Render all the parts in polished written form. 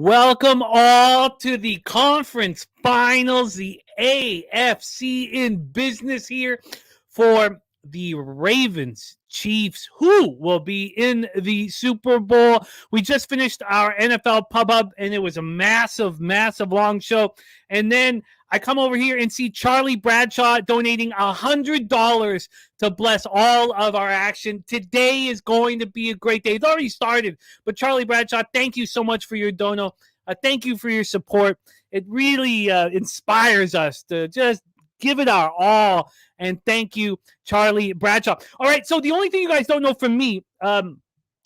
Welcome all to the conference finals, the AFC in business here for the Ravens Chiefs, who will be in the Super Bowl. We just finished our NFL Pub Up, and it was a massive, massive long show. And then I come over here and see Charlie Bradshaw donating $100 to bless all of our action. Today is going to be a great day. It's already started, but Charlie Bradshaw, thank you so much for your dono. Thank you for your support. It really inspires us to just give it our all. And thank you, Charlie Bradshaw. All right, so the only thing you guys don't know from me,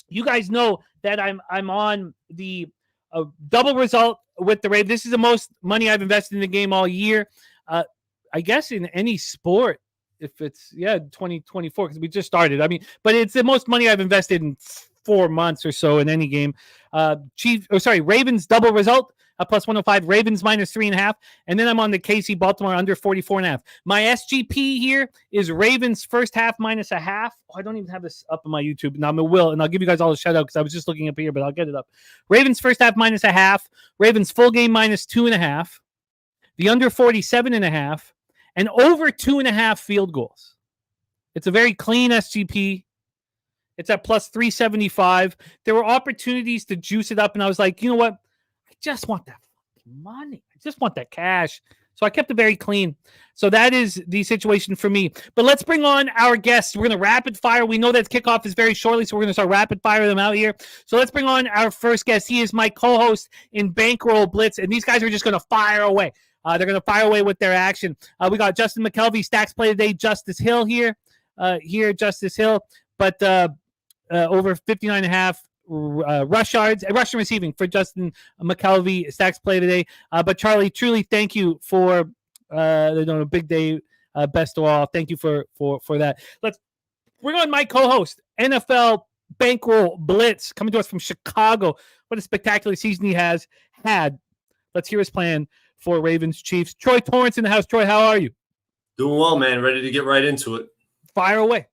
you guys know that I'm on the double result with the Ravens. This is the most money I've invested in the game all year. I guess in any sport, if it's 2024, because we just started. I mean, but it's the most money I've invested in 4 months or so in any game. Ravens double result, plus 105, Ravens minus 3.5, and then I'm on the KC Baltimore under 44.5. My SGP here is Ravens first half minus a half. Oh, I don't even have this up on my YouTube. Now I will, and I'll give you guys all a shout out because I was just looking up here, but I'll get it up. Ravens first half minus a half, Ravens full game minus 2.5, the under 47.5, and over 2.5 field goals. It's a very clean SGP. It's at plus 375. There were opportunities to juice it up, and I was like, you know what? I just want that money. I just want that cash. So I kept it very clean. So that is the situation for me. But let's bring on our guests. We're going to rapid fire. We know that kickoff is very shortly, so we're going to start rapid fire them out here. So let's bring on our first guest. He is my co-host in Bankroll Blitz, and these guys are just going to fire away. They're going to fire away with their action. We got Justin McKelvey, Stacks Play Today, Justice Hill here. Justice Hill. But over 59.5 rush yards, rushing receiving for Justin McKelvey, Stacks Play Today. But Charlie, truly thank you for a big day. Best of all, thank you for that. Let's bring on my co-host, NFL Bankroll Blitz, coming to us from Chicago. What a spectacular season he has had. Let's hear his plan for Ravens Chiefs. Troy Torrance in the house. Troy, how are you? Doing well, man. Ready to get right into it. Fire away.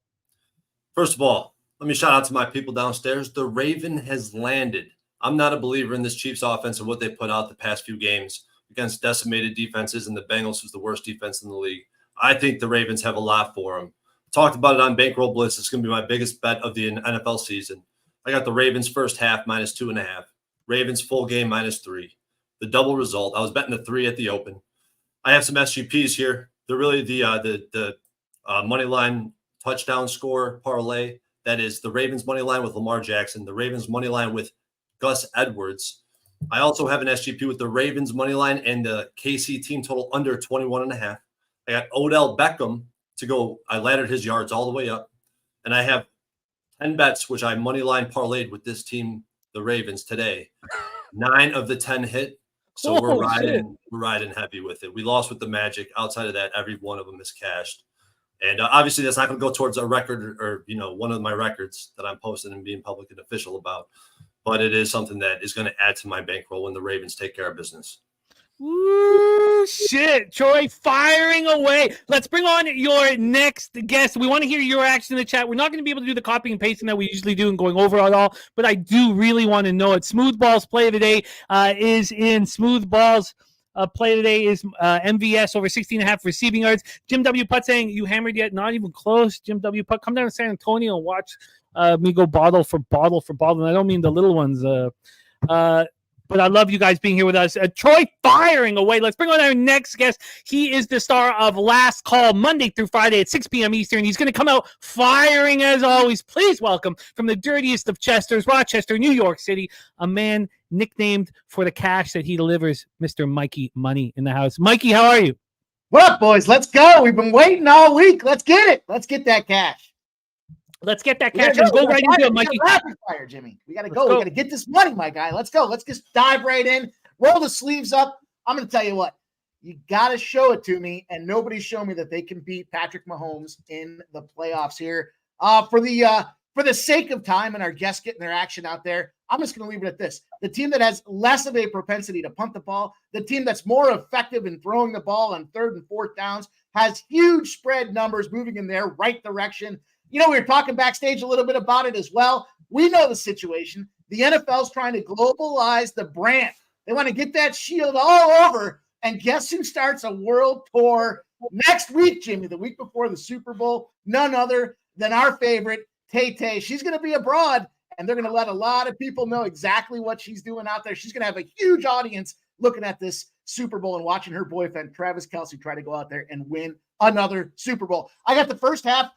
First of all, let me shout out to my people downstairs. The Raven has landed. I'm not a believer in this Chiefs offense and what they put out the past few games against decimated defenses, and the Bengals was the worst defense in the league. I think the Ravens have a lot for them. Talked about it on Bankroll Blitz. It's going to be my biggest bet of the NFL season. I got the Ravens first half minus 2.5. Ravens full game minus 3. The double result. I was betting the 3 at the open. I have some SGPs here. They're really the money line touchdown score parlay. That is the Ravens money line with Lamar Jackson, the Ravens money line with Gus Edwards. I also have an SGP with the Ravens money line and the KC team total under 21.5. I got Odell Beckham to go. I laddered his yards all the way up. And I have 10 bets, which I money line parlayed with this team, the Ravens, today. 9 of the 10 hit. So we're riding heavy with it. We lost with the Magic. Outside of that, every one of them is cashed. And obviously, that's not going to go towards a record or one of my records that I'm posting and being public and official about. But it is something that is going to add to my bankroll when the Ravens take care of business. Ooh, shit. Troy, firing away. Let's bring on your next guest. We want to hear your action in the chat. We're not going to be able to do the copying and pasting that we usually do and going over it all, but I do really want to know it. Smooth Balls Play of the Day is in Smooth Balls. Play today is MVS over 16.5 receiving yards. Jim W. Putt saying, you hammered yet? Not even close. Jim W. Putt, come down to San Antonio and watch me go bottle for bottle for bottle. And I don't mean the little ones. But I love you guys being here with us. Troy firing away. Let's bring on our next guest. He is the star of Last Call Monday through Friday at 6 p.m. Eastern. He's going to come out firing as always. Please welcome from the dirtiest of Chesters, Rochester, New York City, a man nicknamed for the cash that he delivers, Mr. Mikey Money in the house. Mikey, how are you? What up, boys? Let's go. We've been waiting all week. Let's get it. Let's get that cash. Let's get that cash and go right into it, Mikey. Rapid fire, Jimmy. We got to go. We got to get this money, my guy. Let's go. Let's just dive right in. Roll the sleeves up. I'm going to tell you what. You got to show it to me, and nobody's shown me that they can beat Patrick Mahomes in the playoffs here. For the sake of time and our guests getting their action out there, I'm just going to leave it at this. The team that has less of a propensity to punt the ball, the team that's more effective in throwing the ball on 3rd and 4th downs, has huge spread numbers moving in their right direction. You know, we were talking backstage a little bit about it as well. We know the situation. The NFL is trying to globalize the brand. They want to get that shield all over. And guess who starts a world tour next week, Jimmy, the week before the Super Bowl? None other than our favorite, Tay-Tay. She's going to be abroad, and they're going to let a lot of people know exactly what she's doing out there. She's going to have a huge audience looking at this Super Bowl and watching her boyfriend, Travis Kelce, try to go out there and win another Super Bowl. I got the first half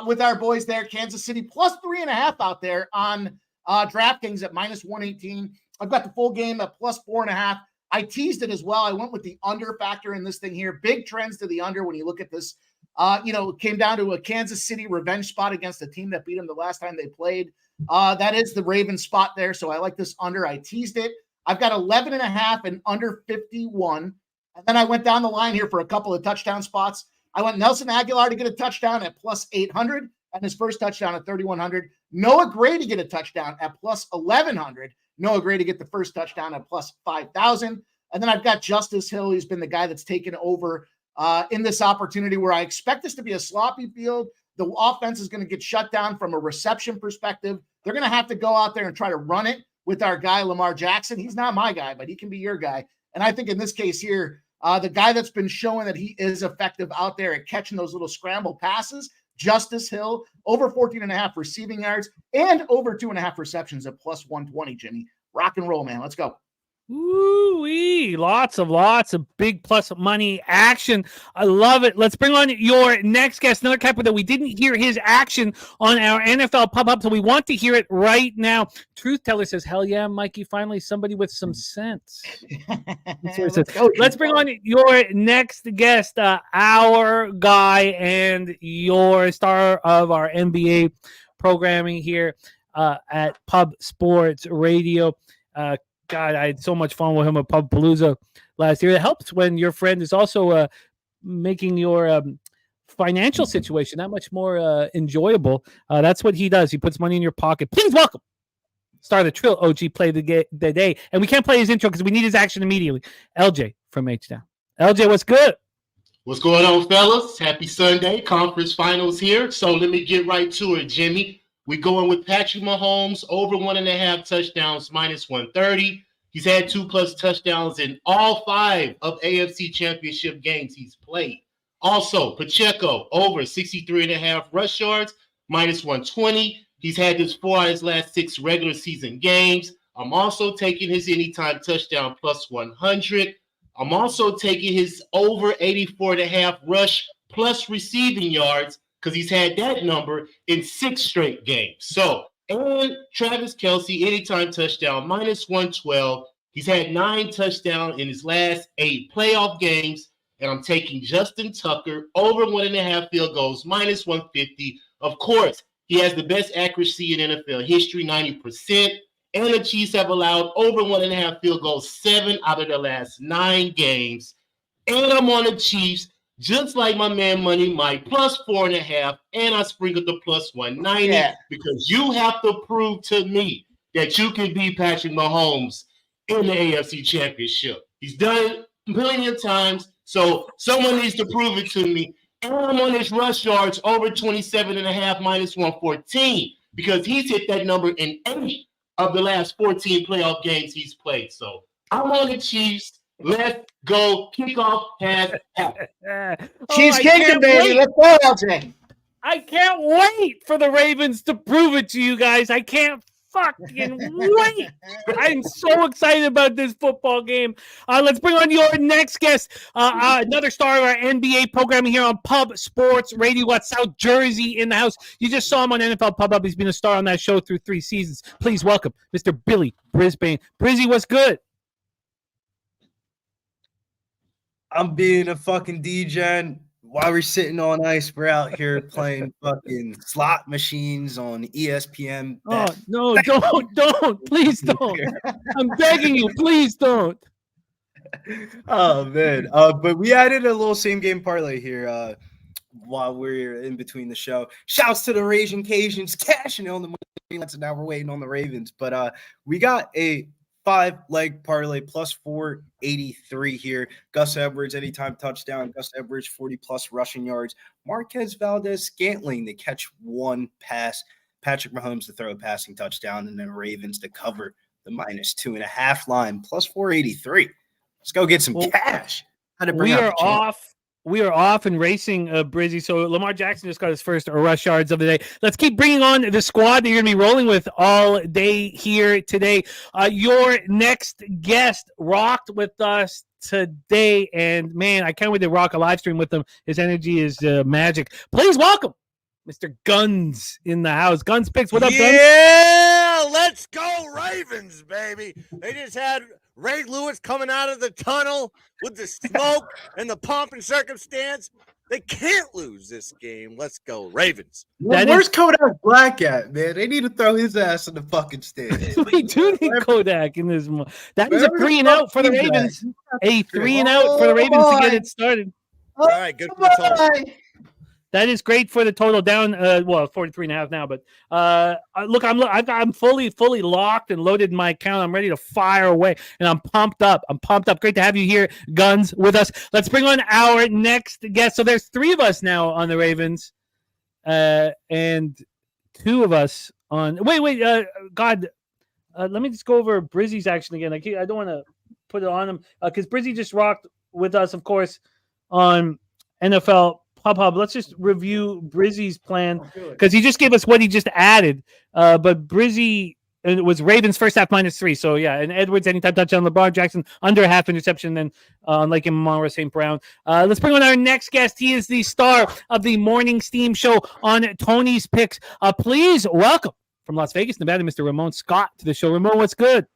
with our boys there, Kansas City, plus 3.5 out there on DraftKings at minus 118. I've got the full game at plus 4.5. I teased it as well. I went with the under factor in this thing here. Big trends to the under when you look at this. It came down to a Kansas City revenge spot against the team that beat them the last time they played. That is the Ravens spot there. So I like this under. I teased it. I've got 11.5 and under 51. And then I went down the line here for a couple of touchdown spots. I went Nelson Aguilar to get a touchdown at plus 800 and his first touchdown at 3,100. Noah Gray to get a touchdown at plus 1,100. Noah Gray to get the first touchdown at plus 5,000. And then I've got Justice Hill, who's been the guy that's taken over in this opportunity where I expect this to be a sloppy field. The offense is going to get shut down from a reception perspective. They're going to have to go out there and try to run it with our guy, Lamar Jackson. He's not my guy, but he can be your guy. And I think in this case here, the guy that's been showing that he is effective out there at catching those little scramble passes, Justice Hill, over 14.5 receiving yards and over 2.5 receptions at plus 120, Jimmy. Rock and roll, man. Let's go. Ooh-wee. Lots of big plus money action. I love it. Let's bring on your next guest, another capper that we didn't hear his action on our NFL Pub Up, so we want to hear it right now. Truth Teller says, hell yeah, Mikey, finally somebody with some sense. Let's bring on your next guest, our guy and your star of our NBA programming here at Pub Sports Radio. God, I had so much fun with him at Pub Palooza last year. It helps when your friend is also making your financial situation that much more enjoyable. That's what he does. He puts money in your pocket. Please welcome star of the Trill OG play the day. And we can't play his intro because we need his action immediately. LJ from H-Town. LJ, what's good? What's going on, fellas? Happy Sunday. Conference finals here. So let me get right to it, Jimmy. We're going with Patrick Mahomes, over 1.5 touchdowns, minus 130. He's had 2+ touchdowns in all 5 of AFC Championship games he's played. Also, Pacheco, over 63.5 rush yards, minus 120. He's had this 4 out of his last 6 regular season games. I'm also taking his anytime touchdown plus 100. I'm also taking his over 84.5 rush plus receiving yards, because he's had that number in 6 straight games. So, and Travis Kelce, anytime touchdown, minus 112. He's had 9 touchdowns in his last 8 playoff games. And I'm taking Justin Tucker, over 1.5 field goals, minus 150. Of course, he has the best accuracy in NFL history, 90%. And the Chiefs have allowed over 1.5 field goals, 7 out of the last 9 games. And I'm on the Chiefs, just like my man Money Mike, plus 4.5, and I sprinkled the plus 190 because you have to prove to me that you can beat Patrick Mahomes in the AFC Championship. He's done it plenty of times, so someone needs to prove it to me. And I'm on his rush yards over 27.5, minus 114, because he's hit that number in 8 of the last 14 playoff games he's played. So I'm on the Chiefs. Let's go. Kickoff has happened. Chiefs kicking, baby. Let's go, LJ. I can't wait for the Ravens to prove it to you guys. I can't fucking wait. I'm so excited about this football game. Let's bring on your next guest, another star of our NBA programming here on Pub Sports Radio. Got South Jersey in the house. You just saw him on NFL Pub Up. He's been a star on that show through 3 seasons. Please welcome Mr. Billy Brisbane. Brizzy, what's good? I'm being a fucking DJ. While we're sitting on ice, we're out here playing fucking slot machines on ESPN. Oh, no, don't. Please don't. I'm begging you, please don't. Oh, man. But we added a little same game parlay here while we're in between the show. Shouts to the Raging Cajuns cashing on the money. Now we're waiting on the Ravens. But we got a 5-leg parlay plus 483 here. Gus Edwards, anytime touchdown. Gus Edwards, 40+ rushing yards. Marquez Valdez-Scantling to catch 1 pass. Patrick Mahomes to throw a passing touchdown, and then Ravens to cover the -2.5 line, plus 483. Let's go get some cash. How to bring we out are the champ. off. We are off and racing, Brizzy. So Lamar Jackson just got his first rush yards of the day. Let's keep bringing on the squad that you're going to be rolling with all day here today. Your next guest rocked with us today, and man, I can't wait to rock a live stream with him. His energy is magic. Please welcome Mr. Guns in the house. Guns Picks, what up, Guns? Yeah, let's go Ravens, baby. They just had Ray Lewis coming out of the tunnel with the smoke and the pomp and circumstance. They can't lose this game. Let's go Ravens. Where's Kodak Black at, man? They need to throw his ass in the fucking stands. We do need Kodak in this. That is a 3-and-out for the Ravens. A 3-and-out for the Ravens to get it started. All right, good for the total. That is great for the total down. 43.5 now, but look, I'm fully locked and loaded in my account. I'm ready to fire away, and I'm pumped up. Great to have you here, Guns, with us. Let's bring on our next guest. So there's 3 of us now on the Ravens, and 2 of us on. Wait, God, let me just go over Brizzy's action again. I don't want to put it on him because Brizzy just rocked with us, of course, on NFL Hub. Let's just review Brizzy's plan because he just gave us what he just added. But Brizzy, it was Ravens first half -3. So yeah, and Edwards anytime touchdown, LeBron Jackson under half interception, then like in Monroe St. Brown. Let's bring on our next guest. He is the star of the morning steam show on Tony's Picks. Please welcome from Las Vegas, Nevada, Mr. Ramon Scott to the show. Ramon, what's good?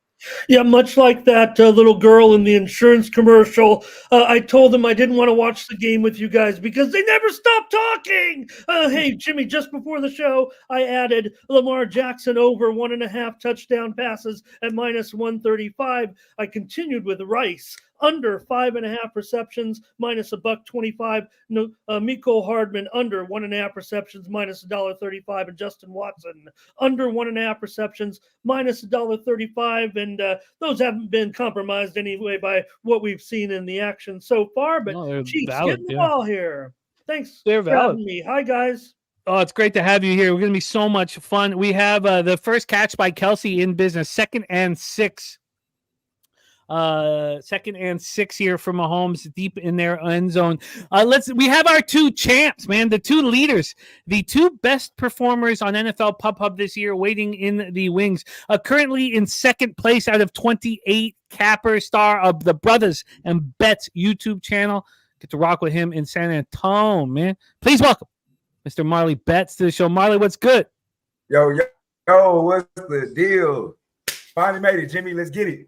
Yeah, much like that little girl in the insurance commercial, I told them I didn't want to watch the game with you guys because they never stop talking. Hey, Jimmy, just before the show, I added Lamar Jackson over 1.5 touchdown passes at -135. I continued with Rice under 5.5 receptions, -$1.25. No, Mecole Hardman under 1.5 receptions, -$1.35, and Justin Watson under 1.5 receptions, -$1.35. And those haven't been compromised anyway by what we've seen in the action so far. But Chiefs getting the ball here. Thanks for having me. Hi, guys. Oh, it's great to have you here. We're going to be so much fun. We have the first catch by Kelsey in business, 2nd and 6. 2nd and 6 here for Mahomes deep in their end zone. We have our 2 champs, man, the 2 leaders, the 2 best performers on NFL Pub Hub this year waiting in the wings. Currently in 2nd place out of 28, Capper, star of the Brothers and Bets YouTube channel. Get to rock with him in San Antonio, man. Please welcome Mr. Marley Betts to the show. Marley, what's good? Yo, what's the deal? Finally made it, Jimmy. Let's get it.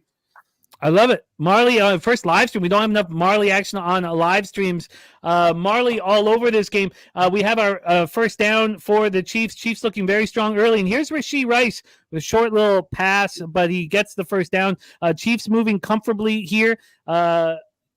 I love it. Marley, first live stream. We don't have enough Marley action on live streams. Marley all over this game. We have our first down for the Chiefs. Chiefs looking very strong early. And here's Rashee Rice with a short little pass, but he gets the first down. Chiefs moving comfortably here.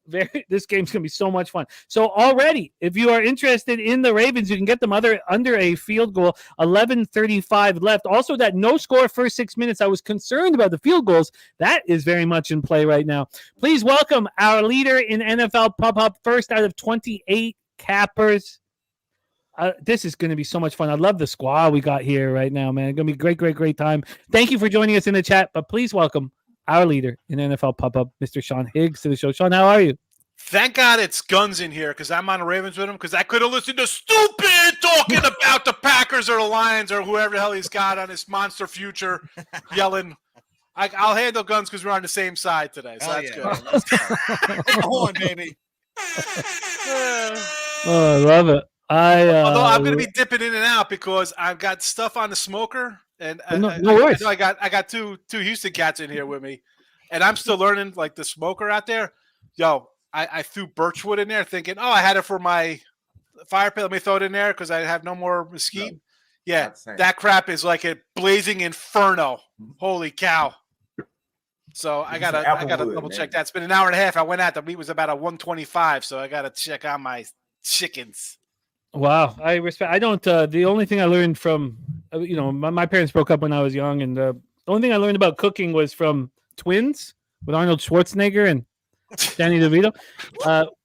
This game's going to be so much fun. So already, if you are interested in the Ravens, you can get them under a field goal, 11:35 left. Also, that no score first 6 minutes, I was concerned about the field goals. That is very much in play right now. Please welcome our leader in NFL Pub Hub, first out of 28, Cappers. This is going to be so much fun. I love the squad we got here right now, man. It's going to be a great time. Thank you for joining us in the chat, but please welcome our leader in NFL Pub-Up, Mr. Sean Higgs, to the show. Sean, how are you? Thank God it's Guns in here because I'm on the Ravens with him because I could have listened to stupid talking about the Packers or the Lions or whoever the hell he's got on his monster future yelling. I'll handle Guns because we're on the same side today, so that's good. Let's go. Come on, baby. Oh, I love it. Although I'm going to be dipping in and out because I've got stuff on the smoker. And no worries. I got two Houston cats in here with me, and I'm still learning like the smoker out there. Yo, I threw birchwood in there, thinking, I had it for my fire pit. Let me throw it in there because I have no more mesquite. No, yeah, that crap is like a blazing inferno. Holy cow! So I gotta double check that. It's been an hour and a half. I went out. The meat was about a 125, so I gotta check on my chickens. Wow, I respect. I don't. The only thing I learned from, my parents broke up when I was young, and the only thing I learned about cooking was from Twins with Arnold Schwarzenegger and Danny DeVito.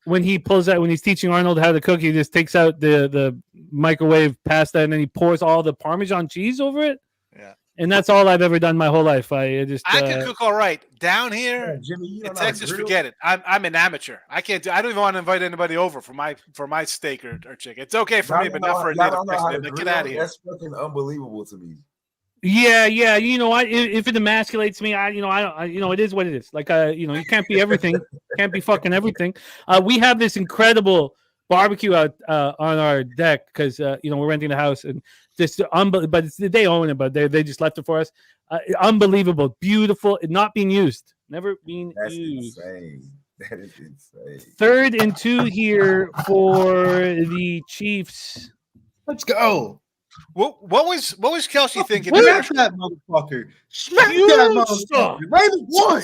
When he's teaching Arnold how to cook, he just takes out the microwave pasta and then he pours all the Parmesan cheese over it. Yeah, And that's all I've ever done my whole life. I can cook all right. Down here Yeah, Jimmy, you in don't know how to Texas, grill? forget it. I'm an amateur. I don't even want to invite anybody over for my steak or chicken. It's okay for Y'all me, but don't not know- for a y'all native don't know how to Mexican. Get grill? out of here. That's fucking unbelievable to me. Yeah. You know what? If it emasculates me, it is what it is. Like, you can't be everything. Can't be fucking everything. We have this incredible barbecue out on our deck because we're renting the house and just but they own it, but they just left it for us. Unbelievable, beautiful, not being used, never being That's used. insane. That is insane. 3rd and 2 here for the Chiefs. Let's go. What was Kelsey thinking? Smack that motherfucker. Smack Huge that stop. motherfucker. Ravens won.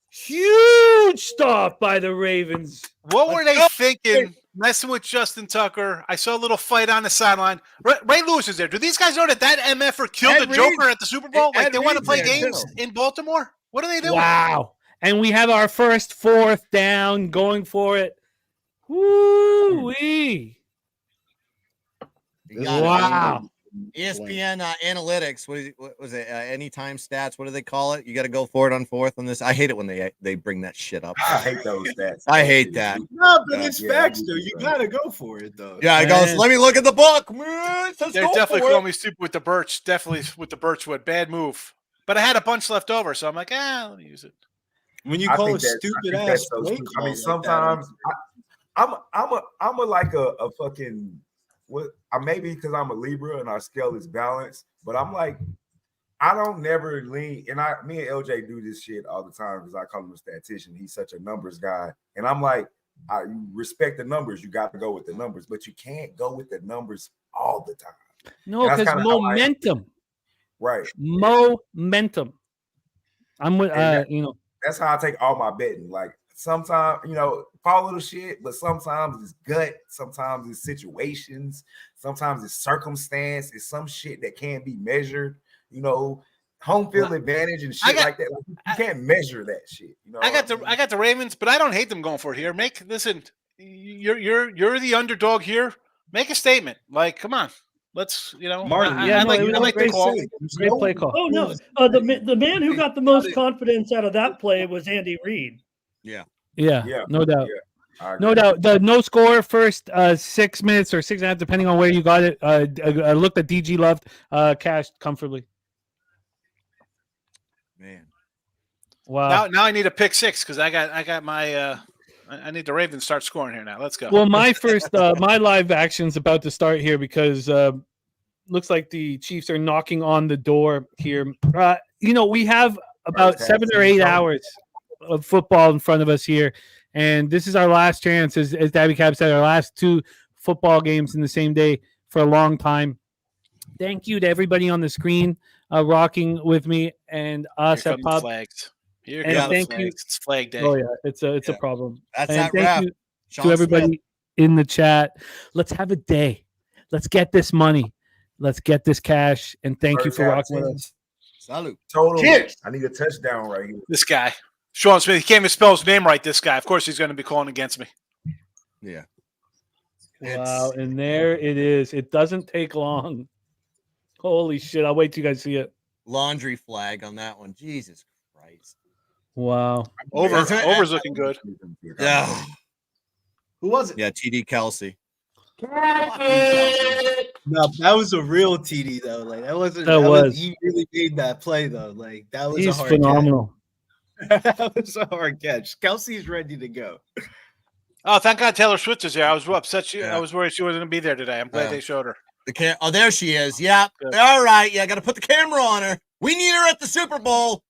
Huge stop by the Ravens. What were they thinking messing with Justin Tucker? I saw a little fight on the sideline. Ray Lewis is there. Do these guys know that MFer killed Ed the Joker Reed. at the Super Bowl? Like Ed they want to Reed's play there, games too. in Baltimore? What are they doing? Wow. And we have our first 4th down going for it. Woo-wee. You got it. Wow. ESPN analytics. What was it? Anytime stats. What do they call it? You got to go for it on 4th on this. I hate it when they bring that shit up. I hate those stats. I hate that. No, but Yeah. it's facts, though. You gotta go for it, though. Yeah, I goes. Let me look at the book. Let's They're go definitely for it. calling me stupid with the birch. Definitely with the birchwood. Bad move. But I had a bunch left over, so I'm like, let me use it. When you I call think a that- I stupid think ass that's so play stupid. call I mean, like sometimes I'm a like a fucking what? Maybe because I'm a Libra and our scale is balanced, but I'm like I don't never lean. And me and LJ do this shit all the time because I call him a statistician. He's such a numbers guy, and I'm like, you respect the numbers. You got to go with the numbers, but you can't go with the numbers all the time. No, And that's because kinda how I am. momentum. Right. Momentum. I'm with That's how I take all my betting. Like sometimes, follow the shit, but sometimes it's gut, sometimes it's situations, sometimes it's circumstance, it's some shit that can't be measured, home field advantage and shit like that. Like, you can't measure that shit. I got the Ravens, but I don't hate them going for it here. Listen, you're the underdog here. Make a statement. Like, come on. Let's, Martin, I like the call. Great play call. Oh no, the man who got the most confidence out of that play was Andy Reid. Yeah, Yeah, no doubt. Yeah, No doubt. The no score first 6 minutes or 6.5, depending on where you got it. I looked at DG loved cashed comfortably. Man. Wow. Now I need a pick 6 because I got my I need the Ravens to start scoring here now. Let's go. Well, my first my live action's about to start here because looks like the Chiefs are knocking on the door here. We have about 7 or 8 hours of football in front of us here, and this is our last chance, as Dabby Cab said, our last 2 football games in the same day for a long time. Thank you to everybody on the screen rocking with me and us at Pub. Flags. Here And comes thank flags. you. It's flag day. Oh yeah, it's a problem. That's And that thank rap. you Sean to everybody Smith. in the chat. Let's have a day. Let's get this money. Let's get this cash. And thank you for rocking with us. Salute. Total. Cheers. I need a touchdown right here. This guy, Sean Smith, he can't even spell his name right. This guy, of course, he's going to be calling against me. Yeah. Wow, and there it is. It doesn't take long. Holy shit! I'll wait till you guys see it. Laundry flag on that one. Jesus Christ. Wow. Over's looking good. Yeah. Who was it? Yeah, TD Kelsey. No, that was a real TD though. Like that wasn't. That was. He really made that play though. Like that was. He's a hard phenomenal. Catch. That was a hard catch. Kelsey's ready to go. Oh, thank God Taylor Swift is here. I was upset. Yeah. I was worried she wasn't going to be there today. I'm glad Yeah. they showed her. Oh, there she is. Yeah. Good. All right. Yeah, got to put the camera on her. We need her at the Super Bowl.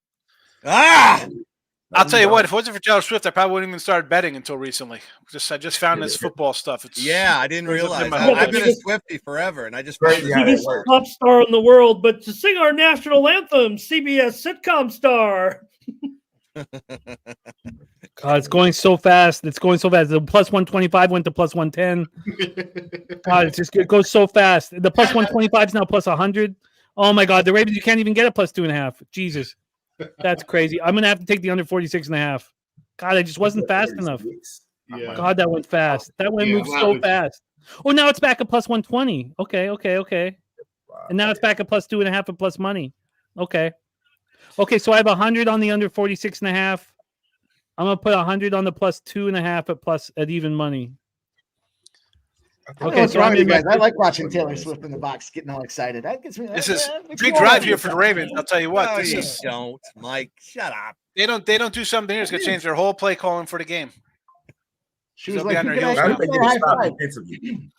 Ah. I'll tell you what. If it wasn't for Taylor Swift, I probably wouldn't even started betting until recently. I just found this football stuff. Yeah, I didn't It's realize. in my whole I've been a life. Swiftie forever, and I just Crazy how that Biggest works. pop star in the world, but to sing our national anthem, CBS sitcom star. God, it's going so fast. It's going so fast. The plus 125 went to plus 110. God, it goes so fast. The plus 125 is now plus 100. Oh my God, the Ravens, you can't even get a plus 2.5. Jesus, that's crazy. I'm gonna have to take the under 46.5. God, I just wasn't fast enough. Yeah. God, that went fast. That went moved so fast. Oh, now it's back at plus 120. Okay. And now it's back at plus 2.5 and plus money. Okay. So I have 100 on the under 46.5. I'm gonna put 100 on the plus 2.5 at even money. Okay, what's wrong with you guys? I like watching Taylor Swift in the box, getting all excited. That gets me. This is makes big me wanna drive do here for the something. Ravens. I'll tell you what. No, This you is don't, Mike. Shut up. they don't do something here. It's gonna change their whole play calling for the game. She was They'll be like, on "Who their can I heels I give think a it high stopped five?" defensively.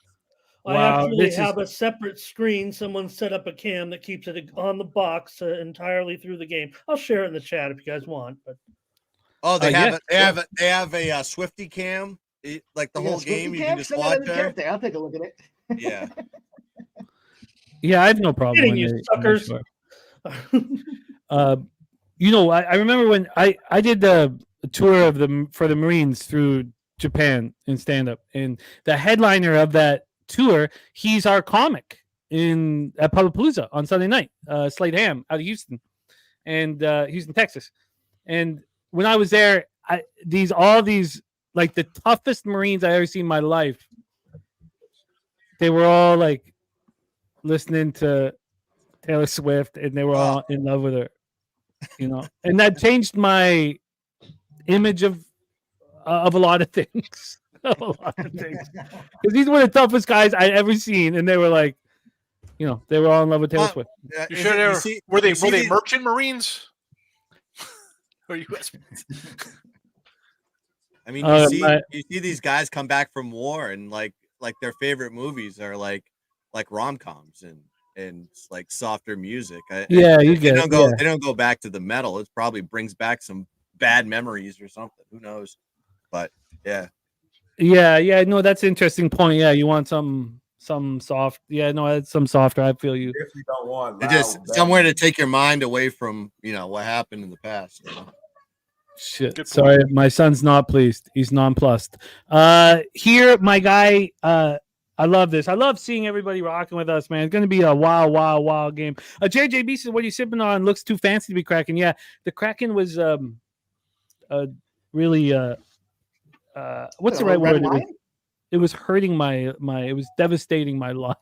I Wow, actually this is- have a separate screen. Someone set up a cam that keeps it on the box entirely through the game. I'll share it in the chat if you guys want. But Oh, they yeah, have a Swifty cam, like the You got a whole Swiftie game. You cam? can just Send that watch in the her. chat there. I'll take a look at it. Yeah. Yeah, I have no problem Kidding, with you it. suckers. I remember when I did the tour for the Marines through Japan in stand up, and the headliner of that tour, he's our comic at Palapalooza on Sunday night. Slade Ham out of Houston, and Houston, Texas. And when I was there, all these like the toughest Marines I ever seen in my life. They were all like listening to Taylor Swift, and they were all in love with her, and that changed my image of a lot of things. Because these were the toughest guys I'd ever seen, and they were like, they were all in love with Taylor Swift. You sure were they merchant Marines? Or U.S. I mean, you see these guys come back from war, and like their favorite movies are like rom-coms and like softer music. You get they don't go back to the metal. It probably brings back some bad memories or something. Who knows? But yeah. No, that's an interesting point. Yeah, you want some soft. Yeah, no, it's some softer. I feel you. Definitely don't want Just somewhere to take your mind away from what happened in the past. Shit. Sorry, my son's not pleased. He's nonplussed. Here, my guy. I love this. I love seeing everybody rocking with us, man. It's going to be a wild game. JJB says, "What are you sipping on? Looks too fancy to be Kraken." Yeah, the Kraken was really what's the right word? It was hurting my. It was devastating my life.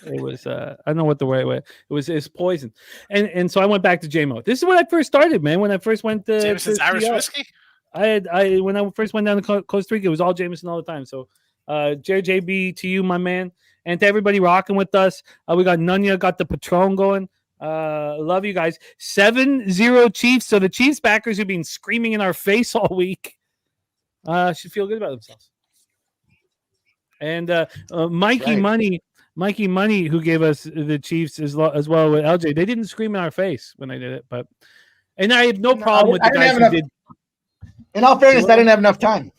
It was I don't know what the right way. It's poison, and so I went back to JMO. This is when I first started, man. When I first went to Jameson's Irish whiskey. When I first went down to Costa Rica, it was all Jameson all the time. So, JJB to you, my man, and to everybody rocking with us. We got Nunya, got the Patron going. Love you guys. 7-0 Chiefs. So the Chiefs backers who've been screaming in our face all week should feel good about themselves. And Mikey Money, who gave us the Chiefs as well with LJ. They didn't scream in our face when I did it, and I have no problem with the guys who did. In all fairness, I didn't have enough time.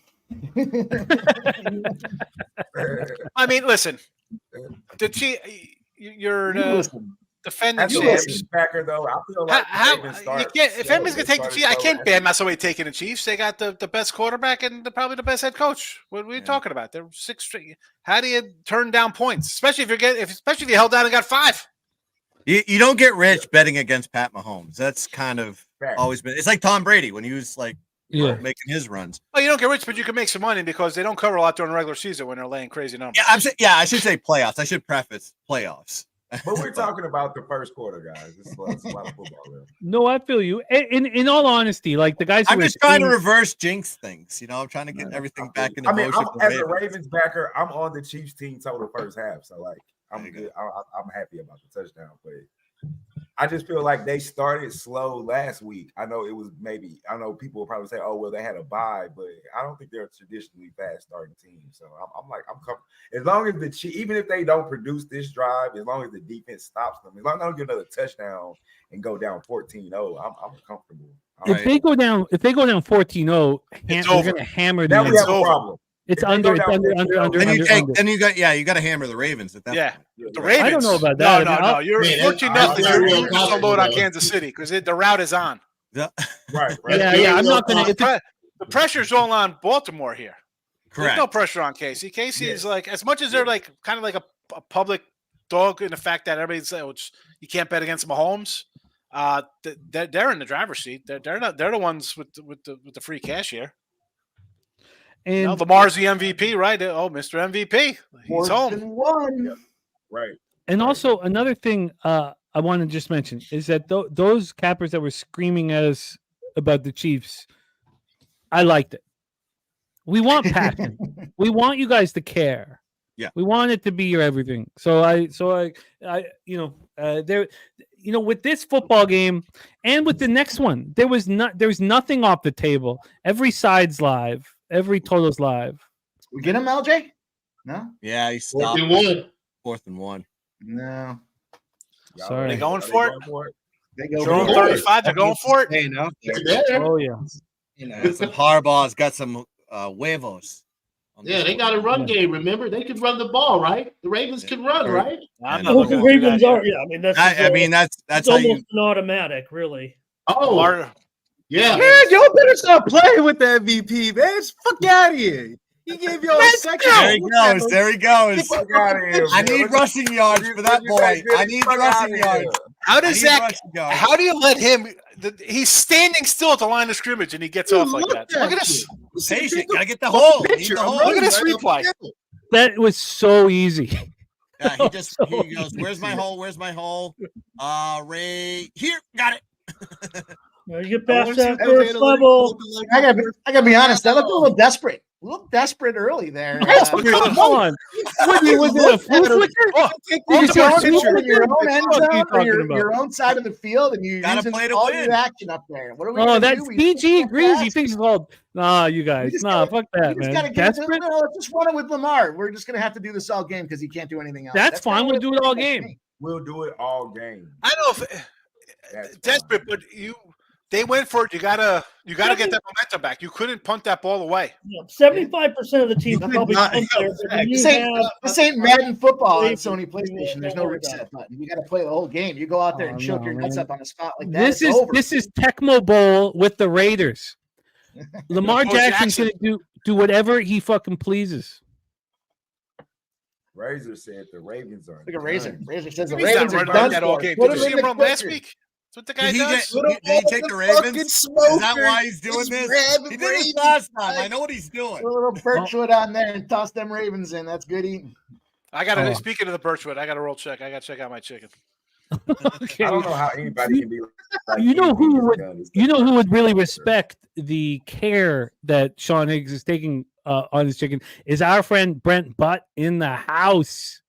I mean, listen, you're defending As a Ravens backer, though, I feel like if anybody's gonna take the Chiefs, I can't ban somebody taking the Chiefs. They got the best quarterback and probably the best head coach. What are we talking about? They're 6 straight. How do you turn down points, especially if you held down and got 5? You don't get rich betting against Pat Mahomes. That's kind of always been. It's like Tom Brady when he was like making his runs. Well, you don't get rich, but you can make some money because they don't cover a lot during the regular season when they're laying crazy numbers. Yeah, I should say playoffs. I should preface playoffs. But we're talking about the first quarter, guys. It's a lot of football there. No, I feel you. In all honesty, like the guys. I'm just trying to reverse jinx things. I'm trying to get everything back in motion. As a Ravens backer, I'm on the Chiefs team total first half. So like, I'm good. I'm happy about the touchdown play. I just feel like they started slow last week. I know people will probably say, "Oh, well, they had a bye," but I don't think they're a traditionally fast starting team. So I'm comfortable. As long as even if they don't produce this drive, as long as the defense stops them, as long as they don't get another touchdown and go down 14-0, I'm comfortable. If they go down 14-0, they're going to hammer them. Now we have a problem. It's under. Then you got to hammer the Ravens at that point. The Ravens. I don't know about that. No. You're fortunate enough that you're just load on Kansas City because the route is on. Right. Yeah. I'm not going to. The pressure's all on Baltimore here. Correct. There's no pressure on Casey. Casey is like, as much as they're like kind of like a public dog in the fact that everybody's like, you can't bet against Mahomes. They're in the driver's seat. They're the ones with the free cash here. And Lamar's the MVP, right? Oh, Mr. MVP, he's home. One. Right. And also another thing, I want to just mention is that those cappers that were screaming at us about the Chiefs, I liked it. We want passion. We want you guys to care. Yeah. We want it to be your everything. So I there, with this football game and with the next one, there's nothing off the table. Every side's live. Every total's live. We get him, LJ? No? Yeah, he stopped. 4th and 1. No. Sorry. They going for it? They go Throw for it. 35. They're going for it. Hey, no. Oh yeah. Harbaugh's got some huevos. Yeah, they got a run game. Remember, they could run the ball, right? The Ravens can run, right? I'm The not looking to do Ravens that are. yet. Yeah, I mean that's. That's it's how you. almost an automatic, really. Oh, Lamar- yeah. Man, y'all better stop playing with the MVP, man. Fuck out of here. He gave y'all a second. There he goes. There he goes. Fuck out of here, I man. need rushing yards for that boy. I need rushing yards. How I does need that? rushing yards. How do you let him? He's standing still at the line of scrimmage and he gets off like that. Look at this. Patient. Gotta get the hole. Need Picture. the I'm hole. Look at this replay. That was so easy. Yeah, he goes, where's my hole? Where's my hole? Right here. Got it. You get past that first level. I gotta be honest. That looked a little desperate. A little desperate early there. Come on. Was it a flea flicker? Did you see a flea You're in flicker? your own end What are you zone or talking about? your own side of the field, and you Gotta using play to all win. your action up there. What are we Oh, gonna that's do? We PG just agrees. He pass? thinks it's all. Nah, you guys. just Nah, gotta- fuck that, We just man. gotta get Desperate? no, let's just run it with Lamar. We're just gonna have to do this all game because he can't do anything else. That's fine. kinda We'll what do it all makes game. me. We'll do it all game. I don't know if That's desperate, fine. but they went for it. You gotta get that momentum back. You couldn't punt that ball away. 75% of the teams You could probably not- come there, but when you This ain't have Madden football on Ravens, Sony PlayStation. There's no don't worry about reset button. You got to play the whole game. You go out there and Oh, choke no, your nuts man. up on a spot like that. This it's over. is Tecmo Bowl with the Raiders. Lamar Bo Jackson's Jackson. gonna do whatever he fucking pleases. Razor said the Ravens are. Look at Razor. done. Razor says the He's not Ravens are running done. like that all for. game. Put Did you him see in him the run last quicker. week? That's what the guy Did he does. take the Ravens? Is that why he's doing this? He did this last time. I know what he's doing. Put a little Birchwood on there and toss them Ravens in. That's good eating. I got to. Oh. Speaking of the Birchwood, I got to roll check. I got to check out my chicken. Okay. I don't know how anybody can be. Like You know who anything would- that's done. It's You know like- who would really respect the care that Sean Higgs is taking on his chicken is our friend Brent Butt in the house.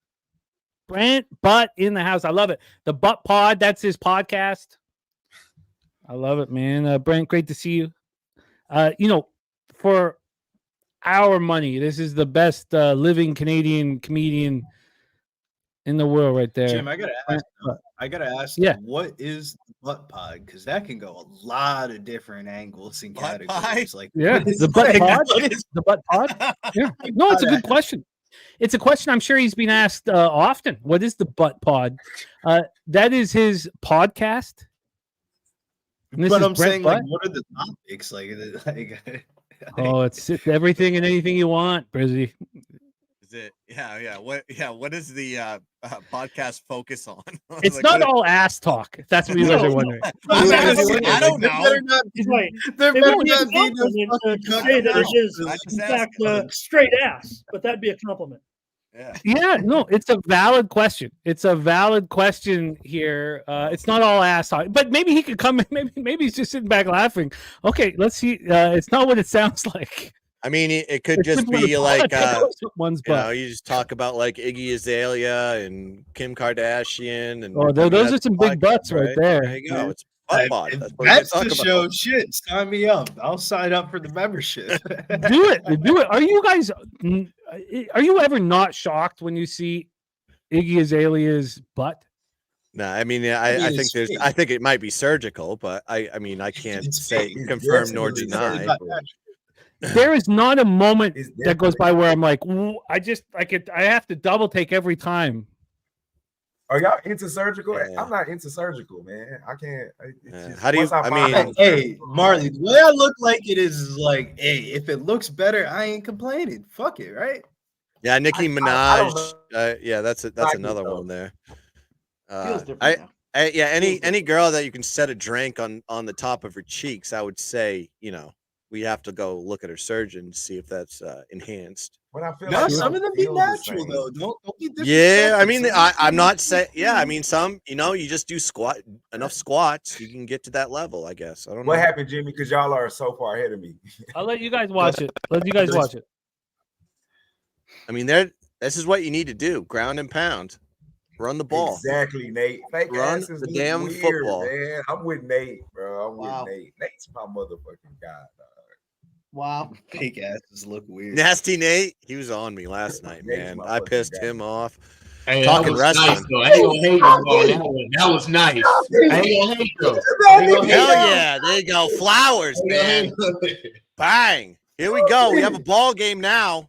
Brent Butt in the house. I love it. The Butt Pod, that's his podcast. I love it, man. Brent, great to see you. For our money, this is the best living Canadian comedian in the world right there. Jim, I gotta ask. Yeah. What is the butt pod? Because that can go a lot of different angles and Butt categories. pie? Like, Yeah, what is the Butt like- Pod. what is- The Butt Pod. Yeah. No, it's a good question. It's a question I'm sure he's been asked often. What is the Butt Pod? That is his podcast. And this But is I'm Brent saying, like, Butt. what are the topics? Like Oh, it's everything and anything you want, Brizzy. Is it? Yeah. What is the podcast focus on? It's Like, not what- all ass talk. If that's what you guys are wondering. I'm asking, I don't There know. better not be- Right. there It better would be a not be no compliment fucking to say that it is, I just in asked. fact, straight ass, but that'd be a compliment. Yeah. Yeah, no, it's a valid question. It's a valid question here. It's not all ass talk, but maybe he could come. Maybe he's just sitting back laughing. Okay, let's see. It's not what it sounds like. I mean, it could It's just simply be a like, podcast with one's you know, butt. you just talk about like Iggy Azalea and Kim Kardashian, and Oh, I mean, those that's are some the big podcast, butts right there. There you go. Yeah. It's butt If pod. That's what we that's talk the about. show. Shit, sign me up. I'll sign up for the membership. Do it. Are you guys? Are you ever not shocked when you see Iggy Azalea's butt? No, I mean, mean, I think it's there's, fake. I think it might be surgical, but I mean, I can't It's say fake. It's confirm nor definitely deny. not- There is not a moment It's that goes by definitely- where I'm like, "Ooh," I have to double take every time. Are y'all into surgical? Yeah. I'm not into surgical, man. I can't. It's Yeah. just- How do you- once I find mean- out- Hey, Marley, the way I look like it is like, hey, if it looks better, I ain't complaining. Fuck it, right? Yeah, Nicki I don't Minaj. know. Yeah, that's Like it, another though. one there. Feels different. I, though. yeah, any girl that you can set a drink on the top of her cheeks, I would say, you know, we have to go look at our surgeon to see if that's enhanced. But I feel No, like some they of them don't be feel the natural same. though. Don't be Yeah, I disrespectful. mean, Some I'm not people- saying. Yeah, I mean, some. You just do enough squats, you can get to that level. I guess. I don't What know. happened, Jimmy? Because y'all are so far ahead of me. I'll let you guys watch it. Let you guys watch it. I mean, this is what you need to do: ground and pound, run the ball. Exactly, Nate. Fake Run asses the look damn weird, football. man. I'm with Nate, bro. I'm Wow. with Nate. Nate's my motherfucking guy. Dog. Wow. Fake asses look weird. Nasty Nate, he was on me last night, Nate's man. my I fucking pissed guy. him off. Hey, Talking that was wrestling. nice, though. I ain't gonna hate him on that one. That was nice. I ain't gonna hate though. I ain't gonna hate Hell though. yeah, there you go. Flowers, I ain't man. gonna hate though. Bang. Here we go. We have a ball game now.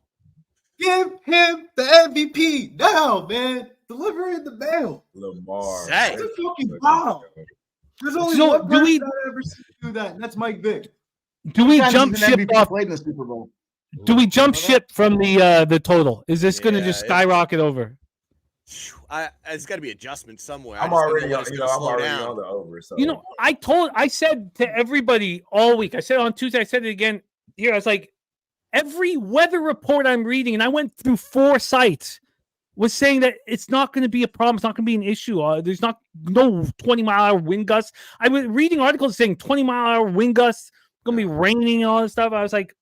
Give him the MVP now, man. Deliver in the mail. Lamar. Say. That's a fucking bomb. There's only So, one do person we- that I've ever seen do that, and that's Mike Vick. Do we Times jump he's an ship MVP off? played in the Super Bowl. Do we jump ship from the total? Is this going to Yeah, just it- skyrocket over? It's got to be adjustment somewhere. I'm I just don't already, know when it's I'm gonna slow already down. on the over. So You know, I said to everybody all week. I said on Tuesday. I said it again here. I was like, every weather report I'm reading, and I went through 4 sites, was saying that it's not going to be a problem. It's not going to be an issue. There's no 20-mile-an-hour wind gusts. I was reading articles saying 20-mile-an-hour wind gusts, going to be raining and all this stuff. I was like,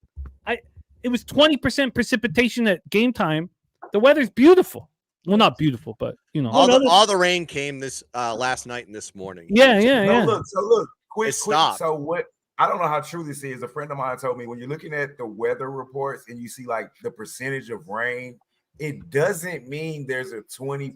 it was 20% precipitation at game time. The weather's beautiful. Well, not beautiful, but you know, All the rain came this last night and this morning. yeah. So look, quick. stopped. So what? I don't know how true this is. A friend of mine told me when you're looking at the weather reports and you see like the percentage of rain, it doesn't mean there's a 20%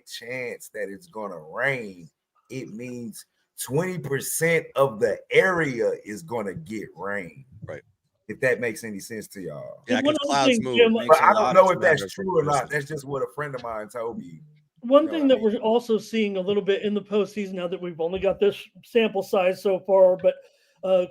chance that it's gonna rain. It means 20% of the area is gonna get rain. Right. If that makes any sense to y'all. Yeah, One because other clouds thing, move. Jim, Makes But a I lot don't know of if that's matters true or not. person. That's just what a friend of mine told me. One No, thing I that mean- we're also seeing a little bit in the postseason now that we've only got this sample size so far, but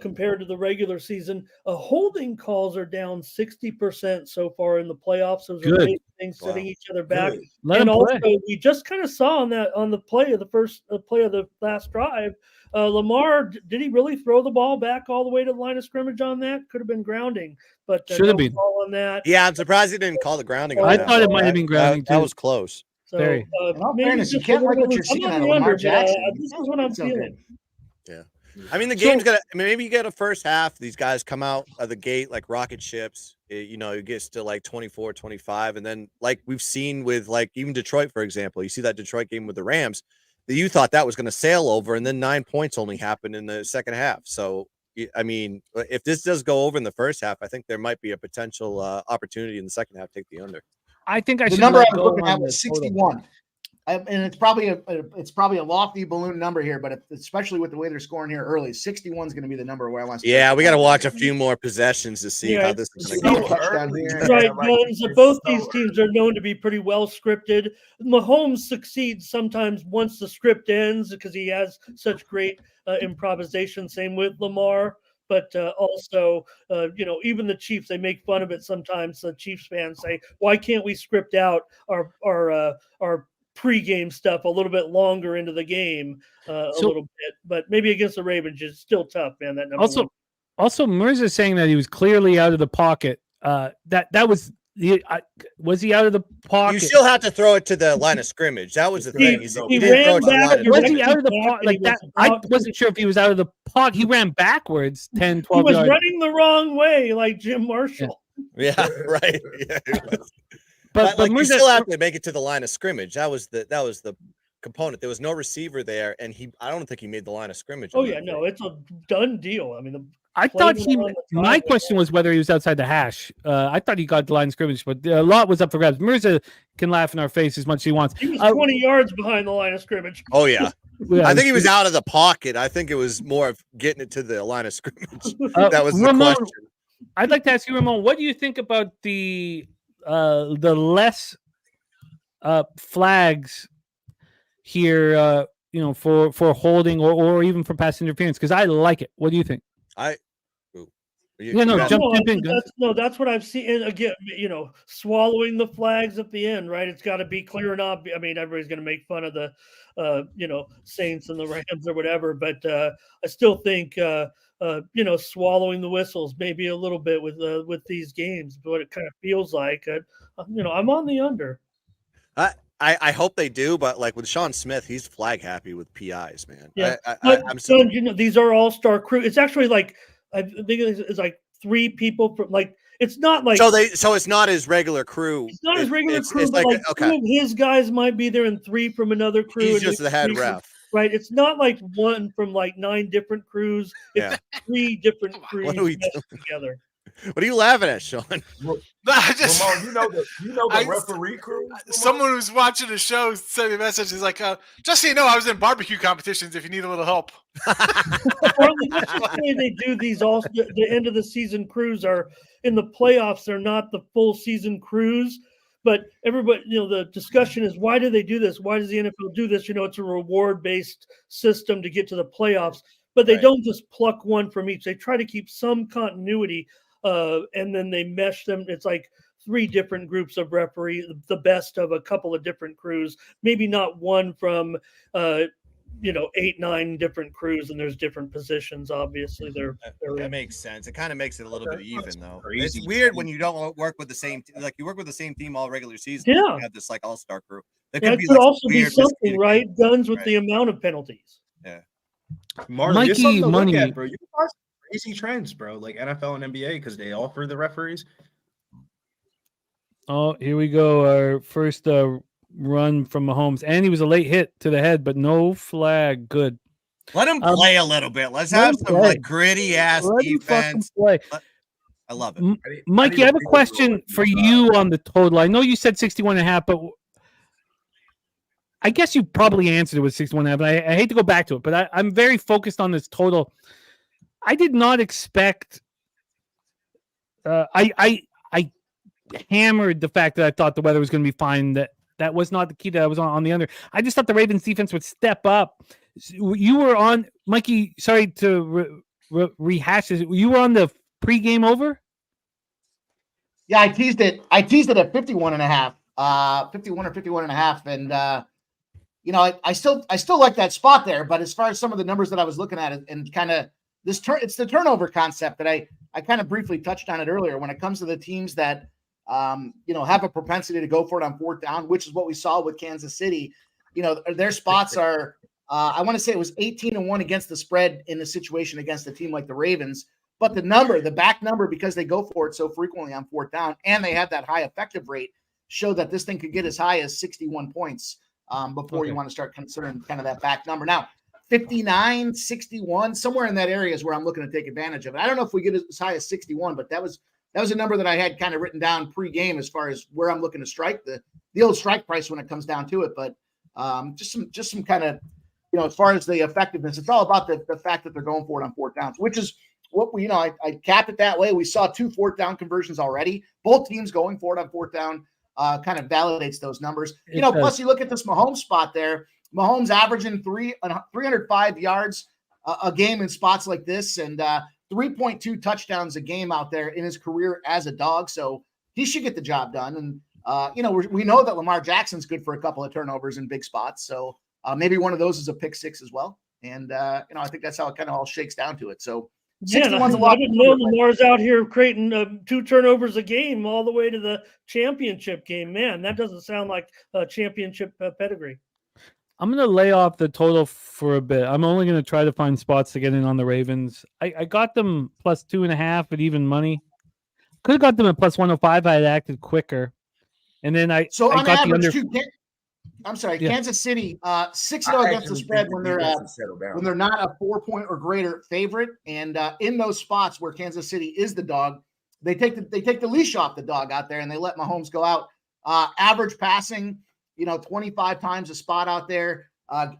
compared to the regular season, holding calls are down 60% so far in the playoffs. Those are Good. big things setting Wow. each other back. Good. Let And him also, play. we just kind of saw on the play of the first play of the last drive, Lamar, did he really throw the ball back all the way to the line of scrimmage on that? Could have been grounding, but Should have no been. call on that. Yeah, I'm surprised he didn't call the grounding. On I that thought it one. might have been grounding, That too. was close. So Very. In all maybe fairness, you just can't a like little what bit- you're seeing I'm out on of the Lamar under, but, Jackson. this is what I'm So good. feeling. Yeah. I mean, the So- game's gonna. I mean, maybe you get a first half. These guys come out of the gate like rocket ships. It gets to like 24, 25, and then like we've seen with like even Detroit, for example. You see that Detroit game with the Rams. That you thought that was going to sail over, and then 9 points only happened in the second half. So, I mean, if this does go over in the first half, I think there might be a potential opportunity in the second half to take the under. I think I The should number let I was go looking on at the was total. 61. And it's probably a lofty balloon number here, but especially with the way they're scoring here early, 61 is going to be the number where I want to. Yeah, we got to watch a few more possessions to see Yeah, how this is it's going to so go. touchdown here. Right, Yeah, like, guns. it's Both so these teams are known to be pretty well scripted. Mahomes succeeds sometimes once the script ends because he has such great improvisation. Same with Lamar, but also, even the Chiefs, they make fun of it sometimes. The Chiefs fans say, "Why can't we script out our pregame stuff a little bit longer into the game, a So- little bit?" But maybe against the Ravens, it's still tough, man. That number one. Also, Mirza saying that he was clearly out of the pocket. That was was he out of the pocket? You still have to throw it to the line of scrimmage. That was the thing. He He didn't throw ran it to the back, line of he was scrimmage. he out of the back, pocket and like he that? was I about- wasn't sure if he was out of the pocket. He ran backwards 10, He 12 was yards. running the wrong way, like Jim Marshall. Yeah, right. Yeah, it was. But Like you Mirza, still have to make it to the line of scrimmage. That was the component. There was no receiver there, and I don't think he made the line of scrimmage. Oh on yeah, that no, play. it's a done deal. I mean, I play thought went he. on the My drive. question was whether he was outside the hash. I thought he got the line of scrimmage, but a lot was up for grabs. Mirza can laugh in our face as much as he wants. He was 20 yards behind the line of scrimmage. Oh yeah. Yeah, I think he was out of the pocket. I think it was more of getting it to the line of scrimmage. That was the Ramon, question. I'd like to ask you, Ramon, what do you think about the less flags here? For holding or even for pass interference, because I like it. What do you think? Jump in, Gus. That's what I've seen. And again, swallowing the flags at the end, right? It's got to be clear and obvious. I mean, everybody's going to make fun of the, Saints and the Rams or whatever, but I still think swallowing the whistles maybe a little bit with these games, but it kind of feels like, I'm on the under. I hope they do, but like with Sean Smith, he's flag happy with PIs, man. Yeah, I'm so these are all-star crew. It's actually like I think it's like 3 people from like it's not like so it's not his regular crew. It's not his regular crew. It's But like okay. 2 of his guys might be there, and 3 from another crew. He's just the head ref, right? It's not like 1 from like 9 different crews. It's 3 different crews What are we doing together. What are you laughing at, Sean? Ramon, you know the referee crew. Someone who's watching the show sent me a message. He's like, "Just so you know, I was in barbecue competitions. If you need a little help." They do these all the end of the season crews are in the playoffs. They're not the full season crews, but everybody, the discussion is why do they do this? Why does the NFL do this? It's a reward based system to get to the playoffs, but they don't just pluck one from each. They try to keep some continuity. And then they mesh them. It's like 3 different groups of referee, the best of a couple of different crews, maybe not one from, 8, 9 different crews, and there's different positions. Obviously, that makes sense. It kind of makes it a little bit even, though. Crazy. It's weird when you don't work with the same like you work with the same team all regular season. Yeah, you have this like all-star crew. That could also be something, right? Guns with the amount of penalties. Yeah, Mikey Money, bro. You can watch crazy trends, bro, like NFL and NBA because they offer the referees. Oh, here we go. Our first run from Mahomes, and he was a late hit to the head, but no flag. Good. Let him play a little bit. Let's have some like gritty ass defense. Play. I love it. Mikey, I have a question for you on the total. I know you said 61.5, but I guess you probably answered it with 61.5. I hate to go back to it, but I'm very focused on this total. I did not expect. I hammered the fact that I thought the weather was going to be fine. That was not the key. That I was on the under. I just thought the Ravens defense would step up. You were on, Mikey. Sorry to rehash this. You were on the pregame over. Yeah, I teased it. I teased it at 51.5, 51 or 51.5, and I still like that spot there. But as far as some of the numbers that I was looking at, and kind of it's the turnover concept that I kind of briefly touched on it earlier. When it comes to the teams that have a propensity to go for it on 4th down, which is what we saw with Kansas City. Their spots are I want to say it was 18-1 against the spread in a situation against a team like the Ravens. But the back number, because they go for it so frequently on 4th down, and they have that high effective rate, showed that this thing could get as high as 61 points before you want to start considering kind of that back number. Now, 59, 61, somewhere in that area is where I'm looking to take advantage of it. I don't know if we get as high as 61, but that was a number that I had kind of written down pre-game as far as where I'm looking to strike the old strike price when it comes down to it. But just some kind of, as far as the effectiveness, it's all about the fact that they're going for it on 4th downs, which is what I capped it that way. We saw 2 4th down conversions already. Both teams going for it on 4th down kind of validates those numbers. Plus you look at this Mahomes spot there. Mahomes averaging 305 yards a game in spots like this, and 3.2 touchdowns a game out there in his career as a dog. So he should get the job done. And, we know that Lamar Jackson's good for a couple of turnovers in big spots. So maybe one of those is a pick 6 as well. And, I think that's how it kind of all shakes down to it. So 61's a lot. I didn't know Lamar's out here creating 2 turnovers a game all the way to the championship game. Man, that doesn't sound like a championship pedigree. I'm going to lay off the total for a bit. I'm only going to try to find spots to get in on the Ravens. I got them plus 2.5 at even money. Could have got them at plus 105 if I had acted quicker. And then I on got average, the under. I'm sorry, yeah. Kansas City 6-0 against the spread when they're not a 4-point or greater favorite. And in those spots where Kansas City is the dog, they take the leash off the dog out there and they let Mahomes go out. Average passing, 25 times a spot out there,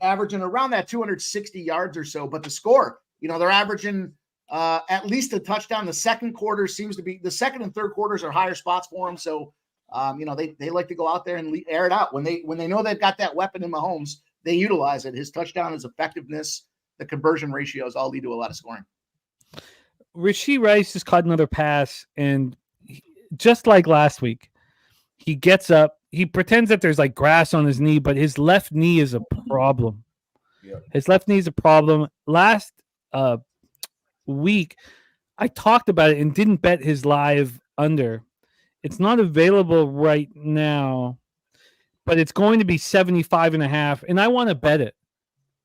averaging around that 260 yards or so. But the score, they're averaging at least a touchdown. The second quarter seems to be the second and third quarters are higher spots for them. So, they like to go out there and air it out when they know they've got that weapon in Mahomes. They utilize it. His touchdown, his effectiveness, the conversion ratios all lead to a lot of scoring. Rashee Rice just caught another pass, and just like last week, he gets up. He pretends that there's like grass on his knee, but his left knee is a problem. Yeah. His left knee is a problem. Last week, I talked about it and didn't bet his live under. It's not available right now, but it's going to be 75.5, and I want to bet it.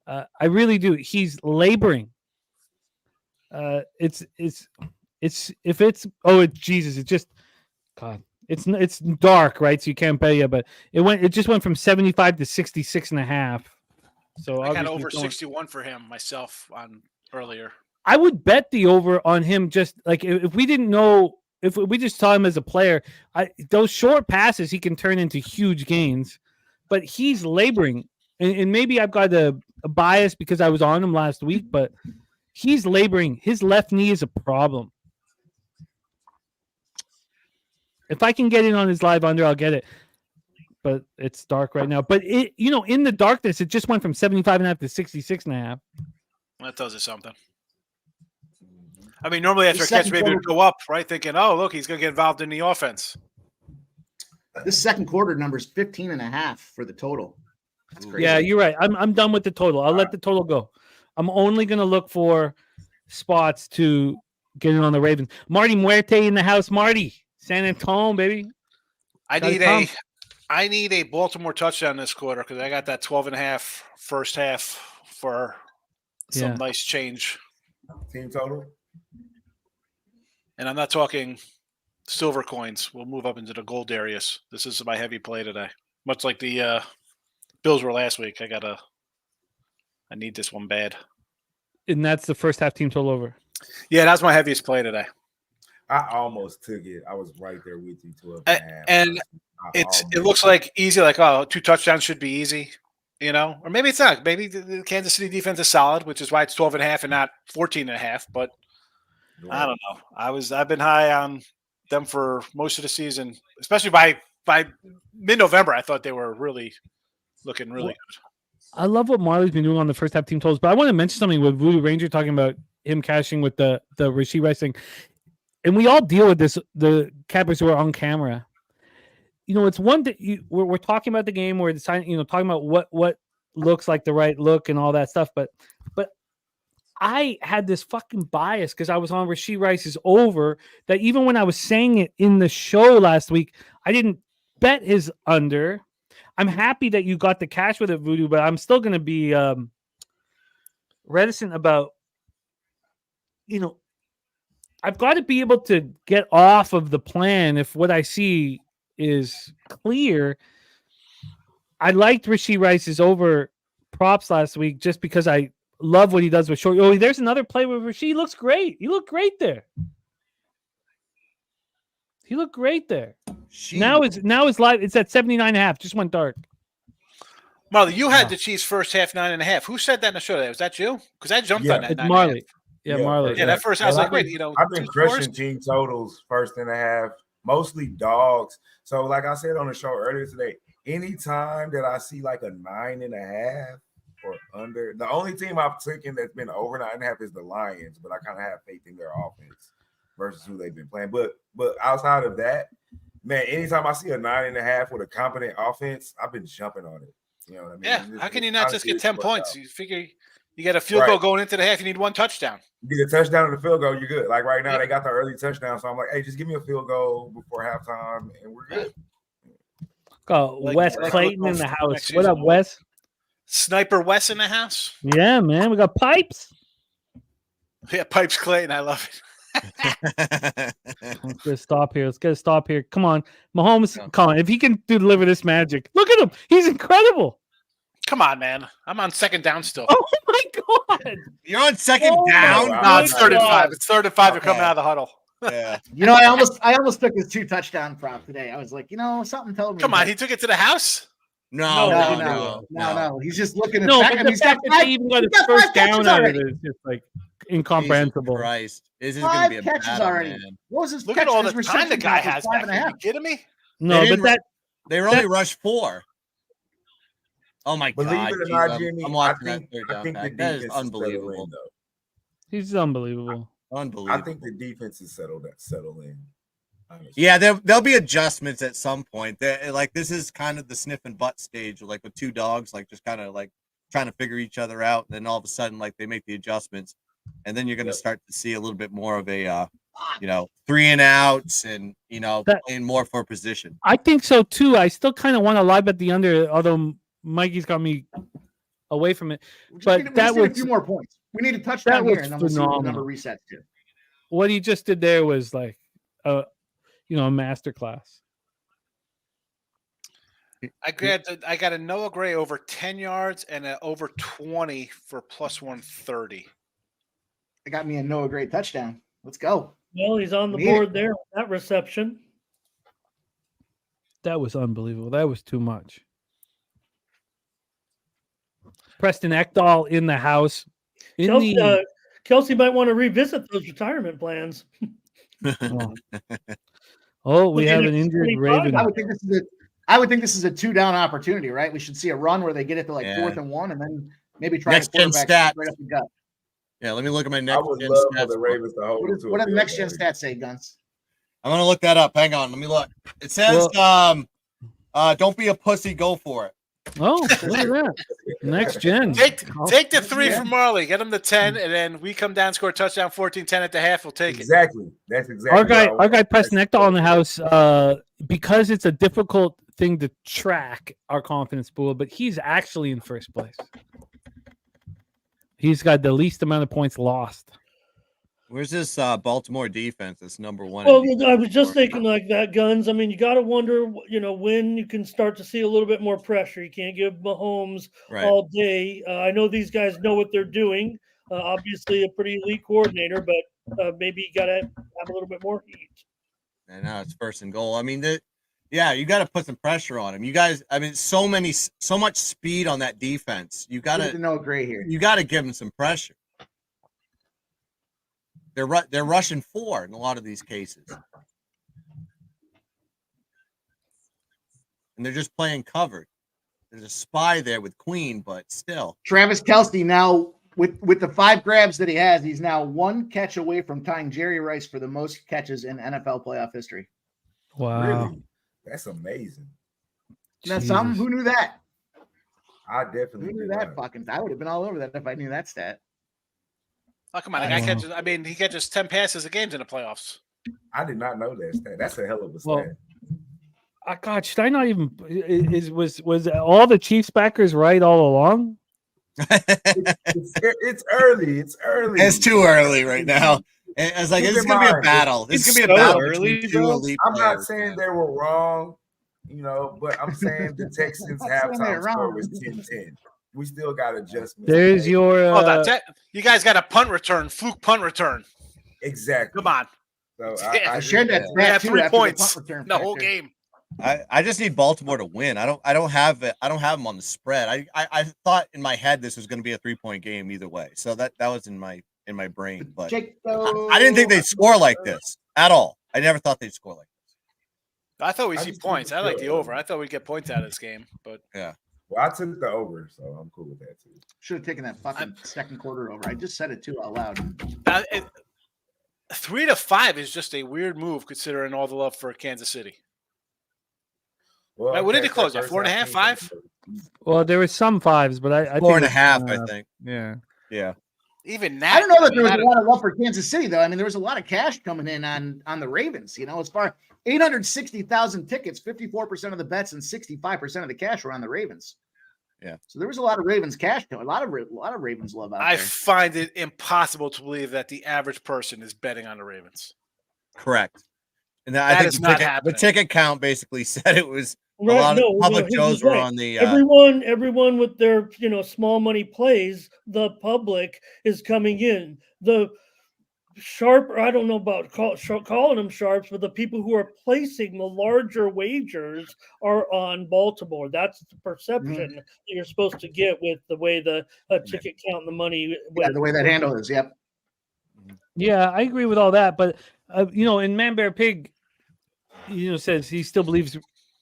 I really do. He's laboring. It's just God. It's dark, right? So you can't bet it, but it just went from 75 to 66.5. So I got obviously over it's going- 61 for him myself on earlier. I would bet the over on him. Just like if we didn't know, if we just saw him as a player, those short passes he can turn into huge gains. But he's laboring, and maybe I've got a bias because I was on him last week. But he's laboring. His left knee is a problem. If I can get in on his live under, I'll get it. But it's dark right now. But in the darkness, it just went from 75.5 to 66.5. That tells you something. I mean, normally after a catch, maybe it'd go up, right? Thinking, oh, look, he's going to get involved in the offense. This second quarter number is 15.5 for the total. That's crazy. Yeah, you're right. I'm done with the total. I'll let the total go. I'm only going to look for spots to get in on the Ravens. Marty Muerte in the house. Marty, San Antonio, baby. I need a Baltimore touchdown this quarter because I got that 12.5 first half for some nice change. Team total. And I'm not talking silver coins. We'll move up into the gold areas. This is my heavy play today. Much like the Bills were last week. I need this one bad. And that's the first half team total over. Yeah, that's my heaviest play today. I almost took it. I was right there with you, 12. And it looks like easy, like, oh, 2 touchdowns should be easy, or maybe it's not. Maybe the Kansas City defense is solid, which is why it's 12.5 and not 14.5. But I don't know. I've been high on them for most of the season, especially by mid-November. I thought they were really looking really good. I love what Marley's been doing on the first half team totals, but I want to mention something with Voodoo Ranger talking about him cashing with the Rashid Rice thing. And we all deal with this, the cappers who are on camera. It's one that we're talking about the game, we're deciding, talking about what looks like the right look and all that stuff. But I had this fucking bias because I was on Rashid Rice's over that even when I was saying it in the show last week, I didn't bet his under. I'm happy that you got the cash with it, Voodoo, but I'm still going to be reticent about, I've got to be able to get off of the plan if what I see is clear. I liked Rashid Rice's over props last week just because I love what he does with short. Oh, there's another play with Rashid. He looks great. He looked great there. Now it's live. It's at 79.5. Just went dark. Marley, you had the Chiefs first half 9.5. Who said that in the show? Was that you? Because I jumped on that. It's Marley. Yeah, Marley. Yeah, that first. I was like, wait, I've been crushing team totals first and a half, mostly dogs. So, like I said on the show earlier today, anytime that I see like a 9.5 or under, the only team I've taken that's been over 9.5 is the Lions, but I kind of have faith in their offense versus who they've been playing. But outside of that, man, anytime I see a 9.5 with a competent offense, I've been jumping on it. You know what I mean? Yeah. How can you not just get 10 points? You figure you get a field goal going into the half. You need 1 touchdown. You get a touchdown and a field goal, you're good. Like right now, they got the early touchdown. So I'm like, hey, just give me a field goal before halftime and we're good. Got Wes Clayton in the house. What up, Wes? Sniper Wes in the house? Yeah, man. We got Pipes. Yeah, Pipes Clayton. I love it. Let's get a stop here. Come on. Mahomes, come on. If he can deliver this magic. Look at him. He's incredible. Come on, man. I'm on second down still. Oh, my God. You're on second down? No, it's 3rd and 5. It's 3rd and 5. You're coming out of the huddle. Yeah. I almost took his 2 touchdown prop today. I was like, something told me. Come on, he took it to the house? No. He's just looking at but the fact that they even got his first down out of it is just like incomprehensible. Christ. This is 5 going to be a catches battle, already. man. What was his Look catch? at all His the time the guy has back there. Are you kidding me? No, but they were only rushed 4. Oh my Believe God! it or not, Jimmy, I'm watching I think that the third down. That is defense unbelievable. He's unbelievable. Unbelievable. I think the defense is settle in. Honestly. Yeah, there'll be adjustments at some point. Like this is kind of the sniff and butt stage, like with 2 dogs, like just kind of like trying to figure each other out. And then all of a sudden, like they make the adjustments. and then you're going to start to see a little bit more of a, 3 and outs and, playing more for position. I think so too. I still kind of want to lie bet the under, although Mikey's got me away from it. But that was a few more points. We need a touchdown here, and then we'll see what the number resets to. What he just did there was like a masterclass. I got a Noah Gray over 10 yards and a over 20 for plus 130. I got me a Noah Gray touchdown. Let's go. Well, he's on the board there. That reception. That was unbelievable. That was too much. Preston Ekdahl in the house. Kelsey might want to revisit those retirement plans. We have an injured Raven. I would think this is a 2-down opportunity, right? We should see a run where they get it to 4th and 1, and then maybe try next gen stats right up the gut. Yeah, let me look at my next gen stats. For the Ravens to hold what do the next gen stats say, Guns? I'm gonna look that up. Hang on, let me look. It says, "Don't be a pussy, go for it." Oh, look at that. Next gen. Take the 3 from Marley, get him the 10, and then we come down, score a touchdown, 14-10 at the half. We'll take it. That's exactly. Our guy Preston Ekdahl in the house, because it's a difficult thing to track our confidence pool, but he's actually in first place. He's got the least amount of points lost. Where's this Baltimore defense? That's number 1. Well, I was just thinking like that, Guns. I mean, you got to wonder, when you can start to see a little bit more pressure. You can't give Mahomes all day. I know these guys know what they're doing. Obviously, a pretty elite coordinator, but maybe you got to have a little bit more heat. And now it's 1st and goal. I mean, you got to put some pressure on him. You guys, I mean, so much speed on that defense. You got to know Gray here. You got to give him some pressure. They're rushing 4 in a lot of these cases, and they're just playing covered. There's a spy there with Queen, but still. Travis Kelce now with the 5 grabs that he has, he's now 1 catch away from tying Jerry Rice for the most catches in NFL playoff history. Wow, really? That's amazing. That's something. Who knew that? I definitely knew that. I would have been all over that if I knew that stat. Oh, come on. The guy catches, he catches 10 passes a game in the playoffs. I did not know that stat. That's a hell of a stat. God, should I not even was all the Chiefs backers right all along? It's early. It's early. It's too early right now. And it's like it's gonna be a battle. It's gonna be a battle early. I'm not saying they were wrong, but I'm saying the Texans halftime score was 10-10. We still got adjustments. There's your. You guys got a punt return, fluke punt return. Exactly. Come on. So I shared that. We had 3 points the whole game. I just need Baltimore to win. I don't have it. I don't have them on the spread. I thought in my head this was going to be a 3-point game either way. So that was in my brain. But I didn't think they'd score like this at all. I never thought they'd score like this. I thought we'd see points. I like the over. I thought we'd get points out of this game. But yeah. Well, I took the over, so I'm cool with that too. Should have taken that fucking second quarter over. I just said it too out loud. 3-5 is just a weird move considering all the love for Kansas City. Well, what did it close at? 4.5, 5? Well, there were some 5s, but I 4.5. I think. Yeah. Even that. I don't know that there was a lot of love for Kansas City, though. I mean, there was a lot of cash coming in on the Ravens. As far 860,000 tickets, 54% of the bets and 65% of the cash were on the Ravens. Yeah. So there was a lot of Ravens cash. A lot of Ravens love out there. I find it impossible to believe that the average person is betting on the Ravens. Correct. And I think the ticket count basically said it was a lot of public Joes were on the everyone with their small money plays. The public is coming in. The sharp, I don't know about calling them sharps, but the people who are placing the larger wagers are on Baltimore. That's the perception that you're supposed to get with the way the ticket count and the money. The way that handle is. Yep. Yeah, I agree with all that, but in Man Bear Pig, says he still believes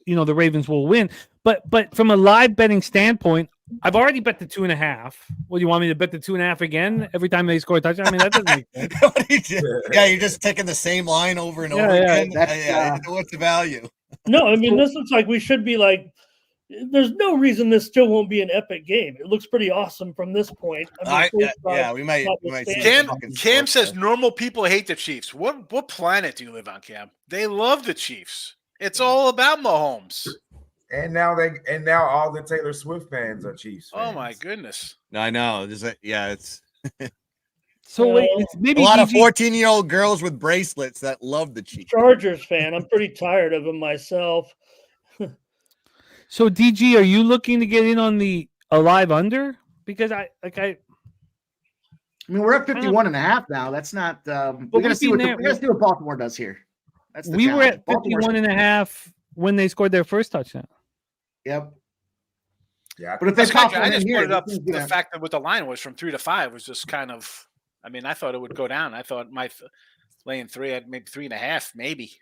the Ravens will win, but from a live betting standpoint, I've already bet the 2.5. What do you want me to bet the 2.5 again every time they score a touchdown? I mean, that doesn't make sense. Yeah, you're just taking the same line over and over again. What's the value? No, I mean, this looks like we should be like there's no reason this still won't be an epic game. It looks pretty awesome from this point. We might see Cam says normal people hate the Chiefs. What planet do you live on, Cam? They love the Chiefs. It's all about Mahomes. And now all the Taylor Swift fans are Chiefs fans. Oh my goodness! I know. It's So wait, it's maybe a lot of 14-year-old girls with bracelets that love the Chiefs. Chargers fan. I'm pretty tired of them myself. So DG, are you looking to get in on the alive under? Because I mean, we're at 51.5 now. That's not. We gotta see what Baltimore does here. That's the we challenge. were at 51.5 when they scored their first touchdown. Yep. Yeah, but if they pop I just here, put it up. The fact that what the line was from 3 to 5 was just kind of. I mean, I thought it would go down. I thought my laying 3 at maybe 3.5, maybe.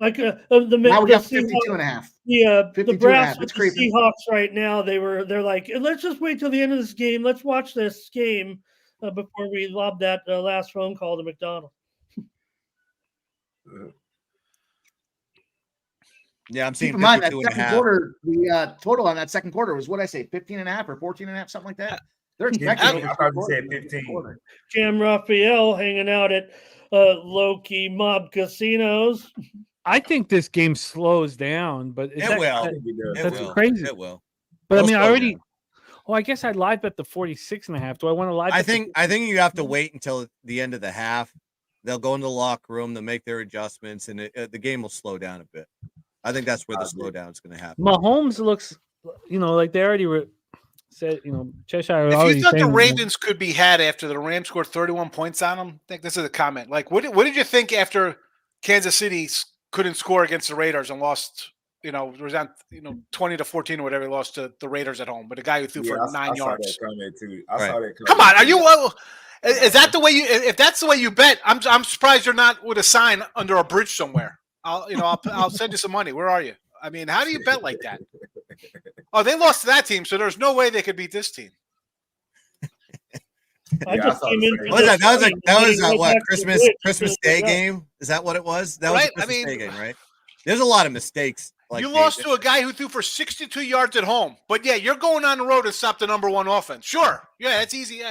Like now we got 52.5. The brass with the Seahawks right now. They're like, let's just wait till the end of this game. Let's watch this game before we lob that last phone call to McDonald. Yeah, I'm seeing 52.5. That second 52.5. quarter, the total on that second quarter was what I say, 15.5 or 14.5, something like that. They're expecting. I thought you said 15. Cam Raphael hanging out at low-key mob casinos. I think this game slows down, but It will. That's crazy. It will. But I mean, I already. Oh, I guess I live bet the 46.5. Do I want to live? I think you have to wait until the end of the half. They'll go into the locker room. They'll make their adjustments, and the game will slow down a bit. I think that's where the slowdown is going to happen. Mahomes looks, like they already said, Cheshire. If you thought the Ravens could be had after the Rams scored 31 points on them, I think this is a comment. Like, what did you think after Kansas City couldn't score against the Raiders and lost? Was down 20 to 14 or whatever. They lost to the Raiders at home, but a guy who threw for 9 yards. I saw that. Come on, are you? Is that the way you? If that's the way you bet, I'm surprised you're not with a sign under a bridge somewhere. I'll send you some money. Where are you? I mean, how do you bet like that? Oh, they lost to that team, so there's no way they could beat this team. I just came in. What was that? That was what Christmas Day game? Is that what it was? That was a Christmas Day game, right? There's a lot of mistakes. You lost to a guy who threw for 62 yards at home, but yeah, you're going on the road to stop the number one offense. Sure, yeah, that's easy.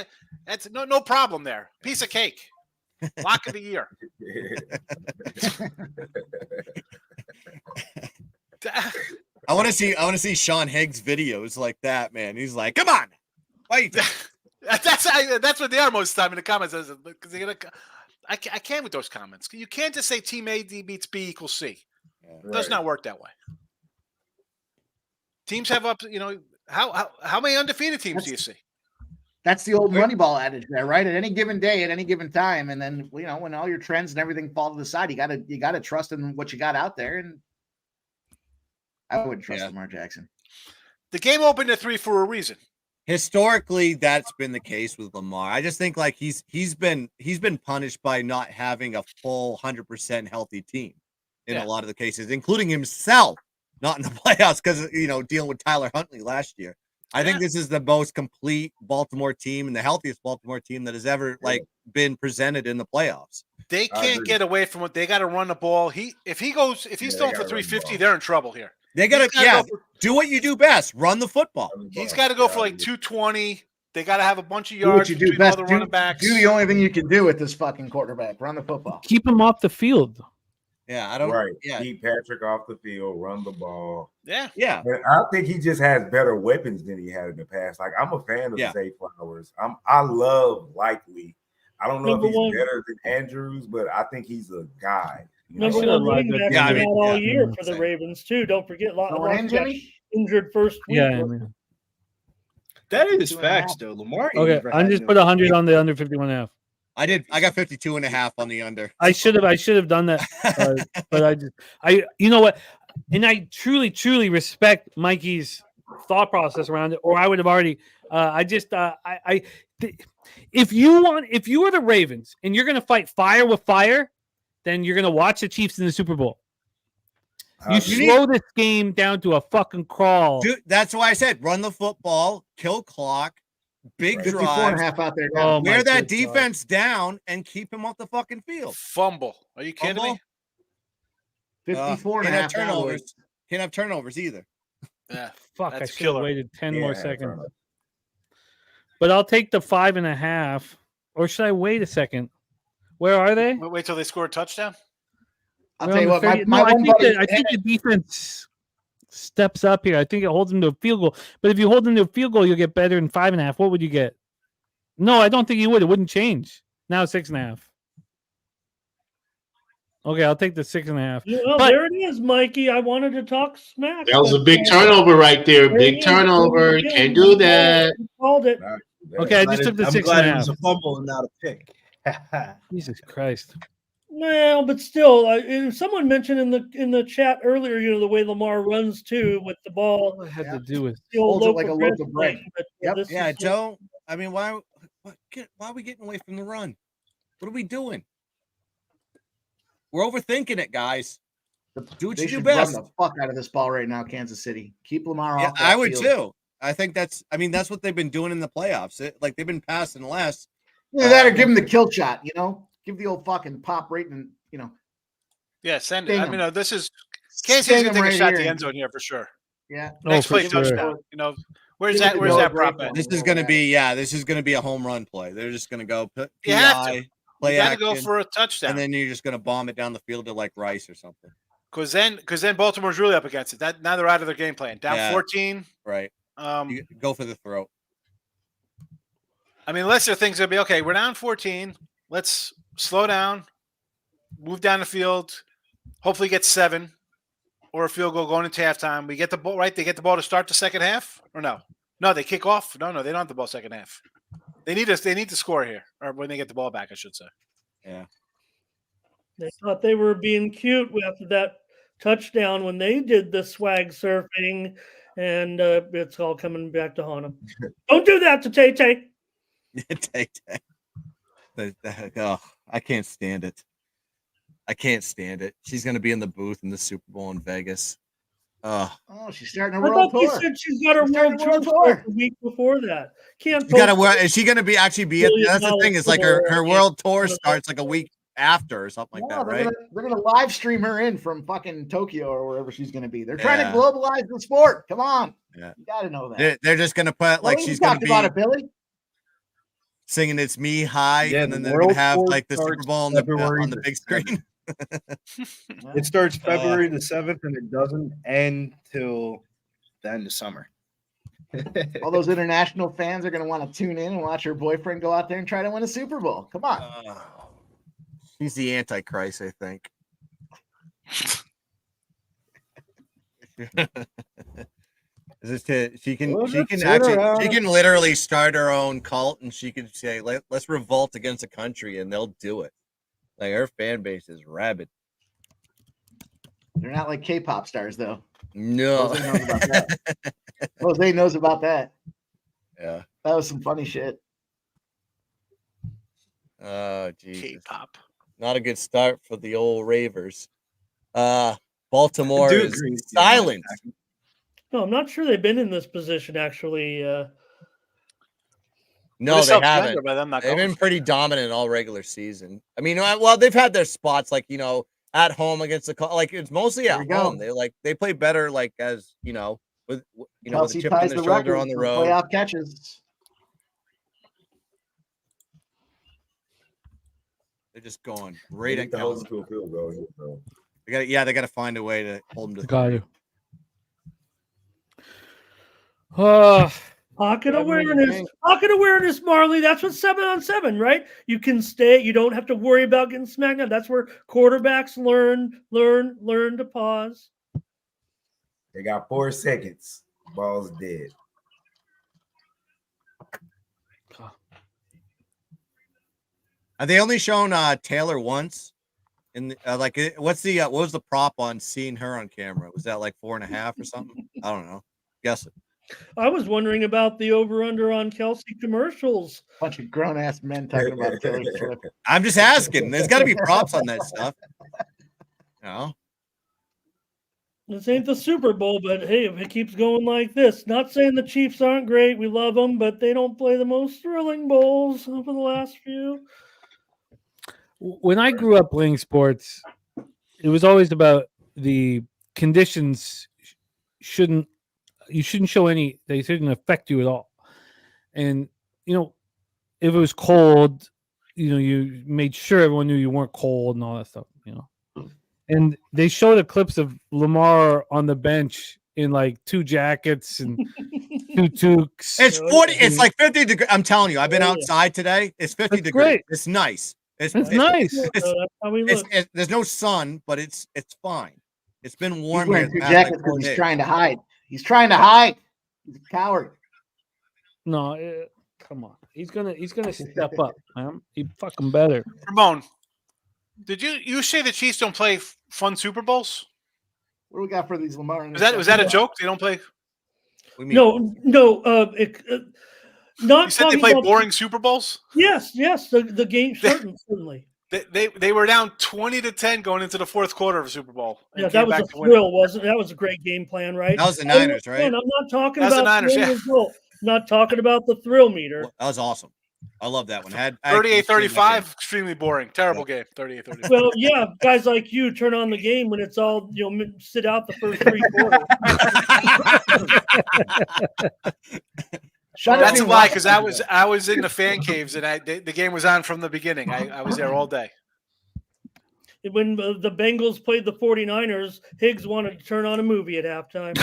That's no problem there. Piece of cake. Lock of the year. I want to see Sean Higgs videos like that, man. He's like, "Come on, wait." That's what they are most of the time in the comments. Because I can't with those comments. You can't just say team A beats B equals C. It does not work that way. Teams have up. How many undefeated teams do you see? That's the old Moneyball adage there, right? At any given day, at any given time, and then when all your trends and everything fall to the side, you gotta trust in what you got out there. And I wouldn't trust Lamar Jackson. The game opened at 3 for a reason. Historically, that's been the case with Lamar. I just think like he's been punished by not having a full 100% healthy team in a lot of the cases, including himself not in the playoffs because dealing with Tyler Huntley last year. I think this is the most complete Baltimore team and the healthiest Baltimore team that has ever been presented in the playoffs. They can't get away from it. They got to run the ball. If he's throwing for 350, they're in trouble here. They got to do what you do best. Run the football. He's got to go for 220. They got to have a bunch of yards. Do what you do best. Running backs. Do the only thing you can do with this fucking quarterback. Run the football. Keep him off the field. Yeah, I don't. Right. Yeah. Keep Patrick off the field. Run the ball. Yeah. But I think he just has better weapons than he had in the past. Like I'm a fan of Zay Flowers. I love Likely. I don't know if he's better than Andrews, but I think he's a guy. Number one running back all year for the Ravens too. Don't forget, injured first week. Yeah, man. That is facts, though. Lamar. Okay, I just put 100 on the under 51.5. I got 52.5 on the under. I should have done that, but you know what? And I truly respect Mikey's thought process around it, or I would have already. If you are the Ravens and you're going to fight fire with fire, then you're going to watch the Chiefs in the Super Bowl. You slow this game down to a fucking crawl. Dude, that's why I said run the football, kill clock, big drive. 54.5 out there. Wear that defense down and keep him off the fucking field. Fumble. Are you kidding me? 54.5 turnovers. Can't have turnovers either. Yeah. Fuck, I That's should have killer. waited 10 Yeah, more I had seconds. fun. But I'll take the 5.5. Or should I wait a second? Where are they? Wait till they score a touchdown. I'll They're tell you on the what, 30 my No, I one think buddy. I think the defense steps up here. I think it holds them to a field goal. But if you hold them to a field goal, you'll get better than 5.5. What would you get? No, I don't think you would. It wouldn't change. Now 6.5. Okay, I'll take the 6.5. Well, But- there it is, Mikey. I wanted to talk smack. That was a but, big turnover right there. there Big it is. turnover. Again, Can't do that. You called it. Okay, I just took the I'm glad it 6.5. was a fumble and not a pick. Jesus Christ. Well, but still, someone mentioned in the chat earlier, the way Lamar runs too with the ball. All I had to do was The old Holds it like a loaf loaf of bread. thing, but, Yep. this Yeah, is- Joe. I mean, why are we getting away from the run? What are we doing? We're overthinking it, guys. Do what They you do should best. run the fuck out of this ball right now, Kansas City. Keep Lamar Yeah, off. That I would field. too. I think that's what they've been doing in the playoffs. They've been passing less. Either that or give him the kill shot. Give the old fucking pop right and Yeah, send it. Sting I 'em. mean, this is sting Kansas City's him gonna take right a shot at here. the end zone here for sure. Yeah. Next for play sure. touchdown. Where's Give it that? to Where's Noah that prop Gray at? for This is going to be This is going to be a home run play. They're just going to go put You have to. PI, You play got to action, go for a touchdown, and then you're just going to bomb it down the field to like Rice or something. because then Baltimore's really up against it. Now they're out of their game plan. Down Yeah. 14. Right. You go for the throw. I mean, unless their thing's gonna be okay. We're down 14. Let's slow down, move down the field. Hopefully, get 7 or a field goal going into halftime. We get the ball right. They get the ball to start the second half, or no? No, they kick off. No, they don't have the ball second half. They need us. They need to score here, or when they get the ball back, I should say. Yeah. They thought they were being cute after that touchdown when they did the swag surfing, and it's all coming back to haunt them. Don't do that to Tay Tay. Oh, I can't stand it. I can't stand it. She's going to be in the booth in the Super Bowl in Vegas. Oh, she's starting a I world thought you tour. said she's got her She's world starting a tour world start the week before that. Can't You gotta post wear. Is she going to be actually be? $1 That's the thing. Is like her tour. world tour starts like a week after or something like No, that, right? They're gonna live stream her in from fucking Tokyo or wherever she's gonna be. They're trying Yeah. to globalize the sport. Come on. Yeah. You gotta know that. They're just going to put like Well, she's you going talked to be about it, Billy. singing "It's Me High," Yeah, and then the they're going to World have Tour like the Super starts Bowl on February the big screen. It starts February the 7th, and it doesn't end till the end of summer. All those international fans are gonna want to tune in and watch her boyfriend go out there and try to win a Super Bowl. Come on. She's the Antichrist, I think. She can literally start her own cult, and she can say, let's revolt against the country, and they'll do it. Like, her fan base is rabid. They're not like K-pop stars, though. No. Jose knows about that. Jose knows about that. Yeah. That was some funny shit. Oh, Jesus. K-pop. Not a good start for the old Ravers. Baltimore I do is agree with you. silent. No, I'm not sure they've been in this position actually. No, Pretty they self-centered haven't. by them not They've going been for pretty dominant all regular season. I mean, well, they've had their spots, like, at home against the like it's mostly There at you go. home. They play better, like, as with with a Kelsey chip on ties the the shoulder record on the for road. playoff catches. They're just going right They at need to hold Kelsey. them to a field goal here, so. They got to find a way to hold them to Got three. you. Pocket Yeah, I mean, awareness. hey. Pocket awareness, Marley. That's what 7-on-7, right? You can stay. You don't have to worry about getting smacked down. That's where quarterbacks learn to pause. They got 4 seconds. Ball's dead. Have they only shown Taylor once? In the, what was the prop on seeing her on camera? Was that like 4.5 or something? I don't know. Guess it. I was wondering about the over/under on Kelsey commercials. Bunch of grown ass men talking about Taylor Swift. I'm just asking. There's got to be props on that stuff. This ain't the Super Bowl, but hey, if it keeps going like this, not saying the Chiefs aren't great, we love them, but they don't play the most thrilling bowls over the last few. When I grew up playing sports, it was always about the conditions shouldn't you shouldn't show any. They shouldn't affect you at all. And if it was cold, you made sure everyone knew you weren't cold and all that stuff. And they showed the clips of Lamar on the bench in like 2 jackets and 2 toques. It's 40. It's like 50 degrees. I'm telling you, I've been outside today. It's 50 That's degrees. great. It's nice. It's nice. There's no sun, but it's fine. It's been He's warm wearing here. 2 jackets because he's trying to hide. He's trying to hide. He's a coward. No, come on. He's gonna step up, man. He fucking better. Ramon, did you say the Chiefs don't play fun Super Bowls? What do we got for these Lamar? Was that a joke? They don't play. No. Not You said they play boring Super Bowls. Yes. The game certainly. They were down 20-10 going into the fourth quarter of a Super Bowl. Yeah, that was a thrill, wasn't it? That was a great game plan, right? That was the Niners, right? I'm not talking That was about the Niners, yeah. result. I'm not talking about the thrill meter. That was awesome. I love that one. 38-35, extremely boring. Terrible game. 38-35. Well, yeah, guys like you turn on the game when it's all sit out the first 3 quarters. That's why, because I was in the fan caves and the game was on from the beginning. I was there all day. When the Bengals played the 49ers, Higgs wanted to turn on a movie at halftime.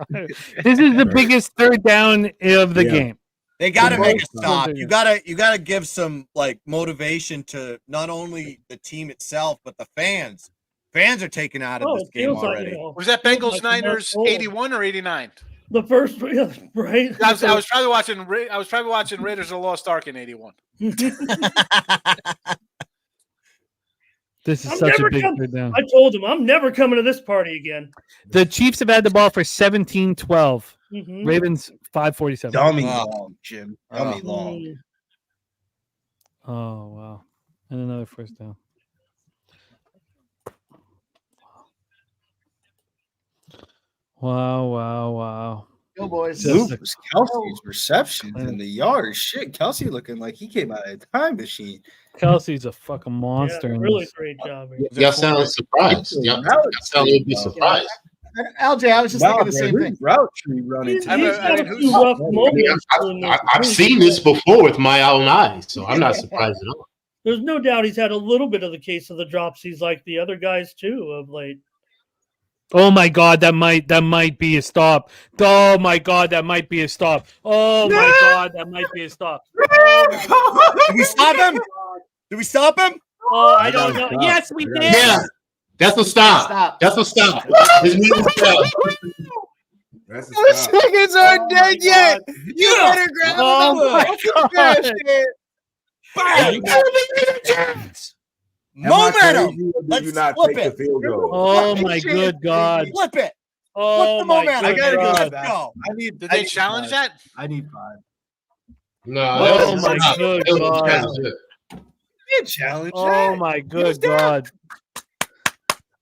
This is the biggest third down of the game. They got to make a stop. You gotta give some motivation to not only the team itself but the fans. Fans are taken out of this game already. Was that Bengals Niners 81 or 89? The first, right? I was probably watching Raiders of the Lost Ark in 81. This is such a big third down. I told him I'm never coming to this party again. The Chiefs have had the ball for 17-12. Mm-hmm. Ravens 5:47. Dummy long, Jim. Dummy long. Oh wow! And another first down. Wow. Go boys. Kelsey's receptions in the yard. Shit, Kelsey looking like he came out of a time machine. Kelsey's a fucking monster. Really great job. Y'all sound surprised. Y'all sound a little bit surprised. LJ, I was just thinking the same thing. Route tree running. I've seen this before with my own eyes, so I'm not surprised at all. There's no doubt he's had a little bit of the case of the dropsies like the other guys too of late. Oh my God, that might be a stop. Oh my God, that might be a stop. Oh my God, that might be a stop. Did we stop him? Did we stop him? Oh, I don't know. Yes, we did. Yeah, that's a stop. That's a stop. His knee was down. Those chickens aren't dead yet. You better grab them. Oh my God. Momentum. Let's flip it. Oh my good God. Flip it. Oh my momentum. God. Let's go. Did they challenge that? I need 5. No. Oh my good God. Challenge. Oh my good God.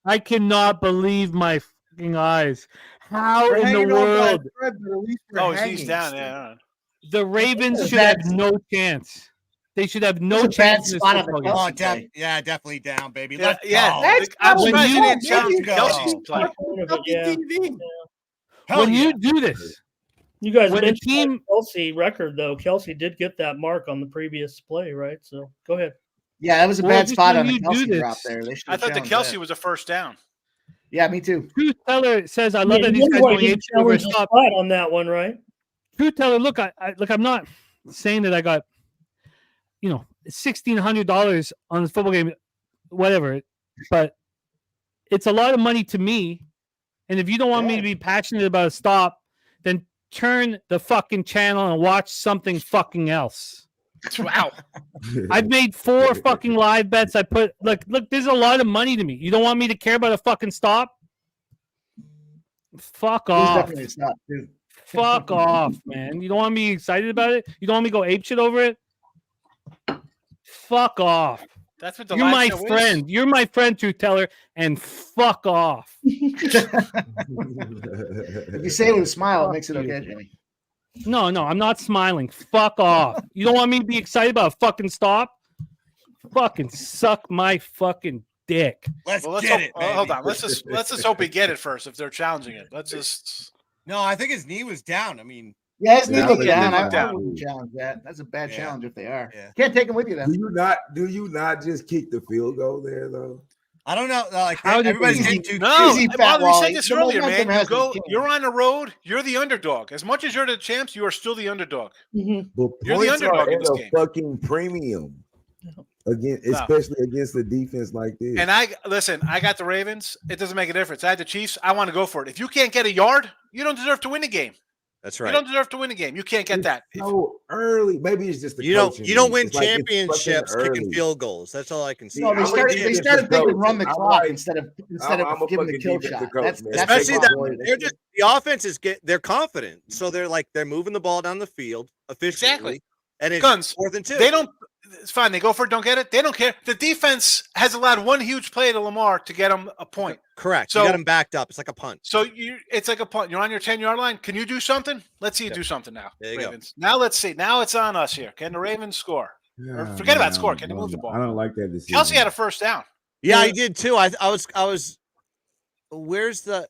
I cannot believe my fucking eyes. How in the world? Oh, he's down. Yeah. The Ravens should have no chance. They should have no chance. Yeah, definitely down, baby. Let's go. I'm surprised you didn't challenge Kelsey's play. When you do this, you guys when mentioned the team Kelsey record though. Kelsey did get that mark on the previous play, right? So go ahead. Yeah, that was a bad spot on the Kelsey drop there. I thought the Kelsey was a first down. Yeah, me too. Truth Teller says, "I love that these guys going over stop on that one, right?" Truth Teller, look, I'm not saying that I got, $1,600 on this football game, whatever, but it's a lot of money to me. And if you don't want me to be passionate about a stop, then turn the fucking channel and watch something fucking else. Wow. I've made 4 fucking live bets. I put look, there's a lot of money to me. You don't want me to care about a fucking stop? Fuck off. Definitely a stop, too. Fuck off, man. You don't want me excited about it? You don't want me to go apeshit over it? Fuck off. That's what the You're my live show friend. is. You're my friend, Truth Teller, and fuck off. If you say it with a smile, it makes it okay, Jimmy. No, I'm not smiling. Fuck off. You don't want me to be excited about a fucking stop? Fucking suck my fucking dick. Let's Well, get it. hold on. Let's just hope we get it first if they're challenging it. Let's just. No, I think his knee was down. I mean, Yeah, his knee Yeah, looked I down. think I down. wouldn't challenge that. That's a bad Yeah. challenge if they are. Yeah. Can't take him with you then. Do you not just kick the field goal there though? I don't know. Like How did everybody's they- getting too No, Easy, Bob, Fat we Wally. said this The earlier, momentum man. has to change. You're on the road. You're the underdog. As much as you're the champs, you are still the underdog. Mhm. But You're the points underdog are in at this a game. fucking premium. Again, especially against a defense like this. And I got the Ravens. It doesn't make a difference. I had the Chiefs. I want to go for it. If you can't get a yard, you don't deserve to win the game. That's You right. don't deserve to win the game. You can't get that. So early. Maybe it's just the You don't coaching. you don't win It's like it's fucking championships kicking early. field goals. That's all I can say. No, they I'm started. gonna They give started this to thinking coach. run the I'm clock like- instead of I'm a giving the fucking kill defensive shot. coach, That's man. Especially the that problem. they're just the offense is they're confident, so they're moving the ball down the field efficiently. Exactly. And it's Guns. 4th and 2. They don't. It's fine. They go for it. Don't get it. They don't care. The defense has allowed one huge play to Lamar to get him a point. Correct. So- you got him backed up. It's like a punt. So it's like a punt. You're on your 10-yard line. Can you do something? Let's see you do something now, There you go. Ravens. Now let's see. Now it's on us here. Can the Ravens score? Or forget about score. Can they move the ball? I don't like that decision. Kelsey had a first down. Yeah, I did too. I was. Where's the?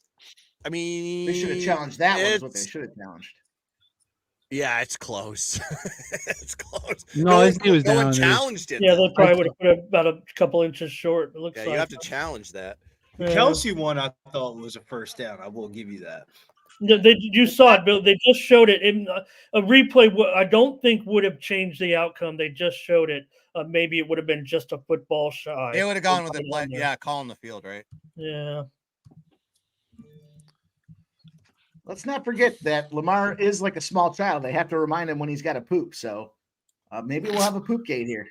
I mean, They should have challenged that one. Is what they it's- should have challenged. Yeah, it's close. It's close. No, his knee was no down. one It was- challenged it. Yeah, though. they probably would have put it about a couple inches short. It looks Yeah, like. you have to challenge that. Yeah. Kelsey one I thought was a first down. I will give you that. You saw it, Bill. They just showed it in a replay. I don't think would have changed the outcome. They just showed it. Maybe it would have been just a football shot. They would have gone with it. Yeah, calling the field, right? Yeah. Let's not forget that Lamar is like a small child. They have to remind him when he's got to poop. So maybe we'll have a poop gate here.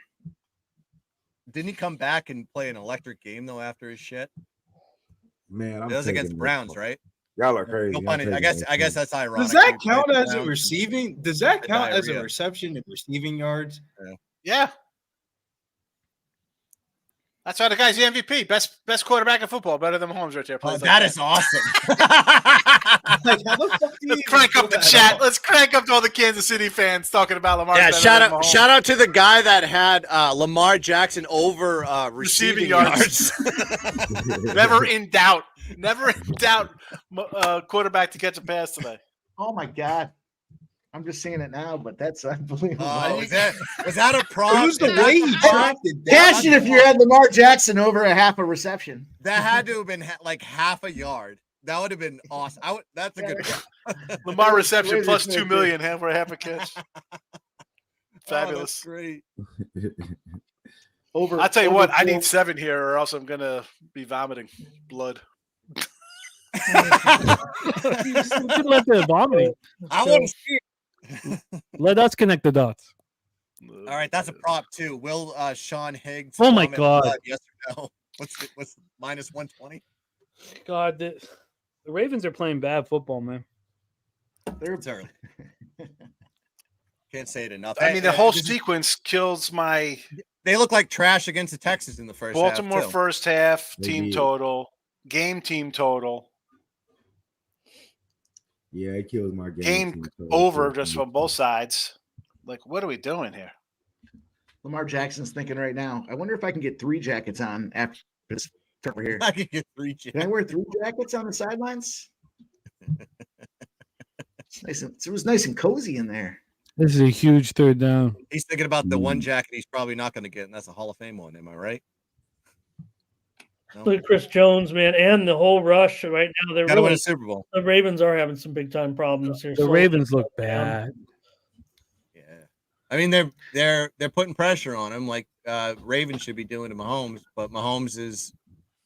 Didn't he come back and play an electric game though after his shit? Man, I'm It was against the taking Browns, this. right? Y'all are crazy. No I'm pun- I taking guess this. that's ironic. Does that You count play the as a Browns. receiving? Does that count as a Diarrhea. reception and receiving yards? Yeah. That's why the guy's the MVP. Best quarterback in football. Better than Mahomes right there. Oh, Plays that like is awesome. Like, how the fuck do you Let's crank up the chat. Let's crank up to all the Kansas City fans talking about Lamar. Yeah, better shout than out Mahomes. to the guy that had Lamar Jackson over receiving yards. Never in doubt. Never in doubt. Quarterback to catch a pass today. Oh my God. I'm just seeing it now, but that's unbelievable. Oh, was that a prop? It was the Is that way the he prop? dropped it down. Cash it if you had Lamar Jackson over a half a reception. That had to have been like half a yard. That would have been awesome. That's a good. Lamar reception Wait, plus wait, $2 million for a half a catch. Fabulous. Fabulous. Great. Over. I'll tell you over what, I four- need 7 here, or else I'm gonna be vomiting blood. Let the vomiting. I want to see it. Let us connect the dots. All right, that's a prop too. Will Sean Higgs? Oh my vomit God. blood, yes or no? What's minus 120? God, the Ravens are playing bad football, man. It's early. Can't say it enough. I mean, the whole sequence kills my They look like trash against the Texans in the first Baltimore half. first half They team did. total, game team total, Yeah, it kills my game team, so over it's just from both sides. Like, what are we doing here? Lamar Jackson's thinking right now. I wonder if I can get 3 jackets on after this over here. I can get 3 Can I wear 3 jackets on the sidelines? It was nice and cozy in there. This is a huge third down. He's thinking about the one jacket he's probably not going to get, and that's a Hall of Fame one. Am I right? No? Look at Chris Jones, man, and the whole rush right now. They're Got to win really a Super Bowl. the Ravens are having some big time problems here. The So- Ravens look bad. Yeah, I mean they're putting pressure on him like Ravens should be doing to Mahomes, but Mahomes is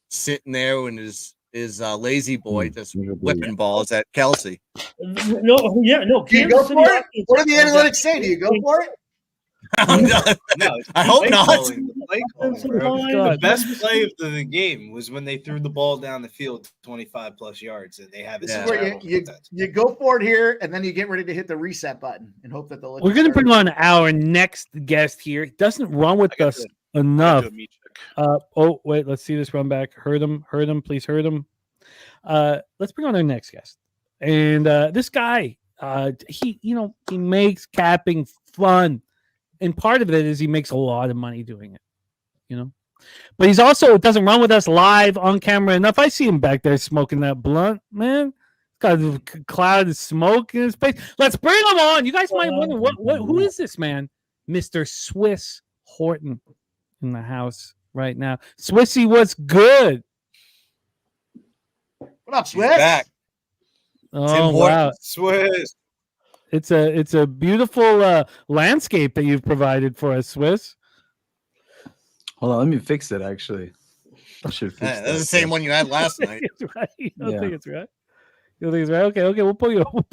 sitting there and is lazy boy just whipping balls at Kelsey. No, yeah, no. Do you Kansas go City for it? offense- What do the analytics say? Do you go for it? No, I hope play not. calling, the play calling, bro. The God. best play of the game was when they threw the ball down the field 25 plus yards, and they have it. Yeah. since Where terrible defense. you go for it here, and then you get ready to hit the reset button and hope that they'll let We're you going to start. bring on our next guest here. He doesn't run with I got us to- enough. Do a meat check. Oh, wait, let's see this run back. Heard him, please heard him. Let's bring on our next guest. And this guy, he makes capping fun. And part of it is he makes a lot of money doing it, But he's also doesn't run with us live on camera enough. I see him back there smoking that blunt, man. got a cloud of smoke in his face. Let's bring him on. You guys might wonder who is this man? Mr. Swiss Horton in the house right now. Swissy, what's good? What up, He's Swiss? back. Oh wow, Swiss. it's a beautiful landscape that you've provided for us, Swiss. Hold on, let me fix it. Actually, I should fix That's the same one you had last night. It's right. You don't Yeah. think it's right? You don't think it's right? Okay, we'll pull you out.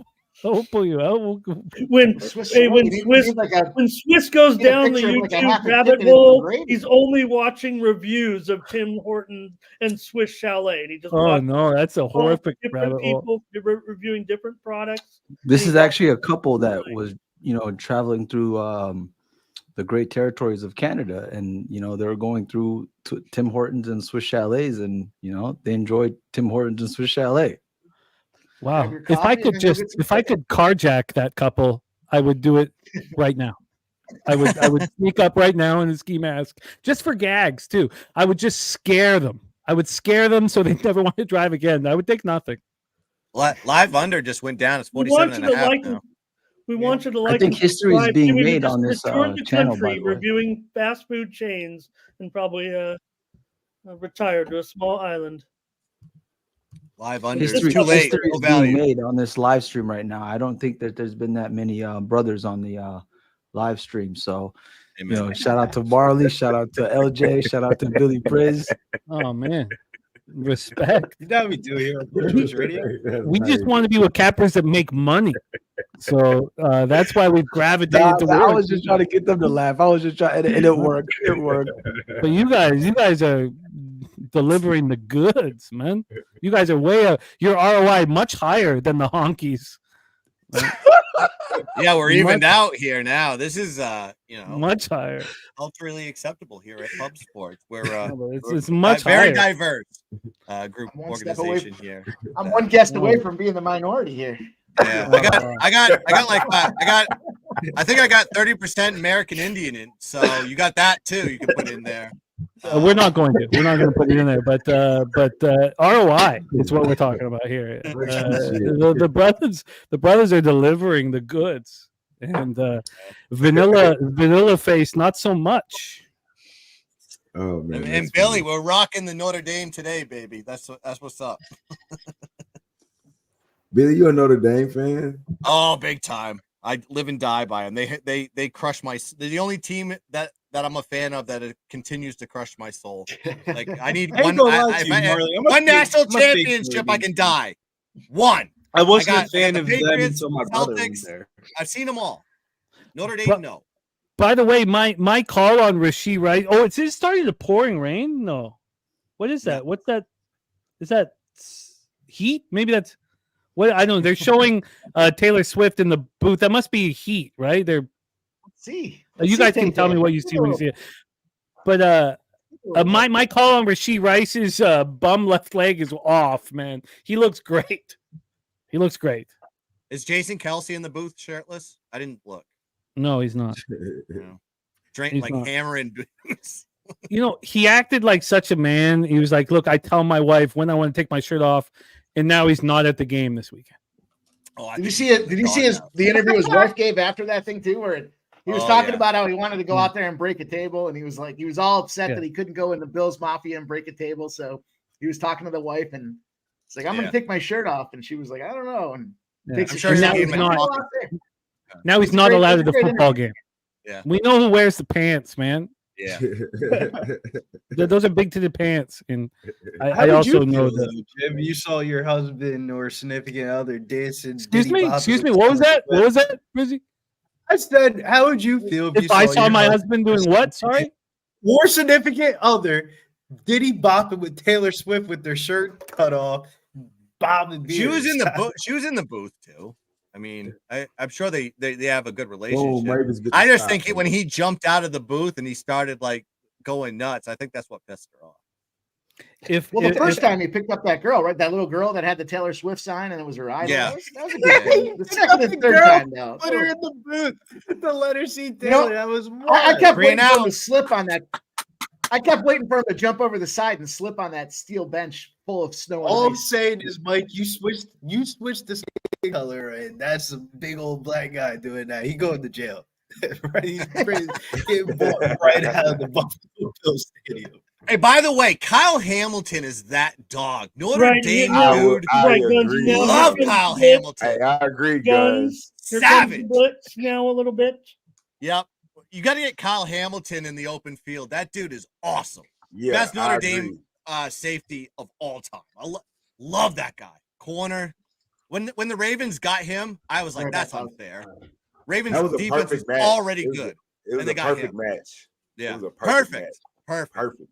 We'll pull you out. When Swiss, hey, when you need Swiss like a when Swiss goes Get a down the picture of, like, a half YouTube a rabbit dip in it hole, gravy. he's only watching reviews of Tim Horton and Swiss Chalet. And he just Oh watches no, that's a all horrific different rabbit hole. people reviewing different products. This And is he actually a watches- couple that was, traveling through the great territories of Canada, and they were going through Tim Hortons and Swiss Chalets, and they enjoyed Tim Hortons and Swiss Chalet. Wow. Grab your If I coffee could and then go get some if I could carjack that couple, I would do it right now. I would sneak up right now in a ski mask just for gags too. I would just scare them. I would scare them so they never want to drive again. I would take nothing. Live under just went down. It's We 47 want and you a to half like. now. We want you to like. I think and history is subscribe. being Jimmy, we made just on this toured the channel, by country the way. reviewing fast food chains and probably retired to a small island. Live under. It's History, too late. history No is being value. made on this live stream right now. I don't think that there's been that many brothers on the live stream. So, Amen. shout out to Marley, shout out to LJ, shout out to Billy Priz. Oh man. Respect. You know what we do here on Business Radio? We just want to be with cappers that make money. So that's why we've gravitated I towards. was just trying to get them to laugh. I was just trying, and it worked. It worked. But you guys are delivering the goods, man. You guys are your ROI much higher than the honkies. Yeah, we're evened out here now. This is Much higher. culturally acceptable here at Pub Sports. We're It's much very higher. diverse group I'm one step away organization from- here. I'm one guest away from being the minority here. Yeah, I think I got 30% American Indian in, so you got that too. You can put in there. We're not going to. We're not going to put it in there. But ROI is what we're talking about here. The brothers are delivering the goods, and vanilla face not so much. Oh man. And Billy, we're rocking the Notre Dame today, baby. That's what's up. Billy, you a Notre Dame fan? Oh, big time. I live and die by them. They crush my. They're the only team that I'm a fan of that it continues to crush my soul. Like I need I ain't one. gonna lie to you, Marley. I'm a One big- national I'm a big championship, Notre I can die. One. I wasn't I a got fan the of them Patriots, until my brother was Celtics. there. I've seen them all. Notre Dame, But- no. By the way, my call on Rasheed Rice. Oh, it's starting to pouring rain. No, what is that? What's that? Is that heat? Maybe that's what I don't know. They're showing Taylor Swift in the booth. That must be heat, right? They're Let's see. you guys can tell me what you see when you see it. But my call on Rasheed Rice's bum left leg is off, man. He looks great. He looks great. Is Jason Kelsey in the booth shirtless? I didn't look. No, he's not. Drink He's like not. hammering. He acted like such a man. He was like, look, I tell my wife when I want to take my shirt off, and now he's not at the game this weekend. Oh, Did you see it? Did you see the interview his wife gave after that thing too, where he was talking about how he wanted to go out there and break a table, and he was all upset that he couldn't go in the Bills Mafia and break a table. So he was talking to the wife, and it's like, I'm going to take my shirt off, and she was like, I don't know, and takes I'm his sure shirt she off. gave him a Go talking. out there. Now he's It's not great- allowed it's at the a great football interview. game. Yeah. We know who wears the pants, man. Yeah. Those are big to the pants, and How I did also you know feel, that. though, Jim? You saw your husband or significant other dancing. Excuse me. What was that? What was that, Rizzy? I said, how would you feel If you I saw your my husband doing what? Sorry. Or significant other diddy bopping with Taylor Swift with their shirt cut off, bobbing. She was in the beers. booth. She was in the booth too. I mean, I'm sure they have a good Oh, relationship. Ravens get I the just stop. think when he jumped out of the booth and he started like going nuts, I think that's what pissed her off. Well, the first time he picked up that girl, right? That little girl that had the Taylor Swift sign and it was her idol. Yeah. That was a good thing. The second and third Girl, time, though. Put her in the booth to let her see Taylor. know, that was I wild. kept Green waiting for him out. to slip on that. I kept waiting for him to jump over the side and slip on that steel bench full of snow. All and I'm ice. saying is, Mike, you switched the skin color, and that's a big old black guy doing that. He going to jail. Right? He's getting bought right out of the Buffalo Bills stadium. Hey, by the way, Kyle Hamilton is that dog. Notre Right, Dame yeah, dude. right, Guns, agree. now Love here comes Kyle the blitz. Hamilton. Hey, I agree, Guns, guys. here comes the Savage. blitz now a little bit. Yep. You got to get Kyle Hamilton in the open field. That dude is awesome. Yeah, Best I Notre agree. Dame safety of all time. I love that guy. Corner. When the Ravens got him, I was like, Right, that's that's unfair. Ravens That was a defense was perfect match. already It was good. It was And they a got perfect him. match. Yeah. It was a perfect match. Perfect. Perfect.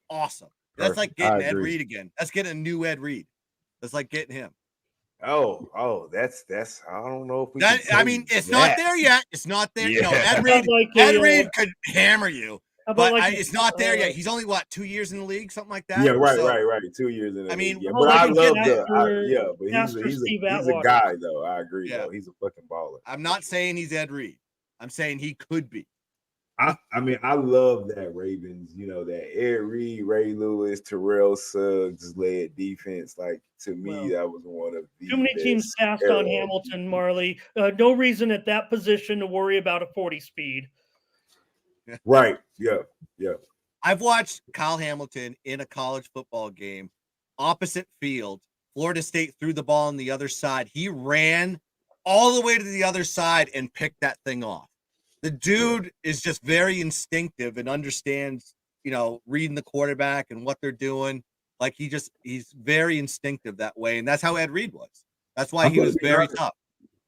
Awesome. That's like Perfect. I getting Ed agree. Reed again. That's getting a new Ed Reed. That's like getting him. Oh, that's. I don't know if we. That can I say mean, it's that. not there yet. It's not there. You know, Yeah. Ed How Reed. about like Ed a, Reed could hammer you, how about but like it's not there yet. He's only 2 years in the league, something like that. Yeah, right, So, right. 2 years in the I mean, league. Yeah, how but about I like love Master- but Master he's Steve a Atwater? guy though. I agree Yeah. though. He's a fucking baller. I'm not saying he's Ed Reed. I'm saying he could be. I mean, I love that Ravens, that Ed Reed, Ray Lewis, Terrell Suggs led defense. Like, to me, Well, that was one of the Too many teams best passed on eras. Hamilton, Marley. No reason at that position to worry about a 40 speed. Right. Yeah. I've watched Kyle Hamilton in a college football game, opposite field. Florida State threw the ball on the other side. He ran all the way to the other side and picked that thing off. The dude is just very instinctive and understands, reading the quarterback and what they're doing. Like he's very instinctive that way. And that's how Ed Reed was. That's why he was very tough.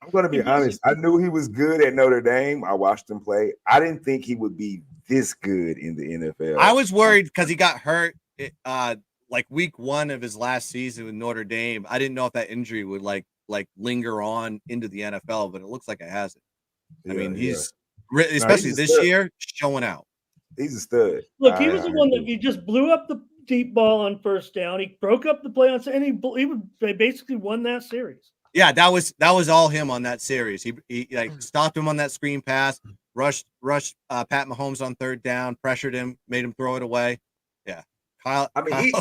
I'm going to be honest. I knew he was good at Notre Dame. I watched him play. I didn't think he would be this good in the NFL. I was worried because he got hurt like week 1 of his last season with Notre Dame. I didn't know if that injury would like linger on into the NFL, but it looks like it hasn't. I mean, he's especially he's a this stud. year showing out. He's a stud. Look, he was the one that he just blew up the deep ball on first down. He broke up the play on, and they basically won that series. Yeah, that was all him on that series. He like stopped him on that screen pass, rushed Pat Mahomes on third down, pressured him, made him throw it away. Yeah, Kyle. I mean,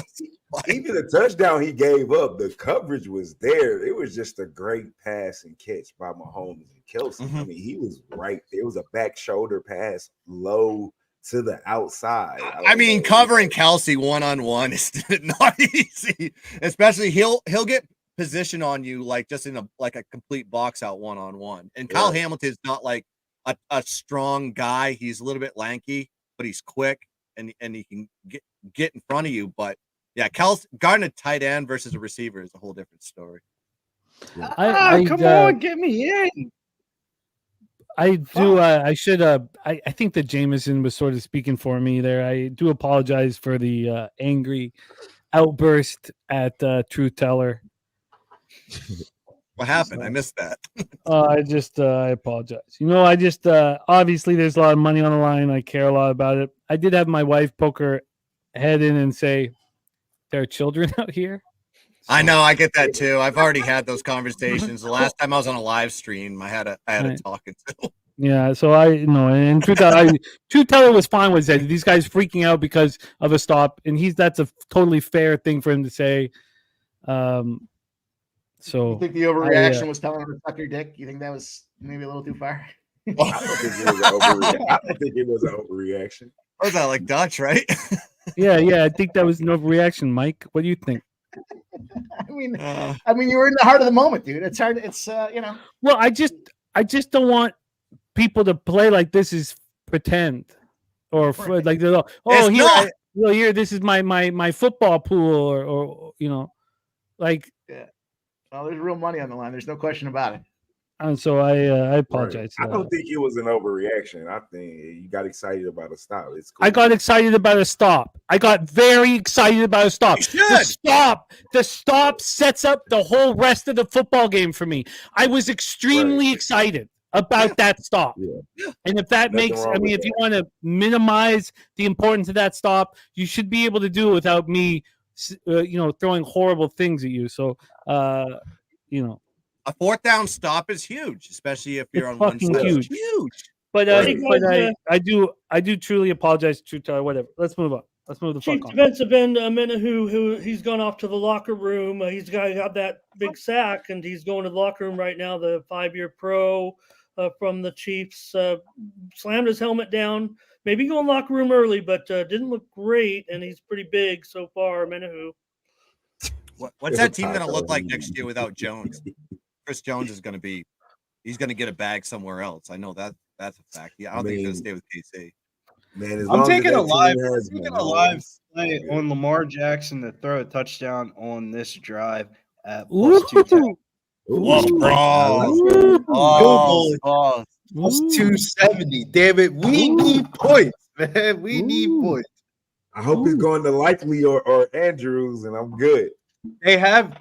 even the touchdown he gave up, the coverage was there. It was just a great pass and catch by Mahomes and Kelsey. Mm-hmm. I mean, he was right. It was a back shoulder pass, low to the outside. I mean, covering Kelsey one-on-one is not easy. Especially he'll get position on you like just in a complete box out one-on-one. And Kyle Hamilton is not like a strong guy. He's a little bit lanky, but he's quick and he can get in front of you. But yeah, guarding a tight end versus a receiver is a whole different story. Come on, get me in. I do. I should. I think that Jameson was sort of speaking for me there. I do apologize for the angry outburst at Truth Teller. What happened? I missed that. I apologize. I just obviously there's a lot of money on the line. I care a lot about it. I did have my wife poke her head in and say, "There are children out here." I know, I get that too. I've already had those conversations. The last time I was on a live stream, I had a talking to. Yeah, so and Truth Teller was fine with that. These guys freaking out because of a stop, and that's a totally fair thing for him to say. So you think the overreaction was telling her to suck your dick? You think that was maybe a little too far? I don't think it was an overreaction. What was that, like Dutch, right? Yeah, I think that was an overreaction, Mike. What do you think? I mean, you were in the heart of the moment, dude. It's hard. It's Well, I just don't want people to play like this is pretend, or like here this is my football pool, or like. Yeah. Well, there's real money on the line. There's no question about it. And so I apologize. Right. I don't think it was an overreaction. I think you got excited about a stop. It's cool. I got excited about a stop. I got very excited about a stop. The stop sets up the whole rest of the football game for me. I was extremely excited about that stop. Yeah. And if that if you want to minimize the importance of that stop, you should be able to do it without me, throwing horrible things at you. So, a fourth down stop is huge, especially if you're on one fucking side. Huge. But I do truly apologize to Tyler. Whatever. Let's move on. Let's move the Chief fuck on. defensive end Menahu, who he's gone off to the locker room. He's got that big sack, and he's going to the locker room right now. The 5-year pro from the Chiefs slammed his helmet down. Maybe going locker room early, but didn't look great. And he's pretty big so far, Menahu. What's that team going to look like next year without Jones? Chris Jones is going to be. He's going to get a bag somewhere else. I know that's a fact. Yeah, I don't think he's going to stay with KC. Man, I'm taking a live play on Lamar Jackson to throw a touchdown on this drive at plus 210. Plus 270. Damn it. We need points, man. We need points. I hope he's going to Likely or Andrews, and I'm good. They have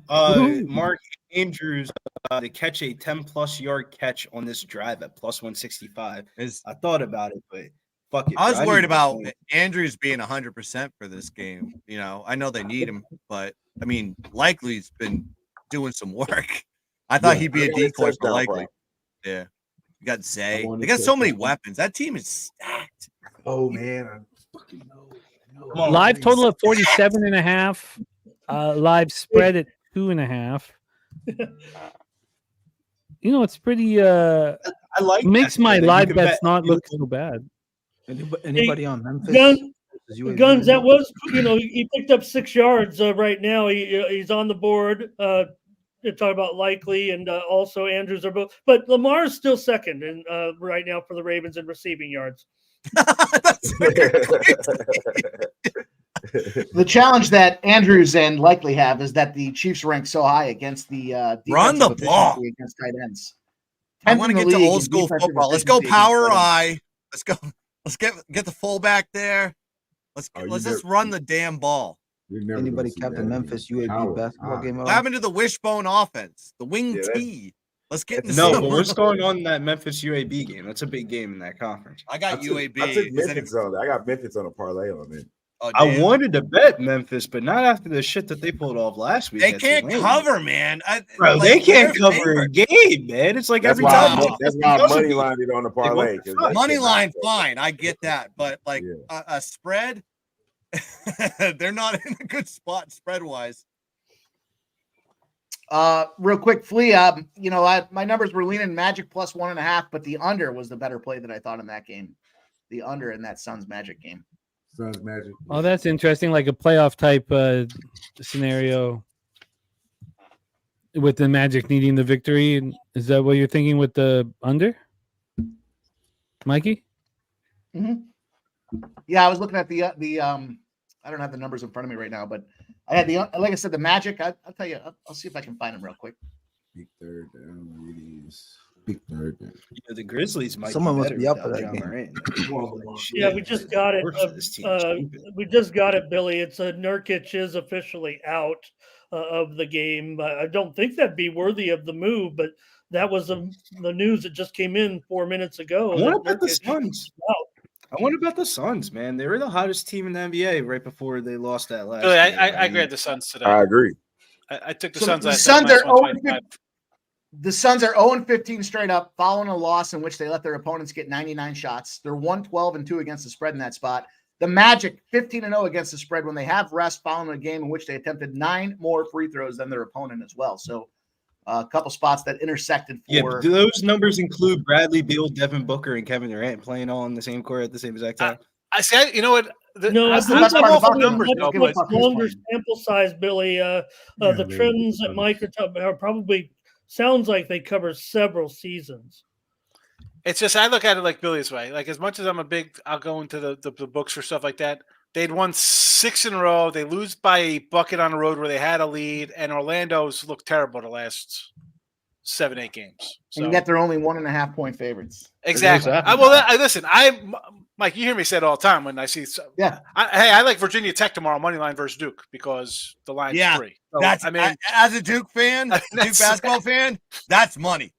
Mark Andrews to catch a 10-plus yard catch on this drive at plus 165. I thought about it, but fuck it. I was worried about Andrews being 100% for this game. You know, I know they need him, but I mean, Likely's been doing some work. I thought he'd be a decoy for Likely. Yeah. You got Zay. They got so many weapons. That team is stacked. Oh, man. I fucking know. Live total of 47.5. Live spread at 2.5. You know, it's pretty. I like makes my live bets not look so bad. Anybody on Memphis? Guns. That was, he picked up 6 yards. Right now, he's on the board. Talk about Likely and also Andrews are both, but Lamar is still second and right now for the Ravens in receiving yards. The challenge that Andrews and Likely have is that the Chiefs rank so high against the run the ball against tight ends. I want to get to old school football. Let's go power I. Let's go. Let's get the fullback there. Let's just run the damn ball. Anybody Captain Memphis UAB basketball game? What happened to the wishbone offense? The wing T. Let's get into but what's going on in that Memphis UAB game? That's a big game in that conference. I got UAB. I took Memphis on it. I got Memphis on a parlay on it. Oh, I wanted to bet Memphis, but not after the shit that they pulled off last week. They can't cover, man. They can't cover a game, man. It's like every time. That's why money line it on the parlay. Money line, fine. I get that. But like a spread, they're not in a good spot spread-wise. Real quick, Flea, my numbers were leaning Magic plus 1.5, but the under was the better play that I thought in that game. The under in that Suns Magic game. Suns Magic. Oh, that's interesting. Like a playoff type scenario with the Magic needing the victory. Is that what you're thinking with the under, Mikey? Mm-hmm. Yeah, I was looking at the I don't have the numbers in front of me right now, but I had like I said, the Magic. I'll tell you. I'll see if I can find them real quick. Big third down, ladies. Big third down. The Grizzlies might. Someone must be up for that game. Yeah, we just got it. We just got it, Billy. It's Nurkic is officially out of the game. I don't think that'd be worthy of the move, but that was the news that just came in 4 minutes ago. What about the Suns? I wonder about the Suns, man. They were the hottest team in the NBA right before they lost that last. Really, I agree with the Suns today. I agree. I took the Suns. The Suns are 0-15. The Suns are 0-15 straight up, following a loss in which they let their opponents get 99 shots. They're 1-12-2 against the spread in that spot. The Magic 15-0 against the spread when they have rest, following a game in which they attempted 9 more free throws than their opponent as well. So a couple spots that intersected for. Yeah, but do those numbers include Bradley Beal, Devin Booker, and Kevin Durant playing all on the same court at the same exact time? I see. You know what? That's the best part about numbers. Longer sample size, Billy. The trends that Mike are probably sounds like they cover several seasons. It's just I look at it like Billy's way. Like as much as I'll go into the books for stuff like that. They'd won 6 in a row. They lose by a bucket on the road where they had a lead, and Orlando's looked terrible the last 7-8 games. So. And yet they're only 1.5 point favorites. Exactly. Listen. Mike. You hear me say it all the time when I see. Yeah. I like Virginia Tech tomorrow, money line versus Duke because the line's 3. So, as a Duke fan, Duke basketball fan, that's money.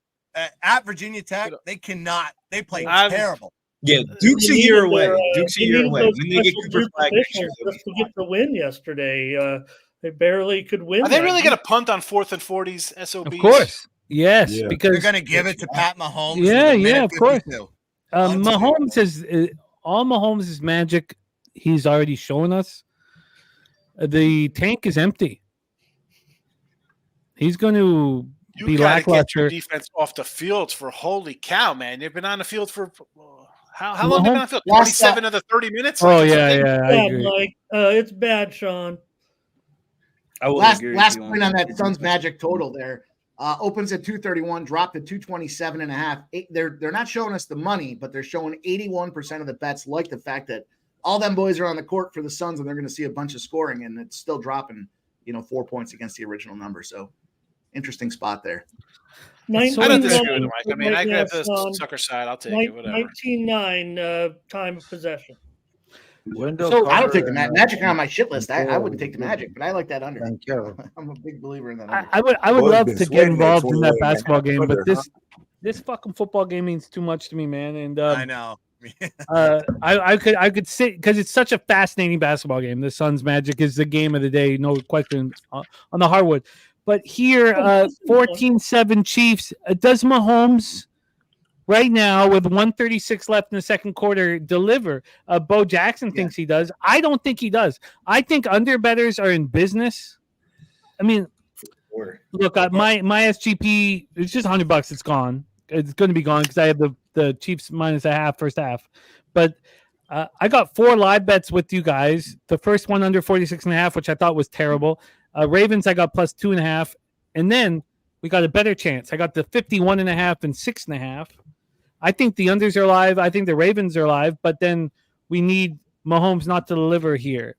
At Virginia Tech, they cannot. They play terrible. Yeah, Duke's a year away. Duke's a year away. When they get Cooper Flag just to get the win yesterday, they barely could win. Are they really going to punt on 4th and 40s? SOBs? Of course, yes, because they're going to give it to Pat Mahomes. Yeah, of course. Mahomes is all Mahomes is magic. he's already shown us, the tank is empty. He's going to You be got to get lackluster. your defense off the field for holy cow, man. They've been on the field for how long? Have they been on the field? 27 of the 30 minutes. Oh Like, yeah, it's yeah. I Bad, agree. Mike. It's bad, Sean. I will Last agree with you point on that that. Suns Magic total there. Opens at 231, dropped to 227.5. They're not showing us the money, but they're showing 81% of the bets like the fact that all them boys are on the court for the Suns and they're going to see a bunch of scoring, and it's still dropping, 4 points against the original number. So interesting spot there. I don't disagree 19-9 with Mike. I mean, I grab the Sean. sucker side. I'll take it. Whatever. 19-9 time of possession. Window So I don't cover take the and, Magic on my shit list. I wouldn't take the Magic, but I like that under. Thank you. I'm a big believer in that under. I would Boys love been to get sweating that involved in 21 that basketball game, but under, this fucking football game means too much to me, man. And I know. I could sit because it's such a fascinating basketball game. The Suns Magic is the game of the day, no question, on the hardwood. But here, 14-7 Chiefs. Does Mahomes right now, with 1:36 left in the second quarter, deliver? Bo Jackson thinks he does. I don't think he does. I think underbettors are in business. I mean, look, my SGP, it's just $100. It's gone. It's going to be gone because I have the Chiefs minus a half first half. But I got 4 live bets with you guys. The first one under 46.5, which I thought was terrible. Ravens, I got plus 2.5. And then we got a better chance. I got the 51.5 and 6.5. I think the unders are live. I think the Ravens are live. But then we need Mahomes not to deliver here.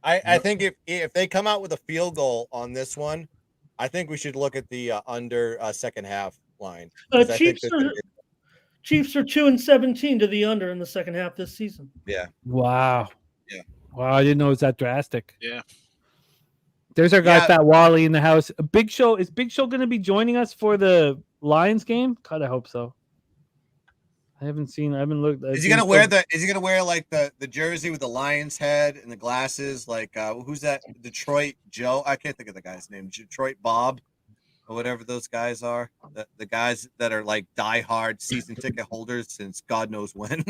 I think if they come out with a field goal on this one, I think we should look at the under second half line. Chiefs are 2-17 to the under in the second half this season. Yeah. Wow. Yeah. Wow, I didn't know it was that drastic. Yeah. There's our guy Fat Wally in the house. Big Show, is Big Show going to be joining us for the Lions game? God, I hope so. I haven't looked. Is he gonna wear like the jersey with the lion's head and the glasses? Like who's that? Detroit Joe? I can't think of the guy's name. Detroit Bob, or whatever those guys are. The guys that are like diehard season ticket holders since God knows when.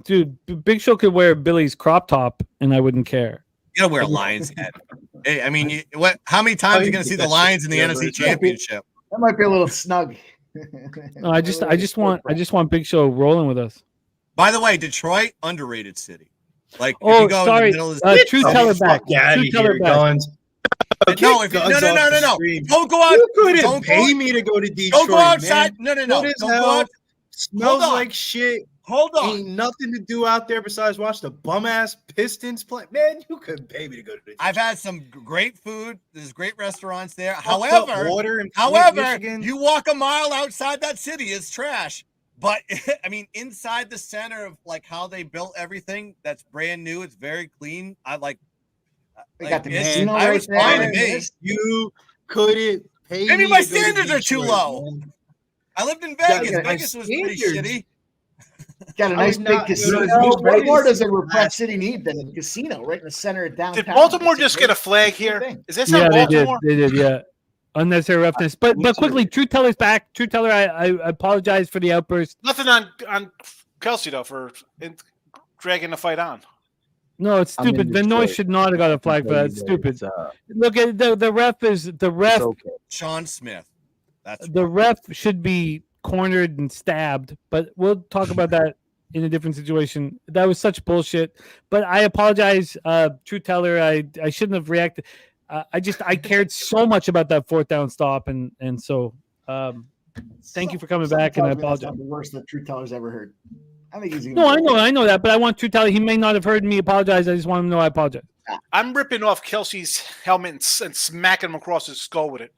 Dude, Big Show could wear Billy's crop top, and I wouldn't care. You gotta wear a lion's head. Hey, I mean, how many times are you gonna see the Lions in the NFC Championship? That might be a little snug. No, I just want Big Show rolling with us. By the way, Detroit, underrated city. Like, if oh, you go sorry, in the middle of the True Teller back. True Teller back. No, don't go out. You couldn't don't pay go, me to go to Detroit. Don't go outside. Man. No. Don't Go out. Smells like shit. Hold on. Ain't nothing to do out there besides watch the bum ass Pistons play. Man, you couldn't pay me to go to Detroit. I've had some great food. There's great restaurants there. However, you walk a mile outside that city, it's trash. But I mean, inside the center of like how they built everything, that's brand new. It's very clean. I like. They got the it's- casino I right was fine to there. me. You couldn't pay me. Maybe my to go to standards are too Detroit, low. man. I lived in Yeah, Vegas. yeah, Vegas was pretty standards. shitty. Got a I nice would big not go to casino. Vegas. What more does a repressed city need than a casino right in the center of downtown? Did Baltimore It's just get a flag here? thing. Is this Yeah, how they did. Baltimore? They did. Yeah, unnecessary roughness. But quickly, True Teller's back. True Teller, I apologize for the outburst. Nothing on Kelsey though for dragging the fight on. No, it's I'm in stupid. Van Noy Detroit. should not have got a flag for that. It's stupid. Look at the ref is the ref. Okay. Sean Smith. That's The ref should be cornered and stabbed, but we'll talk about that in a different situation. That was such bullshit. But I apologize, True Teller. I shouldn't have reacted. I cared so much about that 4th down stop, and so thank you for coming back, and I Something tells me apologize. that's not the worst that True Teller's ever heard. I think he's No, I know that, but I want True Teller. He may not have heard me apologize. I just want him to know I apologize. I'm ripping off Kelsey's helmet and smacking him across his skull with it.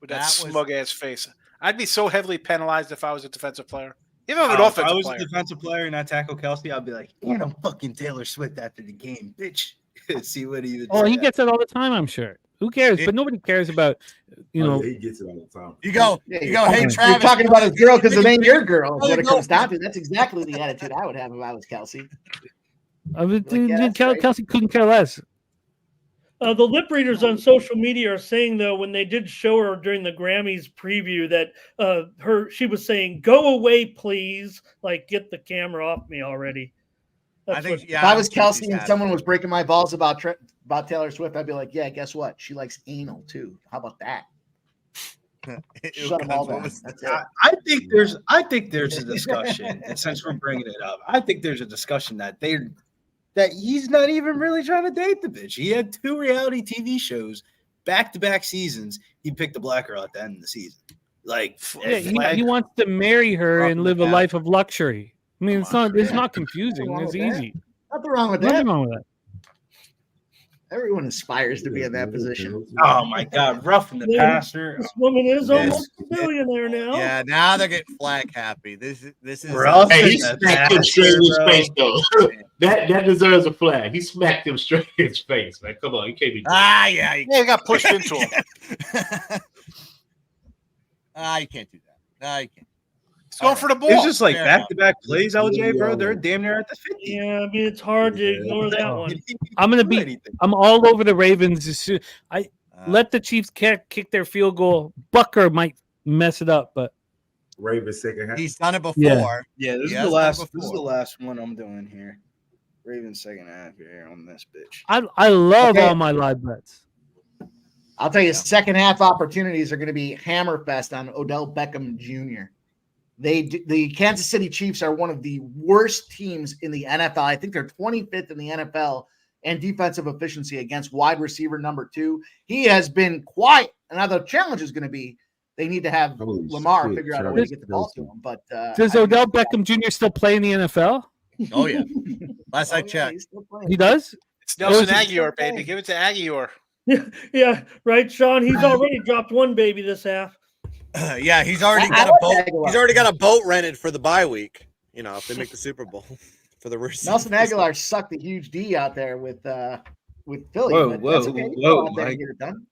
With that smug ass face. I'd be so heavily penalized if I was a defensive player. Even if I'm an If offensive I was player. a defensive player and I tackle Kelsey, I'd be like, "And I'm fucking Taylor Swift after the game, bitch." See what he would. Oh, say. he gets it all the time, I'm sure. Who cares? But nobody cares about, He gets it all the time. You go, hey, Travis. You're talking about his girl because it ain't your girl. Oh, What it no. comes down to. That's exactly the attitude I would have if I was Kelsey. Kelsey couldn't care less. The lip readers on social media are saying, though, when they did show her during the Grammys preview, that she was saying, "Go away, please!" Like, get the camera off me already. I think. If I was Kelsey and someone was breaking my balls about Taylor Swift, I'd be like, yeah, guess what? She likes anal too. How about that? Shut them all down. That's it. I think there's a discussion, and since we're bringing it up, I think there's a discussion that he's not even really trying to date the bitch. He had 2 reality TV shows, back-to-back seasons. He picked the black girl at the end of the season. Like, he wants to marry her and live a life of luxury. I mean, it's not confusing. It's easy. Nothing wrong with Nothing that. wrong with that. Everyone aspires to be in that position. Oh my God, roughing the passer. This woman is almost a billionaire now. Yeah, now they're getting flag happy. This is. Hey, he smacked him straight in his face, though. that deserves a flag. He smacked him straight in his face, man. Come on, you can't be. Yeah. He got pushed into him. You can't do that. No, you can't. He's going for the ball. It's just like back-to-back plays, LJ, bro. They're damn near at the 50. Yeah, I mean, it's hard to ignore that one. I'm all over the Ravens. Let the Chiefs kick their field goal. Bucker might mess it up, but Ravens second half. He's done it before. Yeah, this is the last one I'm doing here. Ravens second half here on this bitch. I love all my live bets. I'll tell you, second half opportunities are going to be hammerfest on Odell Beckham Jr. The Kansas City Chiefs are one of the worst teams in the NFL. I think they're 25th in the NFL in defensive efficiency against wide receiver number 2. He has been quiet. And now the challenge is going to be they need to have Lamar figure out a way to get the ball to him. But does Odell Beckham Jr. still play in the NFL? Oh, yeah. Last I checked. He does? It's Nelson Aguilar, baby. Give it to Aguilar. Yeah, right, Sean. He's already dropped one baby this half. Yeah, he's already got a boat. He's already got a boat rented for the bye week. You know, if they make the Super Bowl for the rest. Nelson Aguilar sucked a huge D out there with Philly. Whoa, Get it done.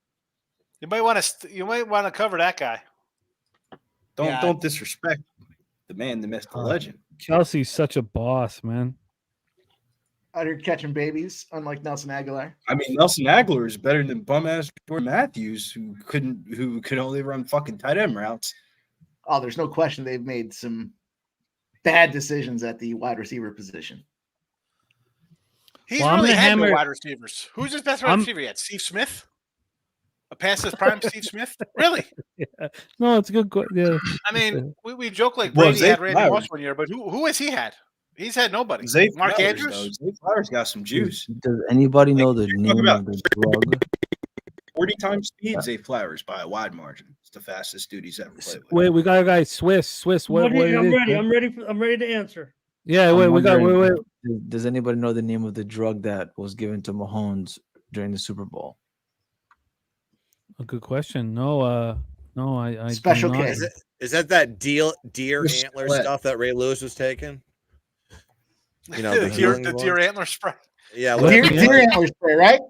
You might want to cover that guy. Don't disrespect the man, the myth, the legend. Kelsey's such a boss, man. Out here catching babies, unlike Nelson Aguilar. I mean, Nelson Aguilar is better than bum ass Jordan Matthews, who could only run fucking tight end routes. Oh, there's no question they've made some bad decisions at the wide receiver position. He's really had no wide receivers. Who's his best wide receiver yet? Steve Smith? A past his prime Steve Smith? Really? Yeah. No, it's a good question. Yeah. I mean, we joke like Brady had Randy Moss one year, but who has he had? He's had nobody. Mark Andrews? Zay Flowers got some juice. Does anybody know the name of the drug? 40 times speed, Zay Flowers by a wide margin. It's the fastest dude he's ever played with. Wait, we got a guy, Swiss. What I'm ready to answer. Yeah, wait. Does anybody know the name of the drug that was given to Mahomes during the Super Bowl? A good question. No, I special do not. case. Is that deer antler stuff that Ray Lewis was taking? You know, the deer antler spray. Yeah, deer antler spray, right?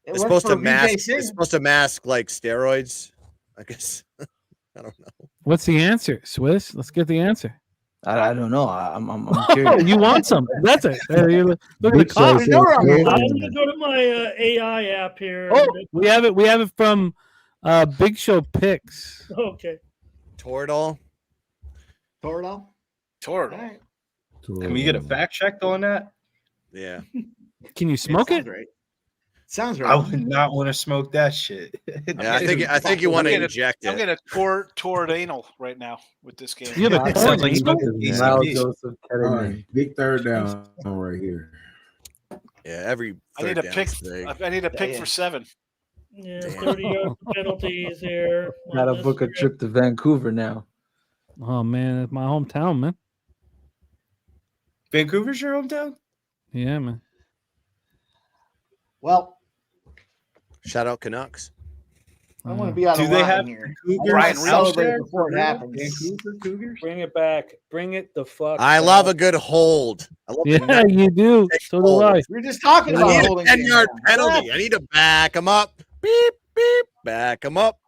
It's supposed to mask. It's supposed to mask like steroids. I guess. I don't know. What's the answer, Swiss? Let's get the answer. I don't know. I'm curious. You want some? That's it. Look at the cost. I'm gonna go to my AI app here. Oh, we have it from Big Show Picks. Okay. Toradol. Toradol. Right. Can we get a fact check on that? Yeah. Can you smoke it? Right. Sounds right. I would not want to smoke that shit. Yeah, I think you want to inject it. I'm getting a toward anal right now with this game. You have a Sounds like Mild dose of ketamine. All right, big third down right here. Yeah, every I need a pick for 7. Yeah, 30 yards penalties here. Gotta book a trip to Vancouver now. Oh man, it's my hometown, man. Vancouver's your hometown? Yeah, man. Well, shout out Canucks. I want to be on Do the they line have here. Ryan Celebrate before it happens. Vancouver Cougars? Bring it back. Bring it the fuck. I love a good hold. I love yeah, you do. So do I. We were just talking I about need holding a 10-yard penalty. I need to back him up. Beep, beep. Back him up.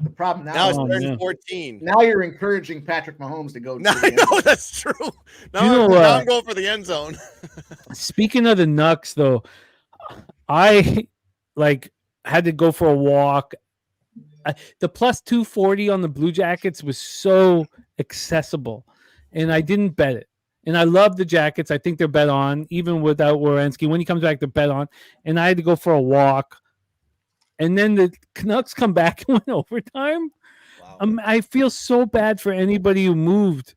The problem Now it's is 14. Now you're encouraging Patrick Mahomes to go. No, I know that's true. Now I'm going for the end zone. Speaking of the Nucks, though, I had to go for a walk. The plus 240 on the Blue Jackets was so accessible, and I didn't bet it. And I love the Jackets. I think they're bet on, even without Werenski. When he comes back, they're bet on. And I had to go for a walk. And then the Canucks come back and win overtime. Wow. I feel so bad for anybody who moved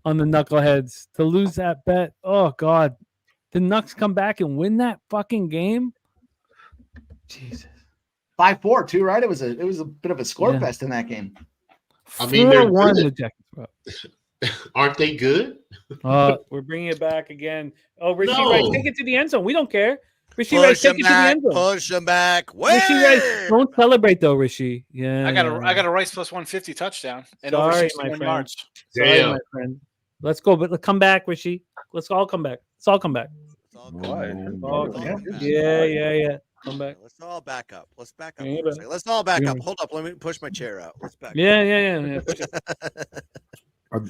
on the Knuckleheads to lose that bet. Oh, God. The Nucks come back and win that fucking game? Jesus. 5-4 too, right? It was a bit of a score fest in that game. I mean, they're 4-1 good. the Jackets. Aren't they good? We're bringing it back again. Oh, Rishi No. Rice, take it to the end zone. We don't care. Rishi Rice, take it to the end zone. Push him back. Rishi Rice, don't celebrate though, Rishi. Yeah, I got a Rice plus 150 touchdown and Sorry, over my 61 friend. yards. Sorry, Damn. my friend. Let's go, but come back, Rishi. Let's all come back. Let's all come back. Yeah. Come back. Let's all back up. Let's back up. Yeah, for a second. Let's all back yeah. up. Hold up. Let me push my chair out. Let's back. Yeah. Push it.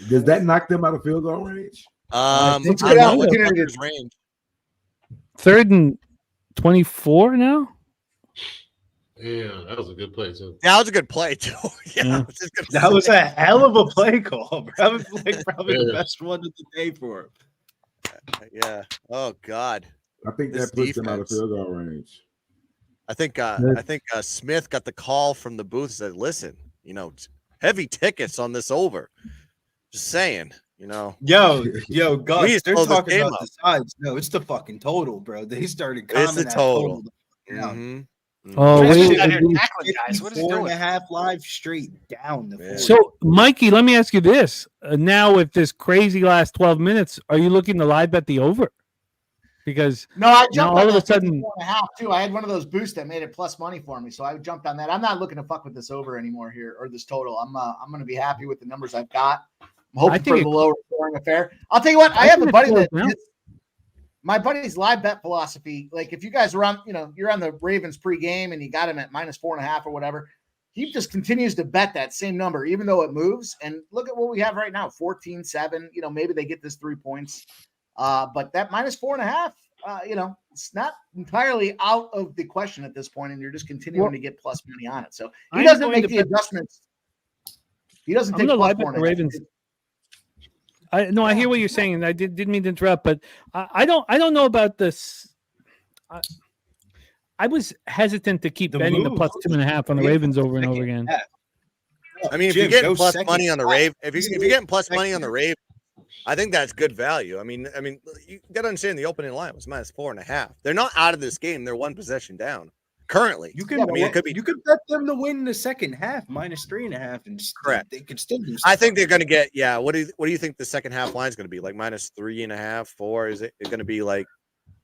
Does that knock them out of field goal range? I think don't know what so. Tucker's range. 3rd and 24 now. Yeah, that was a good play too. Yeah, that was a good play too. Yeah, I was just gonna That say. was a hell of a play call, bro. That was like probably the best one of the day for him. Yeah. Oh God. I think This that puts them out of defense. field goal range. I think Smith got the call from the booth. Said, "Listen, heavy tickets on this over." Just saying, Yo, We Gus, just they're blow this talking game about up. the sides. No, it's the fucking total, bro. They started It's calming the that total. down. Oh, Guys, wait. who's out here tackling guys? What is he 54 and doing? a half live straight down the Yeah. field. So, Mikey, let me ask you this. Now, with this crazy last 12 minutes, are you looking to live bet the over? Because No, I now jumped all on of a that sudden, 54.5 too. I had one of those boosts that made it plus money for me, so I jumped on that. I'm not looking to fuck with this over anymore here or this total. I'm going to be happy with the numbers I've got. I'm hoping think for it- the lower scoring affair. I'll tell you what. I have think a it buddy slows that down. my buddy's live bet philosophy. Like if you guys are on, you're on the Ravens pregame and you got him at -4.5 or whatever. He just continues to bet that same number, even though it moves. And look at what we have right now, 14-7. Maybe they get this 3 points. But that -4.5, it's not entirely out of the question at this point, and you're just continuing to get plus money on it. So he I'm doesn't going make to the bet- adjustments. He doesn't I'm take going to plus live bet the 4.5. Ravens. I hear what you're saying, and I didn't mean to interrupt, but I don't know about this. I was hesitant to keep The betting the move. plus 2.5 on the Ravens over and over again. I mean, if Jim, you're getting go plus second. money on the Ravens, if you're getting plus money on the Ravens, I think that's good value. I mean, you got to understand the opening line was -4.5. They're not out of this game. They're one possession down currently. You can, it could be. you could bet them to win the second half, -3.5, and Correct. They could still do. I think they're going to get. Yeah. What do you think the second half line is going to be? Like -3.5, 4? Is it going to be like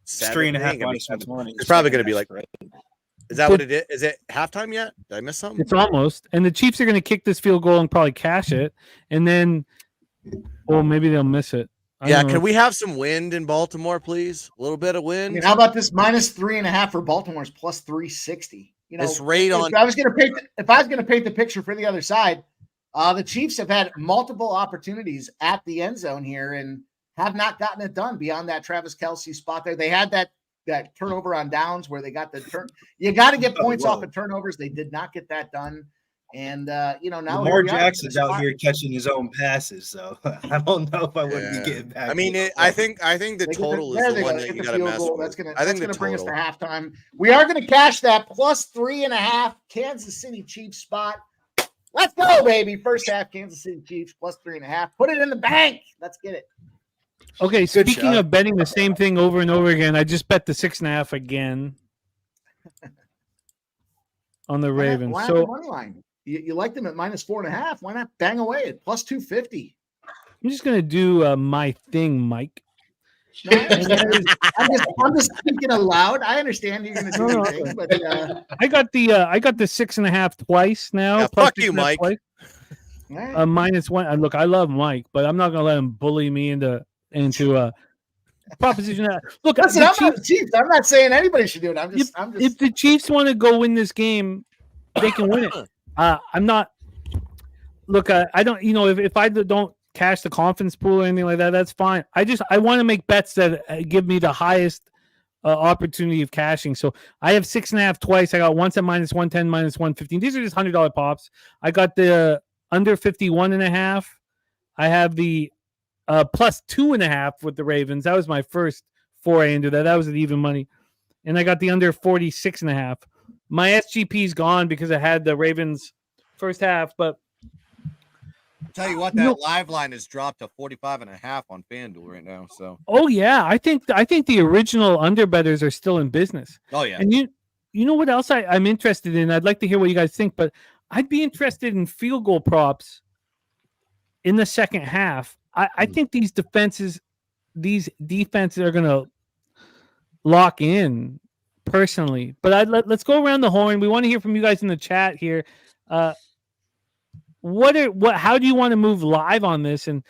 7? 3.5 It's -1. It's probably going to be like. Is that what it is? Is it halftime yet? Did I miss something? It's almost. And the Chiefs are going to kick this field goal and probably cash it. And then, well, maybe they'll miss it. I Yeah. don't know. Can we have some wind in Baltimore, please? A little bit of I wind. mean, how about this -3.5 for Baltimore's plus 360? This rate on. If I was going to paint the picture for the other side, the Chiefs have had multiple opportunities at the end zone here and have not gotten it done beyond that Travis Kelce spot there. They had that turnover on downs where they got the turn. You got to get points off of turnovers. They did not get that done. And, now Lamar Jackson's out here catching his own passes, so I don't know if I would be getting back. I mean, I think the total is the one that you got to mess with. That's going I think to the bring us to total. halftime. We are going to cash that plus 3.5 Kansas City Chiefs spot. Let's go, baby. First half, Kansas City Chiefs plus 3.5. Put it in the bank. Let's get it. Okay, Good speaking shot. of betting the same thing over and over again, I just bet the 6.5 again on the Ravens. Why not the So money line? You like them at -4.5. Why not bang away at plus 250? I'm just going to do my thing, Mike. No, I understand. I'm just thinking aloud. I understand you're going to do your thing, but I got the 6.5 twice now. Yeah, plus fuck you, 6.5 Mike. twice. all right. -1. Look, I love Mike, but I'm not going to let him bully me into proposition. Look, Listen, the I'm not the Chiefs. I'm not saying anybody should do it. if the Chiefs want to go win this game, they can win it. I'm not. Look, I don't. If I don't cash the confidence pool or anything like that, that's fine. I want to make bets that give me the highest opportunity of cashing. So I have 6.5 twice. I got once at -110, -115. These are just $100 pops. I got the under 51.5. I have the plus 2.5 with the Ravens. That was my first foray into that. That was at even money. And I got the under 46.5. My SGP's gone because I had the Ravens first half, but Tell you what, that live line has dropped to 45.5 on FanDuel right now. So, oh yeah, I think the original underbetters are still in business. oh yeah, And you know what else I'm interested in? I'd like to hear what you guys think, but I'd be interested in field goal props in the second half. I think these defenses are going to lock in personally. But let's go around the horn. We want to hear from you guys in the chat here. How do you want to move live on this? And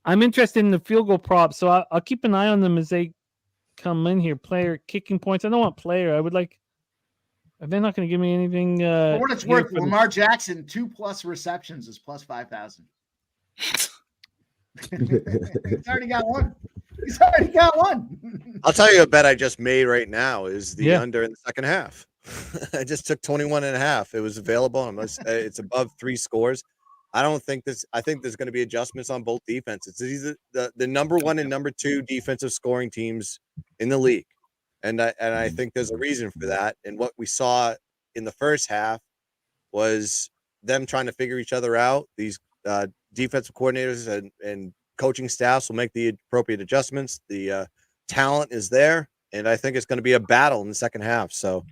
I'm interested in the field goal props, so I'll keep an eye on them as they come in here. Player kicking points. I don't want player. I would like. They're not going to give me anything. For what it's worth, Lamar Jackson 2+ receptions is plus 5,000. He's already got one. I'll tell you a bet I just made right now is the under in the second half. I just took 21.5. It was available. It's above 3 scores. I think there's going to be adjustments on both defenses. These are the number 1 and number 2 defensive scoring teams in the league. And I think there's a reason for that. And what we saw in the first half was them trying to figure each other out. These defensive coordinators and coaching staffs will make the appropriate adjustments. The talent is there, and I think it's going to be a battle in the second half. So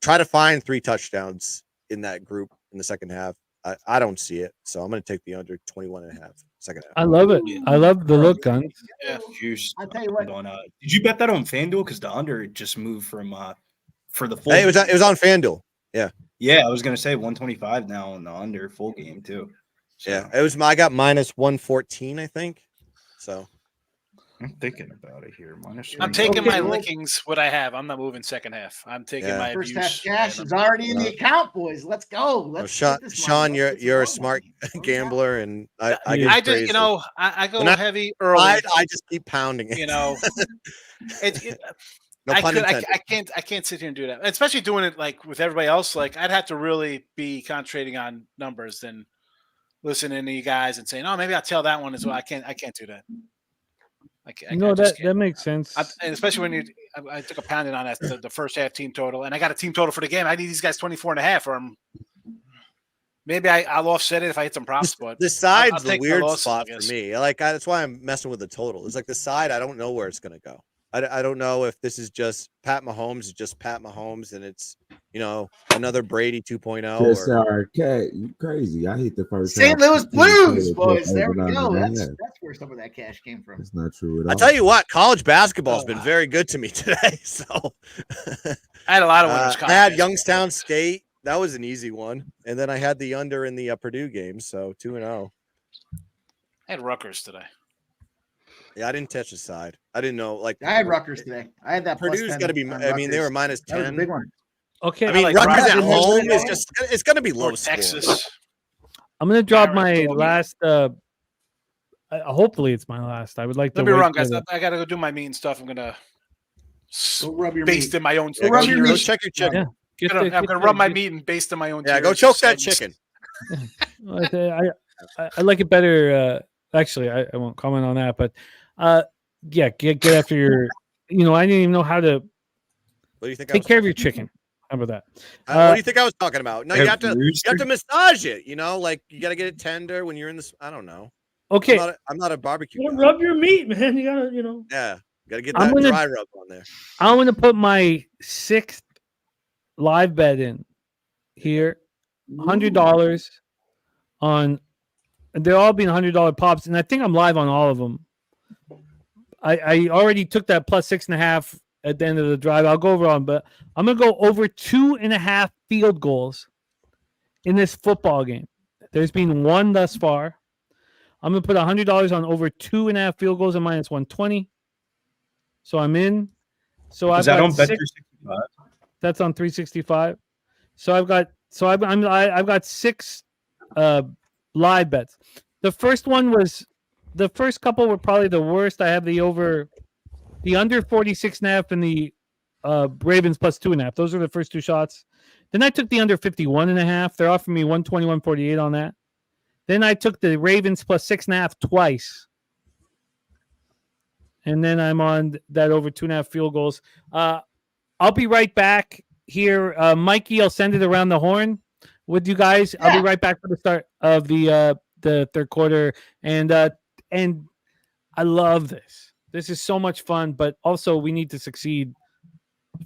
try to find 3 touchdowns in that group in the second half. I don't see it, so I'm going to take the under 21.5 second half. I love it. I love the look, Guns. Yeah, I'll tell you what. Did you bet that on FanDuel? Because the under just moved from for the full. Hey, it was on FanDuel. Yeah. Yeah, I was going to say 125 now on the under full game too. So. Yeah, it was. I got minus 114, I think. So I'm thinking about it here. I'm taking my lickings. What I have, I'm not moving second half. I'm taking my first abuse. half cash is already in the account, boys. Let's go. Sean, you're a smart gambler, and I just I go heavy early. I just keep pounding it. No pun intended. I can't sit here and do that, especially doing it like with everybody else. Like I'd have to really be concentrating on numbers than listening to you guys and saying, "Oh, maybe I'll tell that one as well." I can't do that. That makes sense. And especially when I took a pounding on that the first half team total, and I got a team total for the game. I need these guys 24.5, or maybe I'll offset it if I hit some props. But the side's the weird spot for me. That's why I'm messing with the total. It's like the side. I don't know where it's going to go. I don't know if this is just Pat Mahomes, and it's another Brady 2.0. Yes, okay, you crazy. I hit the first St. Louis Blues, boys. There we go. That's where some of that cash came from. It's not true at all. I tell you what, college basketball has been very good to me today. So I had a lot of winners. I had Youngstown State. That was an easy one, and then I had the under in the Purdue game. So 2-0. I had Rutgers today. Yeah, I didn't touch the side. I didn't know. Like I had Rutgers today. I had that. Purdue's got to be. I mean, they were minus 10. That was a big one. Okay. I mean, Rutgers at home is just. It's going to be low Texas. Score. I'm going to drop my last. Hopefully, it's my last. I would like to. Don't be wrong, guys. I got to go do my meat and stuff. I'm going to rub your baste meat. in my own. Go check your chicken. Yeah. I'm going to rub my meat and baste in my own. Yeah, go choke that chicken. I like it better. Actually, I won't comment on that, but. Get after your. I didn't even know how to. What do you think? Take care of your chicken. How about that? What do you think I was talking about? No, you have to massage it. Like you got to get it tender when you're in this. I don't know. Okay, I'm not a barbecue. You rub your meat, man. You gotta, Yeah, got to get that dry rub on there. I'm gonna put my 6th live bet in here. $100 on. They're all being $100 pops, and I think I'm live on all of them. I already took that plus 6.5 at the end of the drive. I'll go over on, but I'm going to go over 2.5 field goals in this football game. There's been one thus far. I'm going to put $100 on over 2.5 field goals and minus 120. So I'm in. So I've got on Bet 365. That's on 365. So I've got 6 live bets. The first one was. The first couple were probably the worst. I have the under 46.5 and the Ravens plus 2.5. Those are the first 2 shots. Then I took the under 51.5. They're offering me 121.48 on that. Then I took the Ravens plus 6.5 twice. and then I'm on that over 2.5 field goals. I'll be right back here. Mikey, I'll send it around the horn with you guys. I'll be right back for the start of the third quarter. And I love this. This is so much fun, but also we need to succeed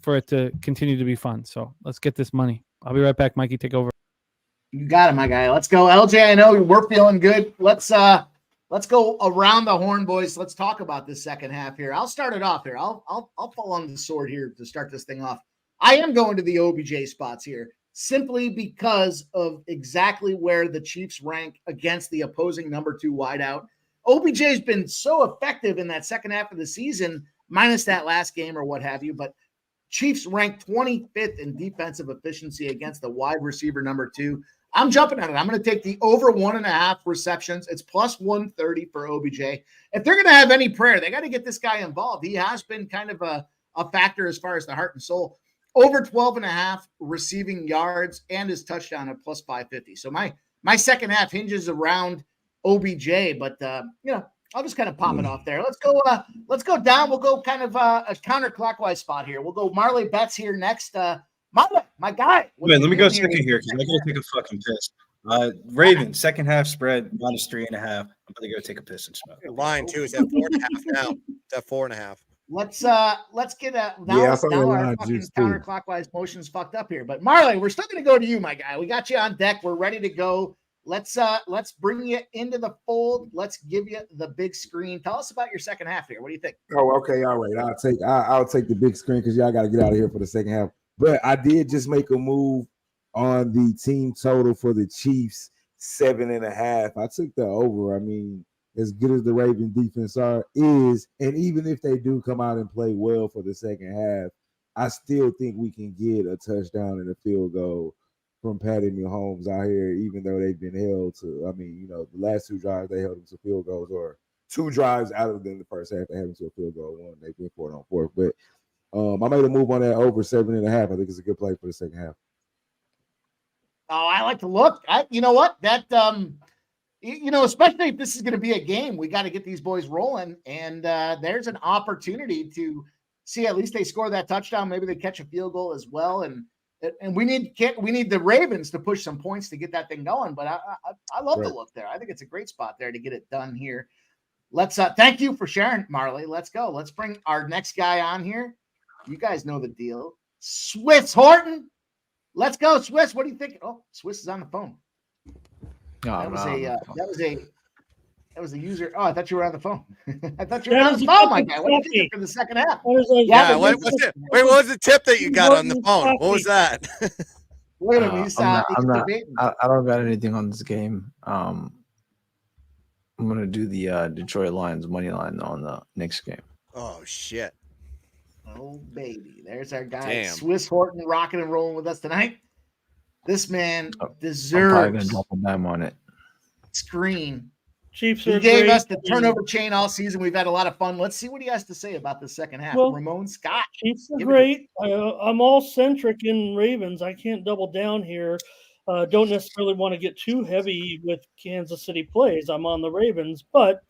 for it to continue to be fun. So let's get this money. I'll be right back. Mikey, take over. You got it, my guy. Let's go. LJ, I know we're feeling good. Let's go around the horn, boys. Let's talk about this second half here. I'll start it off here. I'll fall on the sword here to start this thing off. I am going to the OBJ spots here simply because of exactly where the Chiefs rank against the opposing number 2 wideout. OBJ has been so effective in that second half of the season, minus that last game or what have you, but Chiefs ranked 25th in defensive efficiency against the wide receiver number 2. I'm jumping at it. I'm going to take the over 1.5 receptions. It's plus 130 for OBJ. If they're going to have any prayer, they got to get this guy involved. He has been kind of a factor as far as the heart and soul. Over 12.5 receiving yards and his touchdown at plus 550. So my second half hinges around OBJ, but I'll just kind of pop it off there. Let's go down. We'll go kind of a counterclockwise spot here. We'll go Marley Betts here next. Marley, my guy. Wait, let me go second here because I gotta take a fucking piss. Ravens second half spread minus 3.5. I'm gonna go take a piss and smoke. Line too is at 4.5 now. It's at 4.5. Let's get a now our fucking counterclockwise motion's fucked up here. But Marley, we're still gonna go to you, my guy. We got you on deck. We're ready to go. Let's bring you into the fold. Let's give you the big screen. Tell us about your second half here. What do you think? Oh, okay, all right. I'll take the big screen because y'all got to get out of here for the second half. But I did just make a move on the team total for the Chiefs 7.5. I took the over. I mean, as good as the Ravens defense is, and even if they do come out and play well for the second half, I still think we can get a touchdown and a field goal from Patty Mahomes out here, even though they've been held to, the last 2 drives they held them to field goals, or 2 drives out of them the first half they had them to a field goal. One they've been 4-on-4. But I made a move on that over 7.5. I think it's a good play for the second half. Oh, I like to look. You know what? That especially if this is going to be a game, we got to get these boys rolling. And there's an opportunity to see at least they score that touchdown. Maybe they catch a field goal as well. And we need the Ravens to push some points to get that thing going. But I love the look there. I think it's a great spot there to get it done here. Let's thank you for sharing, Marley. Let's go. Let's bring our next guy on here. You guys know the deal. Swiss Horton. Let's go, Swiss. What do you think? Oh, Swiss is on the phone. That was a user. Oh, I thought you were on the phone. I thought you were on the phone, my guy. What do you think for the second half? Yeah, what was the tip that you got on the phone? What was that? Look at him. He's debating. I don't got anything on this game. I'm gonna do the Detroit Lions money line on the next game. Oh shit. Oh baby, there's our guy. Damn. Swiss Horton rocking and rolling with us tonight. This man I'm deserves probably gonna drop a dime on it. screen. Chiefs He are gave great. us the turnover chain all season. We've had a lot of fun. Let's see what he has to say about the second half. Well, Ramon Scott. Chiefs are Give it great. I'm all centric in Ravens. I can't double down here. Don't necessarily want to get too heavy with Kansas City plays. I'm on the Ravens, but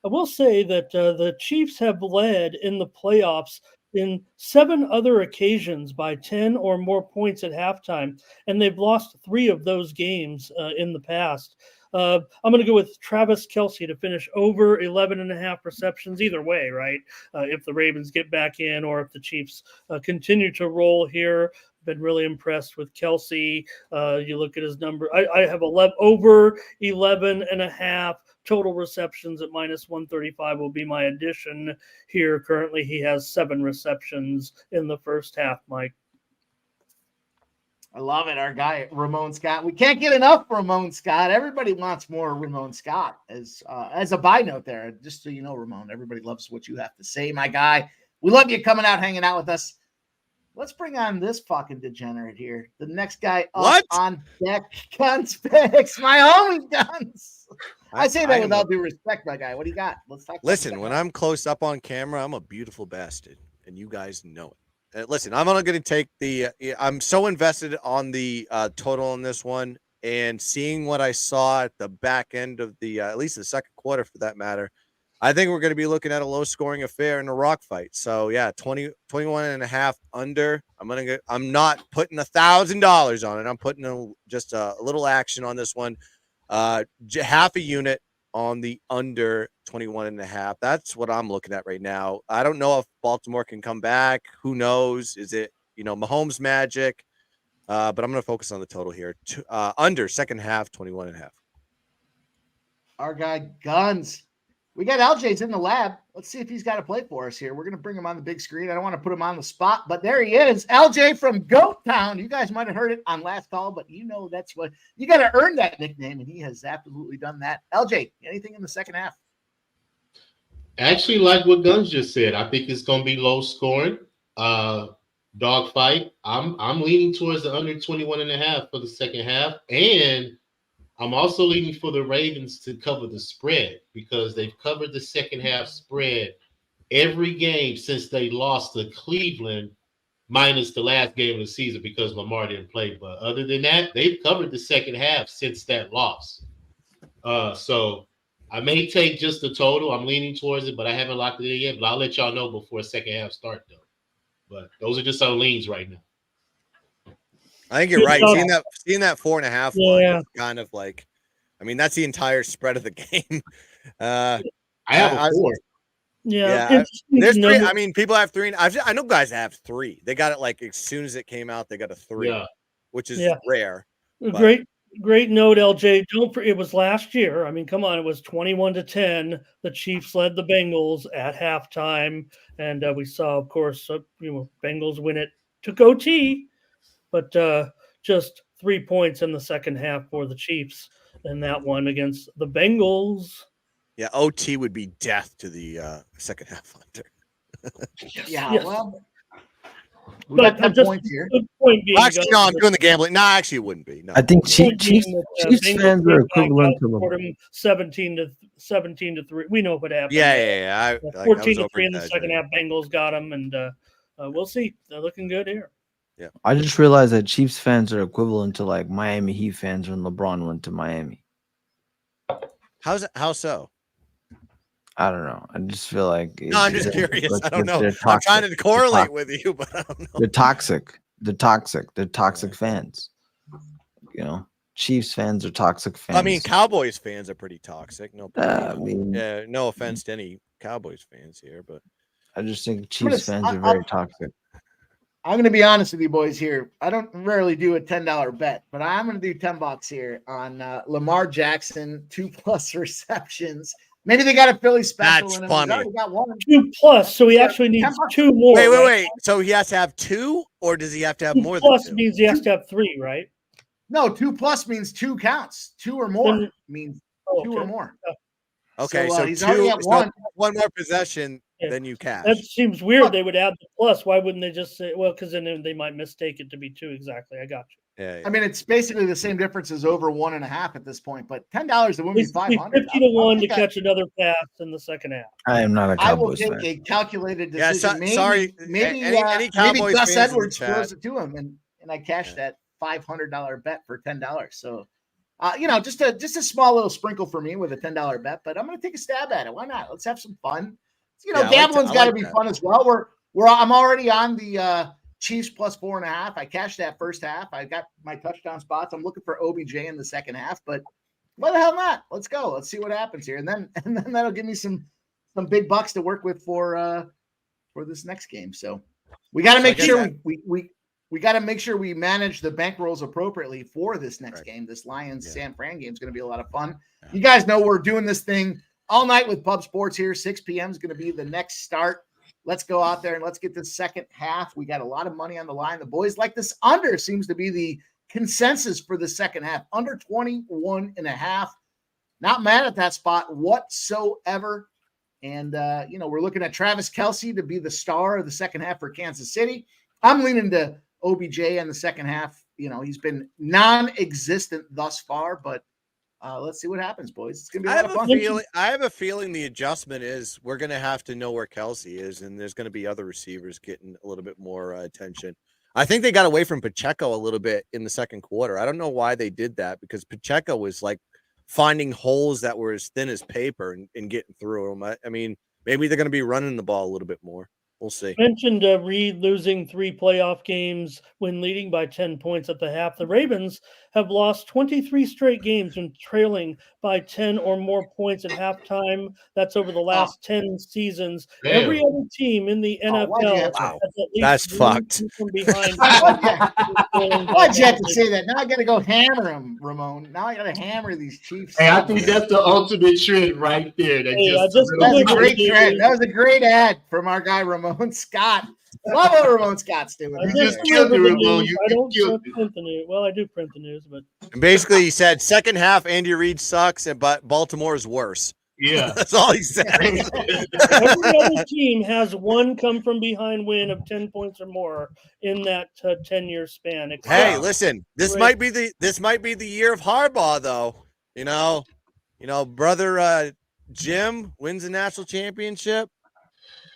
I will say that the Chiefs have led in the playoffs in 7 other occasions by 10 or more points at halftime, and they've lost 3 of those games in the past. I'm going to go with Travis Kelce to finish over 11.5 receptions either way, right? If the Ravens get back in or if the Chiefs continue to roll here. Been really impressed with Kelce. You look at his number. I have over 11.5 total receptions at minus 135 will be my addition here. Currently, he has 7 receptions in the first half, Mike. I love it. Our guy, Ramon Scott. We can't get enough Ramon Scott. Everybody wants more Ramon Scott as a buy note there. Just so you know, Ramon, everybody loves what you have to say, my guy. We love you coming out, hanging out with us. Let's bring on this fucking degenerate here. The next guy up on deck, Guns Picks, my homie Guns. I say that with all due respect, my guy. What do you got? Let's talk. Listen, when I'm close up on camera, I'm a beautiful bastard, and you guys know it. Listen, I'm only going to take the. I'm so invested on the total on this one, and seeing what I saw at the back end of the, at least the second quarter for that matter, I think we're going to be looking at a low-scoring affair in a rock fight. So, yeah, 21.5 under. I'm not putting $1,000 on it. I'm putting just a little action on this one. Half a unit on the under 21.5. That's what I'm looking at right now. I don't know if Baltimore can come back. Who knows? Is it, Mahomes magic? But I'm going to focus on the total here. Under second half, 21.5. Our guy Guns. We got LJ's in the lab. Let's see if he's got a play for us here. We're going to bring him on the big screen. I don't want to put him on the spot, but there he is. LJ from Goat Town. You guys might have heard it on last call, but that's what you got to earn that nickname, and he has absolutely done that. LJ, anything in the second half? Actually, like what Guns just said, I think it's going to be low scoring. Dog fight. I'm leaning towards the under 21.5 for the second half, and I'm also leaning for the Ravens to cover the spread because they've covered the second half spread every game since they lost to Cleveland, minus the last game of the season because Lamar didn't play. But other than that, they've covered the second half since that loss. So I may take just the total. I'm leaning towards it, but I haven't locked it in yet. But I'll let y'all know before second half start, though. But those are just our leans right now. I think you're right. Seeing that 4.5 line is kind of like, that's the entire spread of the game. I have a 4. Yeah. There's 3. People have 3. I know guys have 3. They got it like as soon as it came out, they got a 3, which is rare. Great note, LJ. It was last year. Come on, it was 21-10. The Chiefs led the Bengals at halftime, and we saw, of course, Bengals win it to OT, but just 3 points in the second half for the Chiefs in that one against the Bengals. Yeah, OT would be death to the second half under. Well. We got 10 points here. Actually, no, I'm doing the gambling. No, actually, it wouldn't be. No. I think Chiefs fans are equivalent to 17-3. We know what happened. Yeah. 14-3 in the second half. Bengals got them, and we'll see. They're looking good here. Yeah. I just realized that Chiefs fans are equivalent to like Miami Heat fans when LeBron went to Miami. How so? I don't know. I just feel like I'm just curious. I don't know. I'm trying to correlate with you, but I don't know. They're toxic. They're toxic fans. Chiefs fans are toxic fans. Cowboys fans are pretty toxic. No offense to any Cowboys fans here, but I just think Chiefs fans are very toxic. I'm going to be honest with you boys here. I don't rarely do a $10 bet, but I'm going to do $10 here on Lamar Jackson, 2+ receptions. Maybe they got a Philly special. That's in him. funny. He got 1. 2+, so he actually needs 2 more. Wait. So he has to have 2, or does he have to have more than 2? 2+ means he has to have 3, right? No, 2+ means 2 counts. 2 or more means 2 or more. Okay, so he's already at 1. One more possession, then you cash. That seems weird. They would add the plus. Why wouldn't they just say, because then they might mistake it to be 2 exactly. I got you. Yeah. It's basically the same difference as over 1.5 at this point, but $10 to win me $500. 50-1 to catch another pass in the second half. I am not a Cowboys fan. I will take a calculated decision. Sorry. Maybe Cowboys Gus fans Edwards throws it to him, and I cashed that $500 bet for $10. So, just a small little sprinkle for me with a $10 bet, but I'm going to take a stab at it. Why not? Let's have some fun. Gambling's got to be fun as well. I'm already on the Chiefs plus 4.5. I cashed that first half. I got my touchdown spots. I'm looking for OBJ in the second half, but why the hell not? Let's go. Let's see what happens here, and then that'll give me some big bucks to work with for this next game. So we got to make sure we got to make sure we manage the bankrolls appropriately for this next game. This Lions San Fran game is going to be a lot of fun. You guys know we're doing this thing all night with Pub Sports here. 6 p.m. is going to be the next start. Let's go out there and let's get this second half. We got a lot of money on the line. The boys like this under. Seems to be the consensus for the second half. Under 21.5. Not mad at that spot whatsoever. And, we're looking at Travis Kelce to be the star of the second half for Kansas City. I'm leaning to OBJ in the second half. He's been non-existent thus far, but let's see what happens, boys. It's going to be a lot of fun. I have a feeling the adjustment is we're going to have to know where Kelce is, and there's going to be other receivers getting a little bit more attention. I think they got away from Pacheco a little bit in the second quarter. I don't know why they did that, because Pacheco was like finding holes that were as thin as paper and getting through them. I mean, maybe they're going to be running the ball a little bit more. We'll see. Mentioned Reed losing 3 playoff games when leading by 10 points at the half. The Ravens have lost 23 straight games when trailing by 10 or more points at halftime. That's over the last 10 seasons. Damn. Every other team in the NFL Wow. has at least That's one fucked. team from behind. Why'd you have to say that? Now I got to go hammer him, Ramon. Now I got to hammer these Chiefs. Hey, I think that's the ultimate trend right there. That Hey, just, I just That was a Look, great dude. trend. That was a great ad from our guy Ramon Scott. Love what Ramon Scott's doing. I right just there. killed deliver it, the Ramon. news. You I don't killed print the news. Well, I do print the news, but And basically, he said second half Andy Reid sucks, but Baltimore is worse. yeah. That's all he said. every other team has one come from behind win of 10 points or more in that 10-year span. Hey, Except- listen, this Great. might be the year of Harbaugh, though. You know, brother Jim wins the national championship.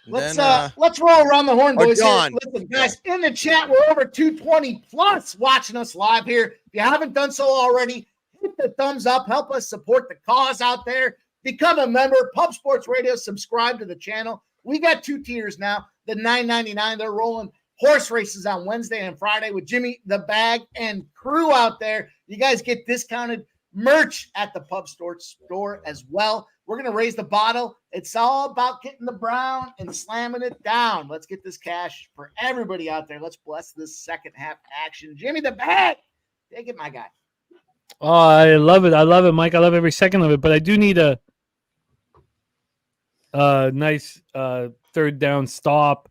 Let's Then, let's roll around the horn, or boys. Here. John. Listen, guys, in the chat, we're over 220 plus watching us live here. If you haven't done so already, hit the thumbs up. Help us support the cause out there. Become a member. Pub Sports Radio. Subscribe to the channel. We got 2 tiers now. The $9.99. They're rolling horse races on Wednesday and Friday with Jimmy the Bag and crew out there. You guys get discounted merch at the Pub Sports store as well. We're going to raise the bottle. It's all about getting the brown and slamming it down. Let's get this cash for everybody out there. Let's bless this second half action. Jimmy the Bag. Take it, my guy. Oh, I love it. I love it, Mike. I love every second of it. But I do need a nice third down stop.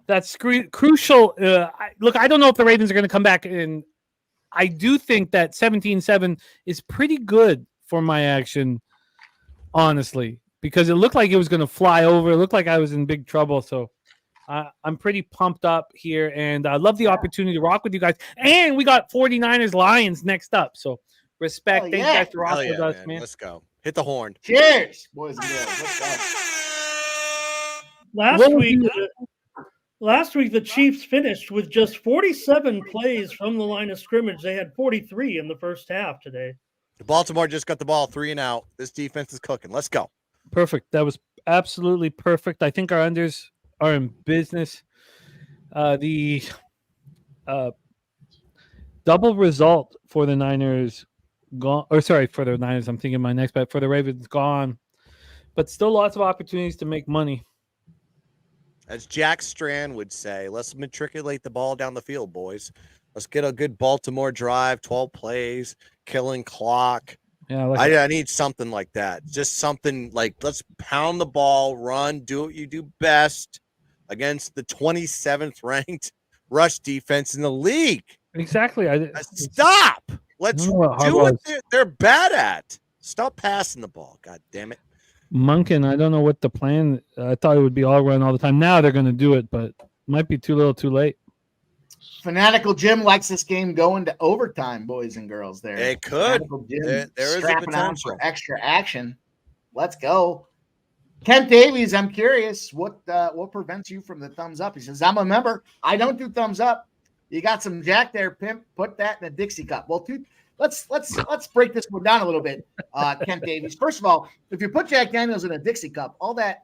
That's crucial. Look, I don't know if the Ravens are going to come back. And I do think that 17-7 is pretty good for my action, honestly, because it looked like it was going to fly over. It looked like I was in big trouble. So I'm pretty pumped up here, and I love the opportunity to rock with you guys. And we got 49ers Lions next up. So respect. Thanks, guys, for rocking with us, man. Let's go. Hit the horn. Cheers, boys and girls. Let's go. Last week, the Chiefs finished with just 47 plays from the line of scrimmage. They had 43 in the first half today. Baltimore just got the ball 3 and out. This defense is cooking. Let's go. Perfect. That was absolutely perfect. I think our unders are in business. The double result for the Niners gone. Or sorry, for the Niners. I'm thinking my next bet for the Ravens gone. But still lots of opportunities to make money. As Jack Strand would say, let's matriculate the ball down the field, boys. Let's get a good Baltimore drive, 12 plays, killing clock. Yeah, I need something like that. Just something like let's pound the ball, run, do what you do best against the 27th ranked rush defense in the league. Exactly. Stop. Let's do what they're bad at. Stop passing the ball. God damn it. Monken, I don't know what the plan. I thought it would be all run all the time. Now they're going to do it, but might be too little, too late. Fanatical Jim likes this game going to overtime, boys and girls. There, it could. There is a strapping on potential for extra action. Let's go, Kent Davies. I'm curious what prevents you from the thumbs up. He says, "I'm a member. I don't do thumbs up. You got some Jack there, pimp. Put that in a Dixie cup." Well, let's break this one down a little bit, Kent Davies. First of all, if you put Jack Daniels in a Dixie cup, all that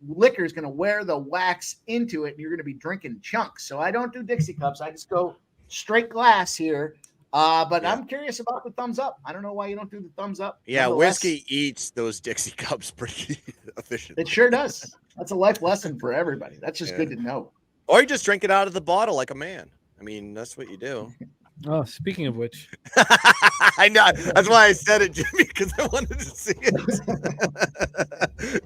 liquor is going to wear the wax into it, and you're going to be drinking chunks. So I don't do Dixie cups. I just go straight glass here. But I'm curious about the thumbs up. I don't know why you don't do the thumbs up. Yeah, whiskey eats those Dixie cups pretty efficiently. It sure does. That's a life lesson for everybody. That's just good to know. Or you just drink it out of the bottle like a man. I mean, that's what you do. Oh, speaking of which. I know. That's why I said it, Jimmy, because I wanted to see it.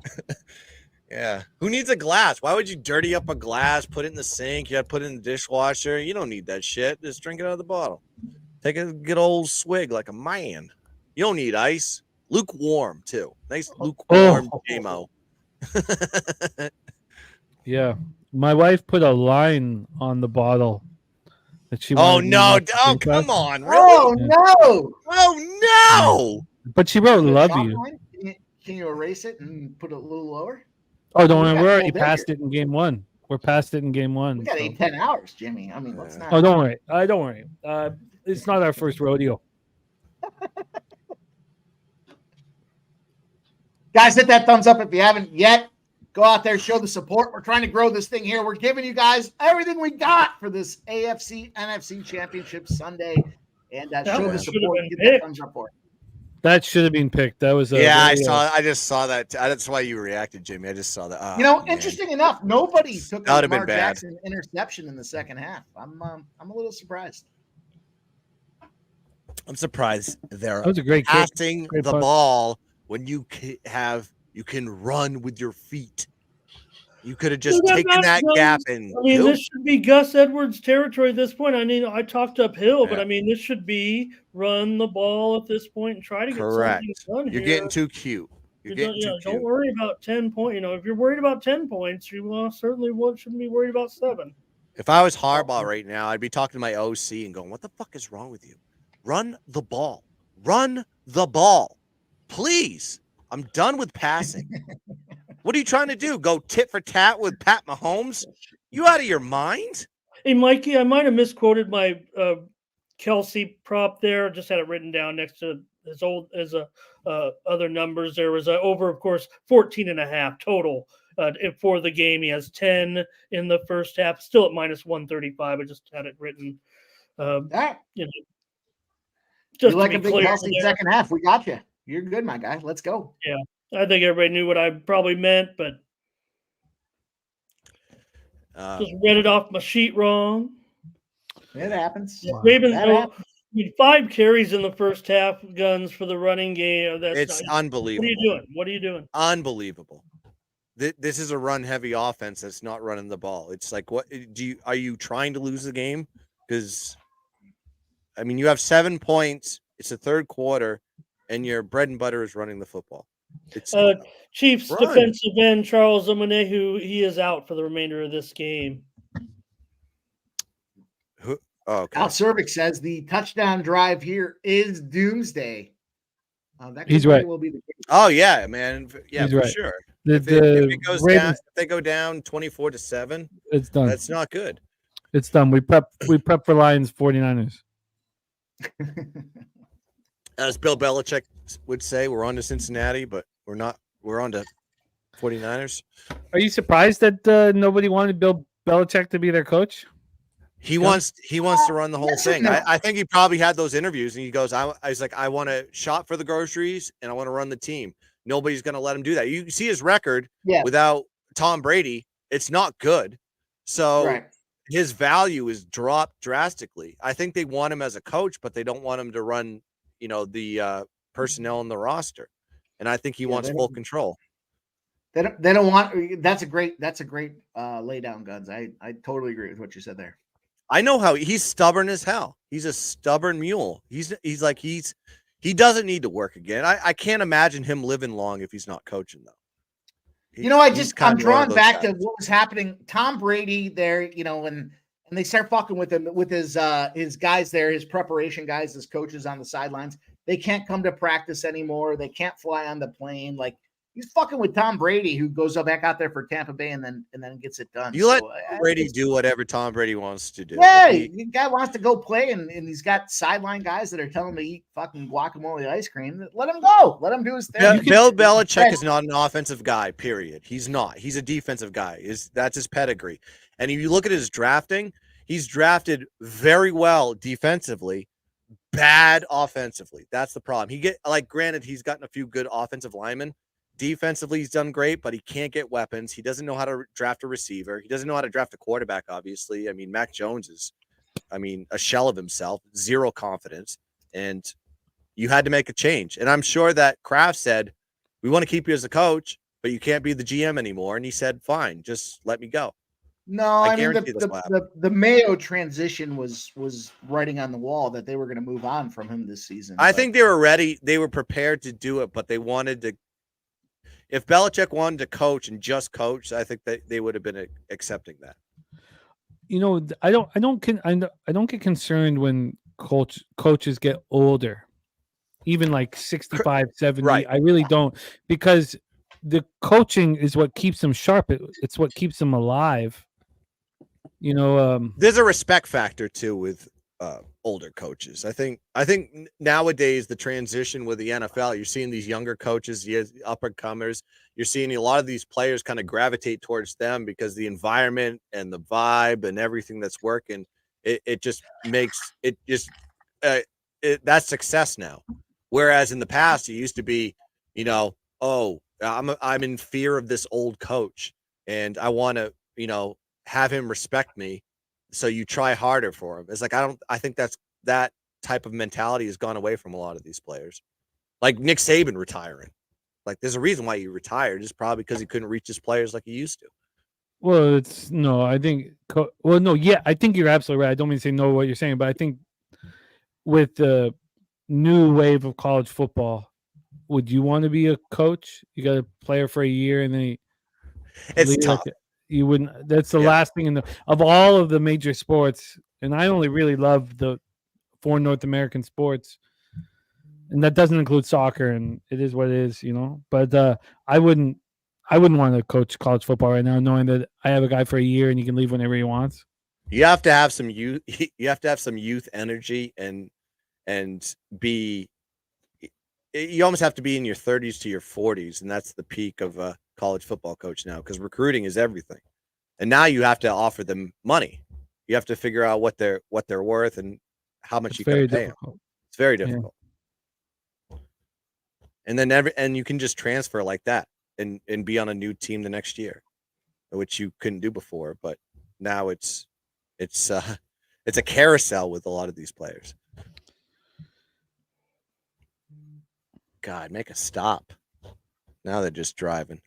Yeah. Who needs a glass? Why would you dirty up a glass, put it in the sink? You got to put it in the dishwasher. You don't need that shit. Just drink it out of the bottle. Take a good old swig like a man. You don't need ice. Lukewarm, too. Nice lukewarm JMO. Yeah. My wife put a line on the bottle that she Oh, wanted no. me to Oh, drink come of. on. Really? Oh, no. Oh, no. But she wrote love you. Can you erase it and put it a little lower? Oh, don't worry. got We're already full past it in game one. We're past it in game one. We got so. 10 hours, Jimmy. I mean, let's not. Oh, don't worry. Don't worry. It's not our first rodeo. Guys, hit that thumbs up if you haven't yet. Go out there, show the support. We're trying to grow this thing here. We're giving you guys everything we got for this AFC NFC Championship Sunday. And show the support. Get that thumbs up for it. That should have been picked. That was I just saw that. That's why you reacted, Jimmy. I just saw that. Interesting enough, nobody took a That would have been Lamar bad. Jackson interception in the second half. I'm a little surprised. I'm surprised they're That was a great kick. passing Great the punt. ball when you can run with your feet. You could have just taken that gap and. This should be Gus Edwards' territory at this point. I talked uphill, but this should be run the ball at this point and try to get something done You're here. getting too cute. Don't worry about 10 points. If you're worried about 10 points, you certainly shouldn't be worried about 7. If I was Harbaugh right now, I'd be talking to my OC and going, "What the fuck is wrong with you? Run the ball. Run the ball. Please. I'm done with passing." What are you trying to do? Go tit for tat with Pat Mahomes? You out of your mind? Hey, Mikey, I might have misquoted my Kelsey prop there. Just had it written down next to his other numbers. There was over, of course, 14.5 total for the game. He has 10 in the first half, still at minus 135. I just had it written. Just to like be a big clear healthy there. second half. We got you. You're good, my guy. Let's go. Yeah. I think everybody knew what I probably meant, but just read it off my sheet wrong. It happens. Ravens go 5 carries in the first half, Guns, for the running game. It's unbelievable. What are you doing? Unbelievable. This is a run-heavy offense that's not running the ball. It's like, what are you trying to lose the game? Because, you have 7 points. It's the third quarter, and your bread and butter is running the football. Chiefs defensive end Charles Omenihu, he is out for the remainder of this game. Okay. Al Cervic says the touchdown drive here is doomsday. He's right. Will be the case. Oh yeah, man. Yeah, He's for right. sure. If it goes Ravens, down, if they go down 24-7, it's done. That's not good. It's done. We prep for Lions 49ers. As Bill Belichick would say, we're on to Cincinnati, but we're not. We're on to 49ers. Are you surprised that nobody wanted Bill Belichick to be their coach? He wants to run the whole thing. I think he probably had those interviews, and he goes, I was like, I want to shop for the groceries, and I want to run the team. Nobody's going to let him do that. You see his record without Tom Brady. It's not good. So his value is dropped drastically. I think they want him as a coach, but they don't want him to run, the personnel in the roster. And I think he wants full control. They don't want. That's a great lay down, Guns. I totally agree with what you said there. I know how he's stubborn as hell. He's a stubborn mule. He doesn't need to work again. I can't imagine him living long if he's not coaching though. I'm drawn back to what was happening. Tom Brady there, and they start fucking with him with his guys there, his preparation guys, his coaches on the sidelines. They can't come to practice anymore. They can't fly on the plane. Like he's fucking with Tom Brady, who goes back out there for Tampa Bay and then gets it done. You let Brady do whatever Tom Brady wants to do. Yeah, the guy wants to go play, and he's got sideline guys that are telling him to eat fucking guacamole ice cream. Let him go. Let him do his thing. Bill Belichick is not an offensive guy, period. He's not. He's a defensive guy. That's his pedigree. And if you look at his drafting, he's drafted very well defensively, bad offensively. That's the problem. Granted, he's gotten a few good offensive linemen. Defensively, he's done great, but he can't get weapons. He doesn't know how to draft a receiver. He doesn't know how to draft a quarterback, obviously. Mac Jones is, a shell of himself, zero confidence. And you had to make a change. And I'm sure that Kraft said, we want to keep you as a coach, but you can't be the GM anymore. And he said, fine, just let me go. No, the Mayo transition was writing on the wall that they were going to move on from him this season. I think they were ready. They were prepared to do it, but they wanted to. If Belichick wanted to coach and just coach, I think that they would have been accepting that. I don't get concerned when coaches get older, even like 65, 70. Right. I really don't, because the coaching is what keeps them sharp. It's what keeps them alive. There's a respect factor too with older coaches. I think nowadays the transition with the NFL, you're seeing these younger coaches, up and comers. You're seeing a lot of these players kind of gravitate towards them because the environment and the vibe and everything that's working, it just makes it just that's success now. Whereas in the past, it used to be, oh, I'm in fear of this old coach and I want to, have him respect me. So you try harder for him. It's like, I think that type of mentality has gone away from a lot of these players. Like Nick Saban retiring. Like there's a reason why he retired. It's probably because he couldn't reach his players like he used to. Well, I think I think you're absolutely right. I don't mean to say no what you're saying, but I think with the new wave of college football, would you want to be a coach? You got a player for a year and then it's tough. You wouldn't. That's the last thing of all of the major sports, and I only really love the 4 North American sports, and that doesn't include soccer. And it is what it is, But I wouldn't want to coach college football right now, knowing that I have a guy for a year and he can leave whenever he wants. You have to have some youth. You have to have some youth energy and be. You almost have to be in your 30s to your 40s, and that's the peak of a college football coach now, because recruiting is everything. And now you have to offer them money. You have to figure out what they're worth and how much you can pay them. It's very difficult. Yeah. And then and you can just transfer like that and be on a new team the next year, which you couldn't do before. But now it's a carousel with a lot of these players. God, make a stop. Now they're just driving.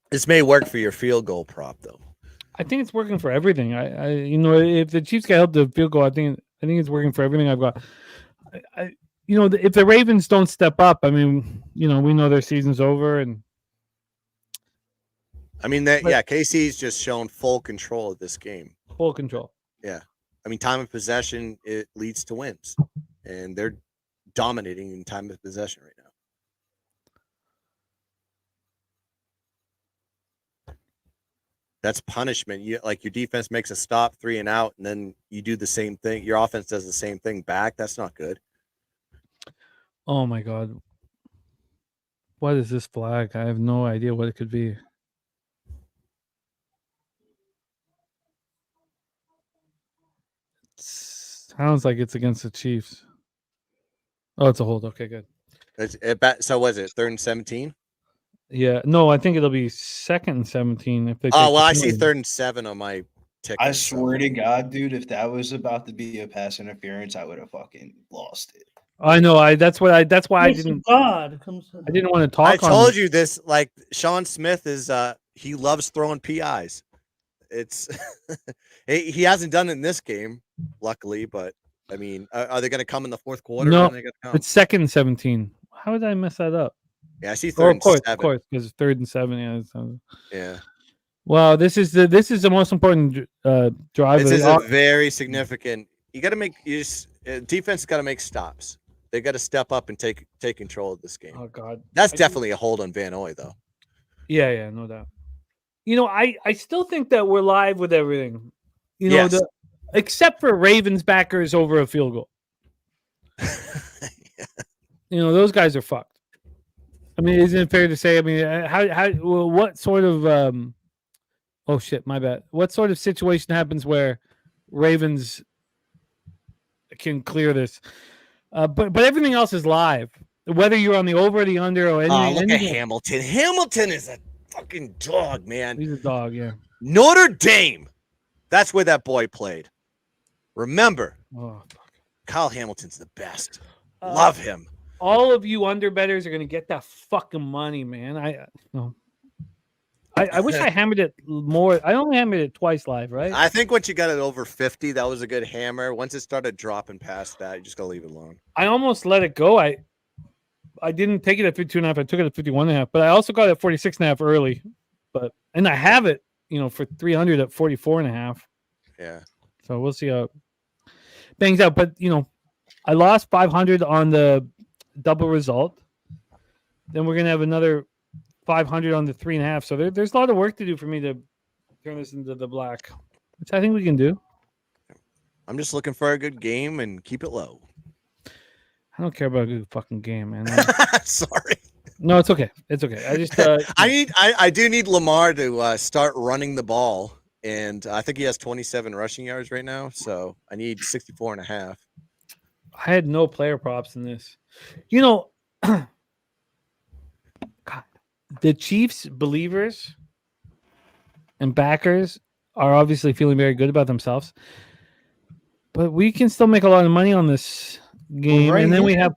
This may work for your field goal prop, though. I think it's working for everything. I if the Chiefs get help the field goal, I think it's working for everything I've got. If the Ravens don't step up, I mean, we know their season's over, and I mean KC's just shown full control of this game. Full control. Yeah. I mean, time of possession, it leads to wins, and they're dominating in time of possession right now. That's punishment. Your defense makes a stop, 3 and out, and then you do the same thing. Your offense does the same thing back. That's not good. Oh my God. What is this flag? I have no idea what it could be. Sounds like it's against the Chiefs. Oh, it's a hold. Okay, good. So was it 3rd and 17? Yeah. No, I think it'll be 2nd and 17 if they. I see 3rd and 7 on my ticket. I swear to God, dude, if that was about to be a pass interference, I would have fucking lost it. I know. That's why I didn't. God, I didn't want to talk. I told you this. Like Sean Smith is. He loves throwing PIs. It's. He hasn't done it in this game, luckily. But I mean, are they going to come in the 4th quarter? No, it's 2nd and 17. How did I mess that up? Yeah, I see 3rd and 7. Of course, because it's 3rd and 7. Yeah. Yeah. Well, this is the most important drive. This is a very significant. You got to make defense got to make stops. They got to step up and take control of this game. Oh God, that's definitely a hold on Van Noy, though. Yeah, no doubt. I still think that we're live with everything. Yes. Except for Ravens backers over a field goal. Those guys are fucked. I mean, isn't it fair to say? I mean, what sort of oh shit, my bad. What sort of situation happens where Ravens can clear this? But everything else is live. Whether you're on the over, the under, or anything. Look at Hamilton. Hamilton is a fucking dog, man. He's a dog, yeah. Notre Dame. That's where that boy played. Remember, Kyle Hamilton's the best. Love him. All of you underbettors are going to get that fucking money, man. I wish I hammered it more. I only hammered it twice live, right? I think once you got it over 50, that was a good hammer. Once it started dropping past that, you just got to leave it alone. I almost let it go. I didn't take it at 52.5. I took it at 51.5, but I also got it at 46.5 early. And I have it, for 300 at 44.5. Yeah. So we'll see how it bangs out. But, I lost 500 on the double result. Then we're going to have another 500 on the 3.5. So there's a lot of work to do for me to turn this into the black, which I think we can do. I'm just looking for a good game and keep it low. I don't care about a good fucking game, man. Sorry. No, it's okay. It's okay. I just I do need Lamar to start running the ball, and I think he has 27 rushing yards right now. So I need 64.5. I had no player props in this. You know, God, the Chiefs believers and backers are obviously feeling very good about themselves, but we can still make a lot of money on this game, and then we have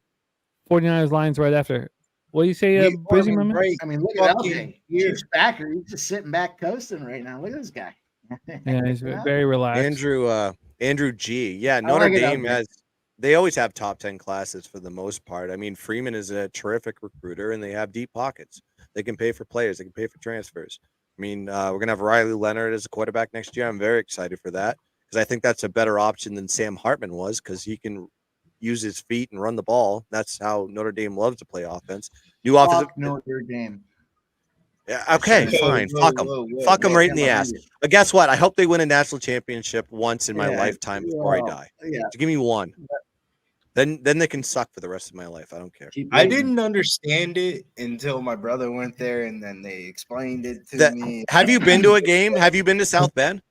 49ers Lions right after. What do you say, Brizzy? I mean, look at LJ. Chiefs backer. He's just sitting back coasting right now. Look at this guy. Yeah, he's very relaxed. Andrew G. Yeah, Notre Dame they always have top 10 classes for the most part. I mean, Freeman is a terrific recruiter, and they have deep pockets. They can pay for players. They can pay for transfers. I mean, we're going to have Riley Leonard as a quarterback next year. I'm very excited for that because I think that's a better option than Sam Hartman was because he can use his feet and run the ball. That's how Notre Dame loves to play offense. New offensive Notre Dame. Yeah, okay, fine. Fuck them. Fuck them right in the ass. But guess what? I hope they win a national championship once in my lifetime before I die. Yeah. So give me one. Then they can suck for the rest of my life. I don't care. I didn't understand it until my brother went there, and then they explained it to me. Have you been to a game? Have you been to South Bend?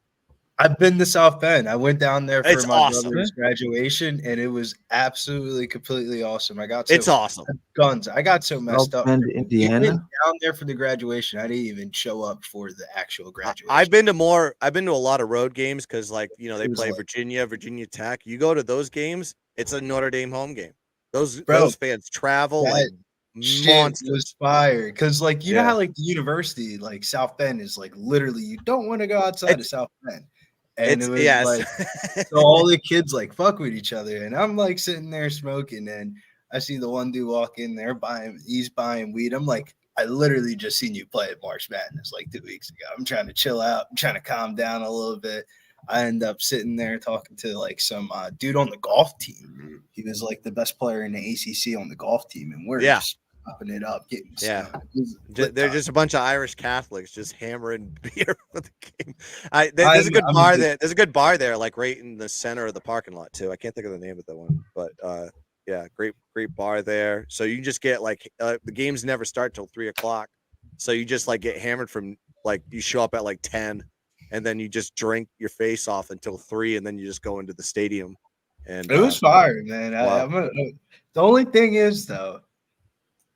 I've been to South Bend. I went down there for my awesome. brother's graduation, and it was absolutely, completely awesome. It's awesome. Guns. I got so messed up. Indiana. I went down there for the graduation. I didn't even show up for the actual graduation. I've been to a lot of road games because, they play Virginia Tech. You go to those games, it's a Notre Dame home game. Those fans travel like monsters. Was fire because, you know how the university, South Bend, is literally you don't want to go outside of South Bend. And it was so all the kids fuck with each other, and I'm sitting there smoking, and I see the one dude walk in there he's buying weed. I'm like, I literally just seen you play at March Madness 2 weeks ago. I'm trying to chill out. I'm trying to calm down a little bit. I end up sitting there talking to some dude on the golf team. He was the best player in the ACC on the golf team, and we're just popping it up, getting they're just a bunch of Irish Catholics just hammering beer for the game. There's a good bar there. There's a good bar there, right in the center of the parking lot too. I can't think of the name of the one, but great bar there. So you just get the games never start till 3:00, so you just get hammered from you show up at 10, and then you just drink your face off until 3, and then you just go into the stadium. And it was fire, man. Wow. The only thing is though,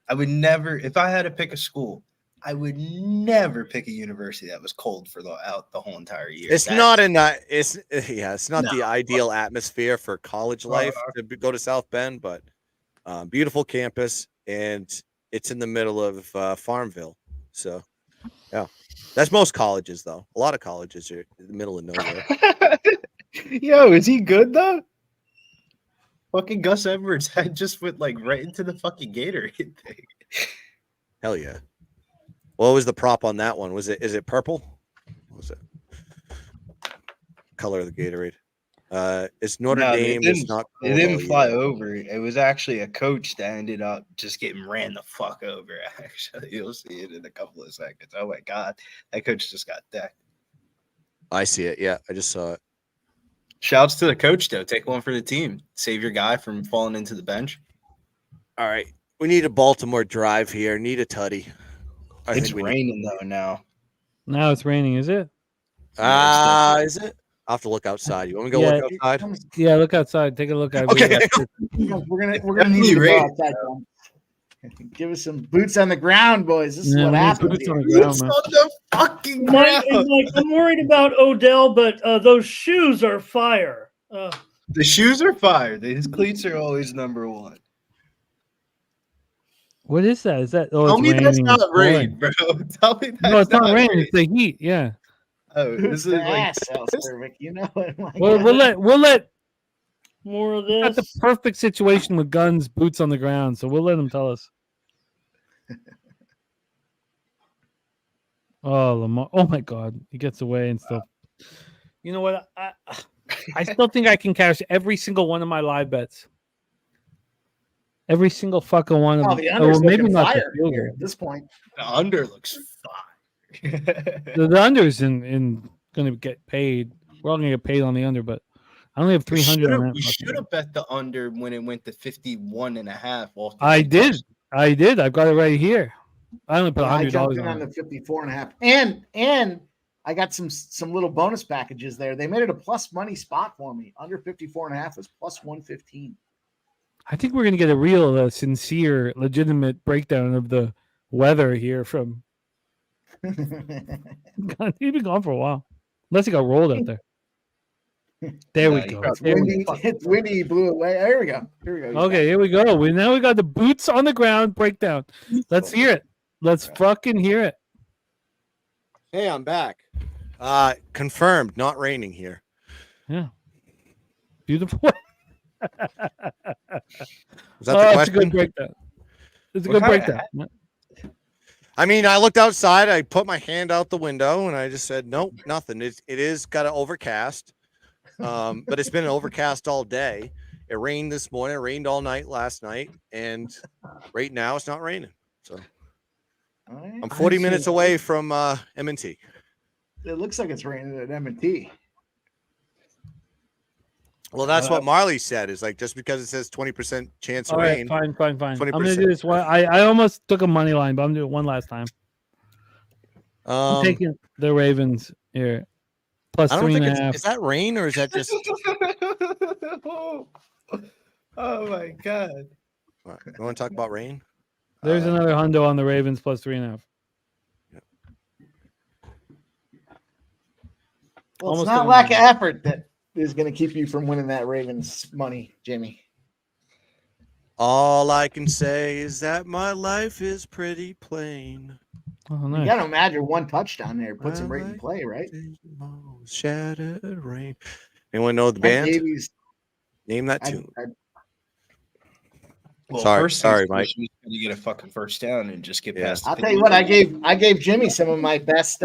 I would never, if I had to pick a school, I would never pick a university that was cold for the whole entire year. It's not the ideal atmosphere for college life to go to South Bend, but beautiful campus, and it's in the middle of Farmville. So, yeah, that's most colleges though. A lot of colleges are in the middle of nowhere. Yo, is he good though? Fucking Gus Edwards just went right into the fucking Gatorade thing. Hell yeah. What was the prop on that one? Is it purple? What was it? Color of the Gatorade. It's Notre Dame. It's not. It didn't fly over. It was actually a coach that ended up just getting ran the fuck over. Actually, you'll see it in a couple of seconds. Oh my god, that coach just got decked. I see it. Yeah, I just saw it. Shouts to the coach, though. Take one for the team. Save your guy from falling into the bench. All right. We need a Baltimore drive here. Need a tutty. It's raining, though, now. Now it's raining, is it? Is it? I'll have to look outside. You want me to go look outside? Yeah, look outside. Take a look out. Okay. We're gonna need to go outside. Give us some boots on the ground, boys. This is what happens. Boots on the fucking ground. I'm worried about Odell, but those shoes are fire. The shoes are fire. His cleats are always number one. What is that? Is that? Tell me that's not rain, bro. Tell me that's no, it's not rain. It's the heat. Yeah. Oh, this is perfect. You know it. We'll let more of this. That's the perfect situation with guns, boots on the ground. So we'll let them tell us. Oh, Lamar! Oh my God, he gets away and stuff. You know what? I still think I can cash every single one of my live bets. Every single fucking one of Oh, them. the under's maybe looking not the fire field here goal. at this point. The under looks fine. The under's in going to get paid. We're all going to get paid on the under, but I only have 300 on that. We should have bet the under when it went to 51.5. I did. I've got it right here. I only put Yeah, I $100 jumped in on on it. the 54.5, and I got some little bonus packages there. They made it a plus money spot for me. Under 54.5 was plus 115. I think we're going to get a real, sincere, legitimate breakdown of the weather here from. God, he's been gone for a while, unless he got rolled out there. There we go. It's windy. It's windy. He blew away. There we go. Okay, here we go. Now we got the boots on the ground breakdown. Let's hear it. Let's fucking hear it. Hey, I'm back. Confirmed, not raining here. Yeah. Beautiful. Was that the question? It's a good breakdown. It's a good breakdown. I mean, I looked outside. I put my hand out the window, and I just said, "Nope, nothing." It is got an overcast, but it's been overcast all day. It rained this morning. It rained all night last night, and right now it's not raining. So I'm 40 minutes away from M&T. It looks like it's raining at M&T. Well, that's what Marley said. Is like just because it says 20% chance of All right, rain. fine. 20%. I'm gonna do this one. I almost took a money line, but I'm doing it one last time. I'm taking the Ravens here. Plus I don't think 3.5. is that rain or is that just? Oh my god! You want to talk about rain? There's another hundo on the Ravens plus 3.5. Well, Almost it's not done. lack of effort that is going to keep you from winning that Ravens money, Jimmy. All I can say is that my life is pretty plain. Oh, You nice. got to imagine one touchdown there puts him right in play, right? Shattered rain. Anyone know the Ken band? Davies, Name that tune. Well, Sorry, Mike. You get a fucking first down and just get Yeah. past. I'll tell you what, I gave Jimmy some of my best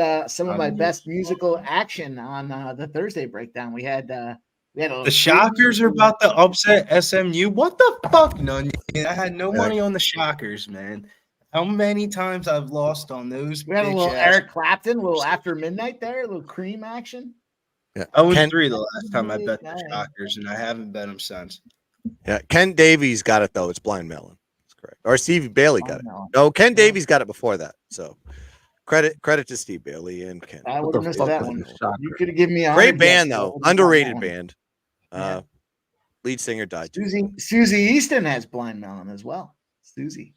musical action on the Thursday breakdown. We had a The Shockers are about to upset SMU. What the fuck, none? I had no money on the Shockers, man. How many times I've lost on those? We had a little bitch-ass- Eric Clapton, a little after midnight there, a little cream action. Yeah. I was Ken- 3 the last time I bet the Shockers, and I haven't bet them since. Yeah, Ken Davies got it though. It's Blind Melon. That's correct. Or Steve Bailey got it. Melon. No, Ken Davies got it before that. So credit to Steve Bailey and Ken. I would have missed fuck that was one. the Shocker? You could have given me a Great 100 band guesses. I though. would've got Underrated that one. band. Lead singer died too. Susie Easton has Blind Melon as well. Susie.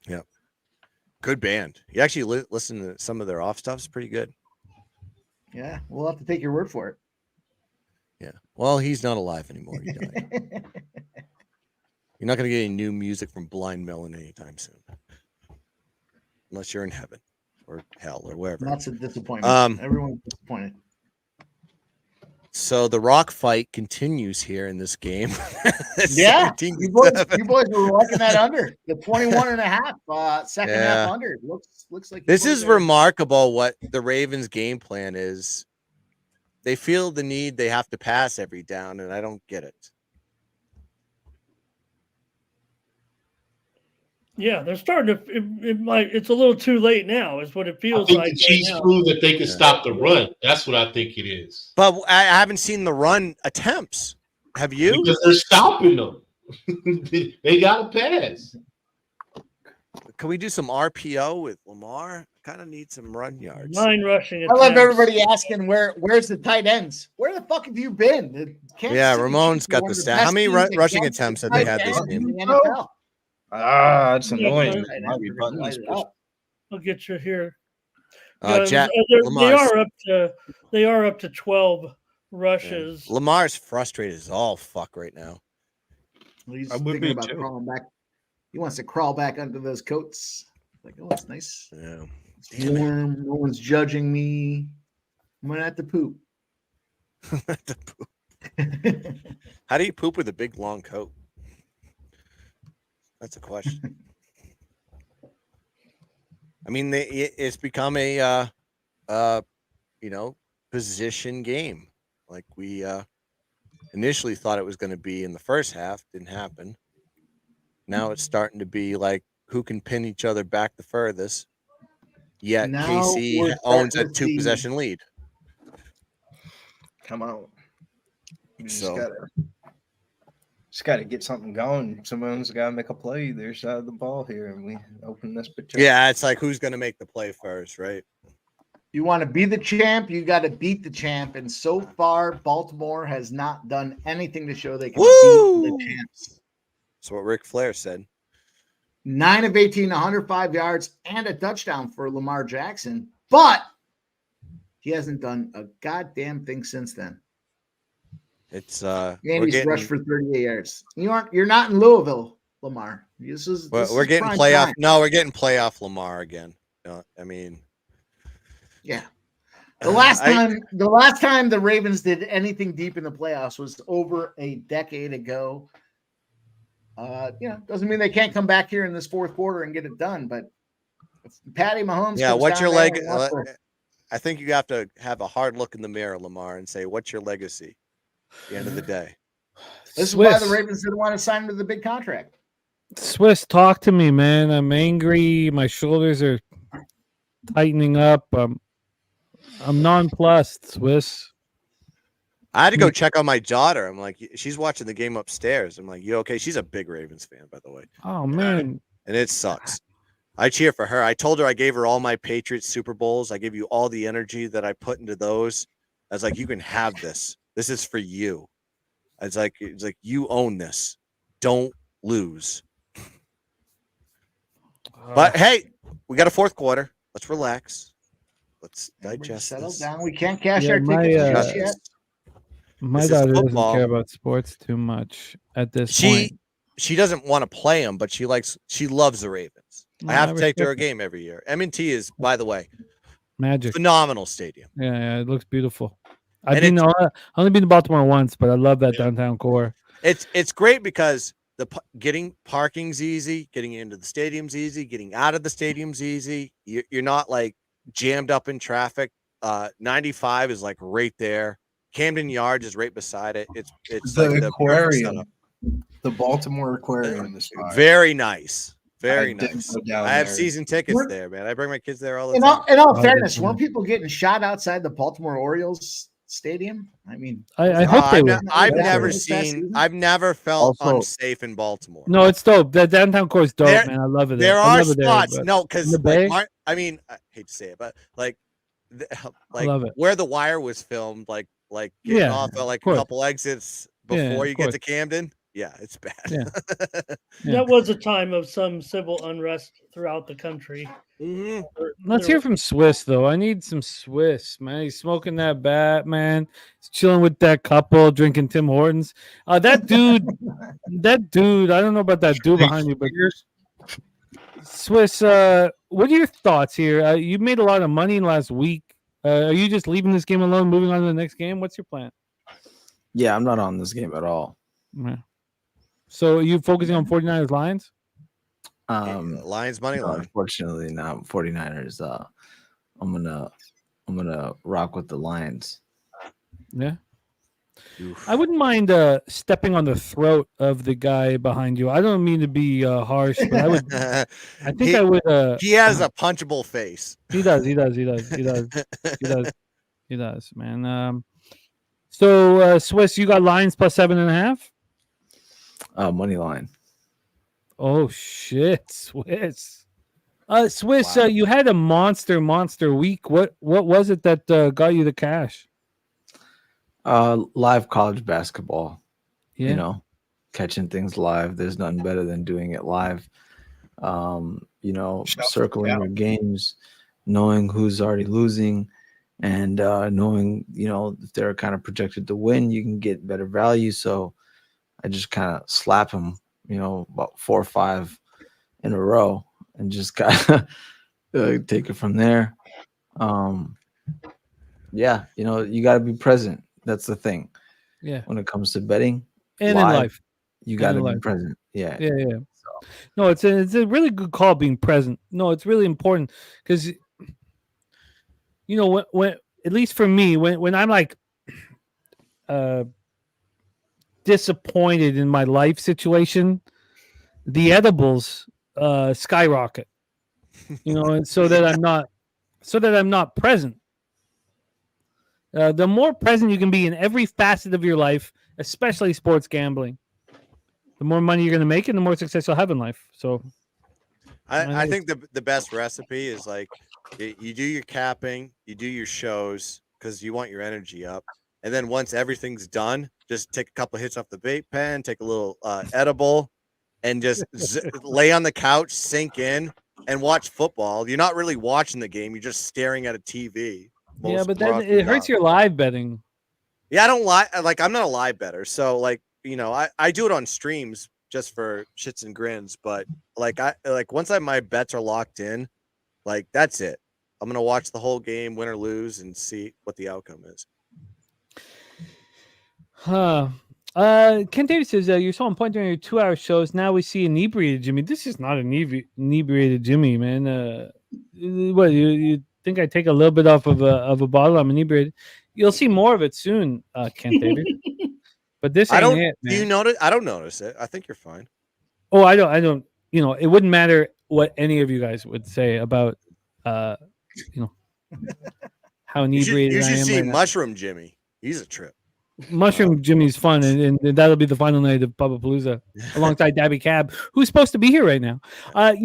Yeah. Good band. You actually listen to some of their off stuff. It's pretty good. Yeah, we'll have to take your word for it. Yeah. Well, he's not alive anymore. He died. You're not going to get any new music from Blind Melon anytime soon. Unless you're in heaven or hell or wherever. That's a disappointment. Everyone's disappointed. So the rock fight continues here in this game. Yeah, 17-7. you boys were liking that under the 21.5 second half under. Looks like This is remarkable what the Ravens game plan is. They feel the need they have to pass every down, and I don't get it. Yeah, they're starting to. It's a little too late now, is what it I feels think like. the Chiefs proved that they can stop the run. That's what I think it is. But I haven't seen the run attempts. Have you? Because they're stopping them. They got to pass. Can we do some RPO with Lamar? Kind of need some run yards. 9 rushing I attempts. love everybody asking where's the tight ends? Where the fuck have you been? The Kansas Yeah, City Ramon's Chiefs are got one the of stat. How best many teams rushing against attempts the have they tight had this ends in game? the NFL. It's annoying. Yeah, man. Why are we butting these bitches? I'll get you here. Jack, They are up to 12 rushes. Lamar's frustrated as all fuck right now. He's I would thinking be about too. crawling back. He wants to crawl back under those coats. Like, oh, it's nice. Yeah. It's warm. No one's judging me. I'm gonna have to poop. How do you poop with a big long coat? That's a question. I mean, it's become a position game. Like we initially thought it was going to be in the first half, didn't happen. Now it's starting to be like who can pin each other back the furthest. Yet Now KC we're owns a starting to see- 2-possession lead. Come on. You just So- gotta get something going. Someone's gotta make a play their side of the ball here, and we open this picture. Yeah, it's like who's going to make the play first, right? You want to be the champ, you got to beat the champ. And so far, Baltimore has not done anything to show they can Woo! beat the champs. That's what Ric Flair said. 9 of 18, 105 yards, and a touchdown for Lamar Jackson. But he hasn't done a goddamn thing since then. It's And he's rushed for 38 yards. You're not in Louisville, Lamar. This is we're getting prime playoff. time. No, we're getting playoff Lamar again. I mean, yeah. The last time the Ravens did anything deep in the playoffs was over a decade ago. Doesn't mean they can't come back here in this fourth quarter and get it done. But if Patty Mahomes, yeah. comes What's down your there leg? and wants to- I think you have to have a hard look in the mirror, Lamar, and say, "What's your legacy?" At the end of the day. This is why the Ravens didn't want to sign him to the big contract. Swiss, talk to me, man. I'm angry. My shoulders are tightening up. I'm nonplussed, Swiss. I had to go check on my daughter. I'm like, she's watching the game upstairs. I'm like, you okay? She's a big Ravens fan, by the way. Oh, man. And it sucks. I cheer for her. I told her I gave her all my Patriots Super Bowls. I gave you all the energy that I put into those. I was like, you can have this. This is for you. It's like you own this. Don't lose. But hey, we got a fourth quarter. Let's relax. Let's digest Settle this. down. We can't cash our tickets just yet. My This is daughter doesn't football. care about sports too much at this point. She doesn't want to play them, but she loves the Ravens. No, I have I to take her a respect game every year. M&T is, by the way, Magic. phenomenal stadium. Yeah, it looks beautiful. I've And been only been to Baltimore once, but I love that downtown core. It's great because getting parking's easy, getting into the stadium's easy, getting out of the stadium's easy. You're not like jammed up in traffic. 95 is like right there. Camden Yards is right beside it. It's The like the aquarium, the Baltimore Aquarium. This time. very nice. Very I did nice. go down I have there. season tickets there, man. I bring my kids there all the In time. all fairness, weren't people getting shot outside the Baltimore Orioles stadium? I mean, I hope they would. I've never felt Also- unsafe in Baltimore. No, it's dope. The downtown core is dope, There- man. I love it. There I are love it there, spots. but- No, because In the Bay? I mean, I hate to say it, but like love it. where The Wire was filmed, like getting Yeah, off at like of course. a couple exits Yeah, before of you get course. to Camden. Yeah, it's bad. Yeah. That was a time of some civil unrest throughout the country. Mm-hmm. Let's hear from Swiss, though. I need some Swiss, man. He's smoking that bat, man. He's chilling with that couple, drinking Tim Hortons. That dude, I don't know about that dude behind you, but Swiss, what are your thoughts here? You made a lot of money last week. Are you just leaving this game alone, moving on to the next game? What's your plan? Yeah, I'm not on this game at all. Yeah. So are you focusing on 49ers Lions? Lions money line. Unfortunately, not 49ers. I'm gonna rock with the Lions. Yeah. I wouldn't mind stepping on the throat of the guy behind you. I don't mean to be harsh, but I would. I think I would. He has a punchable face. He does, man. So Swiss, you got Lions plus 7.5. Money line. Oh shit, Swiss. Swiss, you had a monster week. What was it that got you the cash? Live college basketball. Yeah. You know, catching things live. There's nothing better than doing it live. Circling your games, knowing who's already losing, and knowing, if they're kind of projected to win, you can get better value. So I just kind of slap them, about 4 or 5 in a row and just kind of take it from there. Yeah, you got to be present. That's the thing. Yeah. When it comes to betting And live, in life. you got to in be life. present. Yeah. Yeah. No, it's a really good call being present. No, it's really important because when at least for me, when I'm like disappointed in my life situation, the edibles skyrocket. And so that I'm not present. The more present you can be in every facet of your life, especially sports gambling, the more money you're going to make and the more success you'll have in life. So I think the best recipe is like you do your capping, you do your shows because you want your energy up. And then once everything's done, just take a couple of hits off the vape pen, take a little edible, and just lay on the couch, sink in, and watch football. You're not really watching the game. You're just staring at a TV. Yeah, but then it hurts your live betting. Yeah, I don't lie. Like, I'm not a live better. So, like, I do it on streams just for shits and grins. But like, once my bets are locked in, like, that's it. I'm going to watch the whole game, win or lose, and see what the outcome is. Ken Davis says, you saw him point during your 2-hour shows. Now we see inebriated Jimmy. This is not inebriated Jimmy, man. What, you think I take a little bit off of a bottle? I'm inebriated. You'll see more of it soon, Ken Davis. But this ain't it, man. Do you notice? I don't notice it. I think you're fine. Oh, I don't. It wouldn't matter what any of you guys would say about, how inebriated you should I am. see right Mushroom Jimmy. He's a trip. Mushroom Jimmy's fun, and that'll be the final night of Pubapalooza alongside Dabby Cab, who's supposed to be here right now. I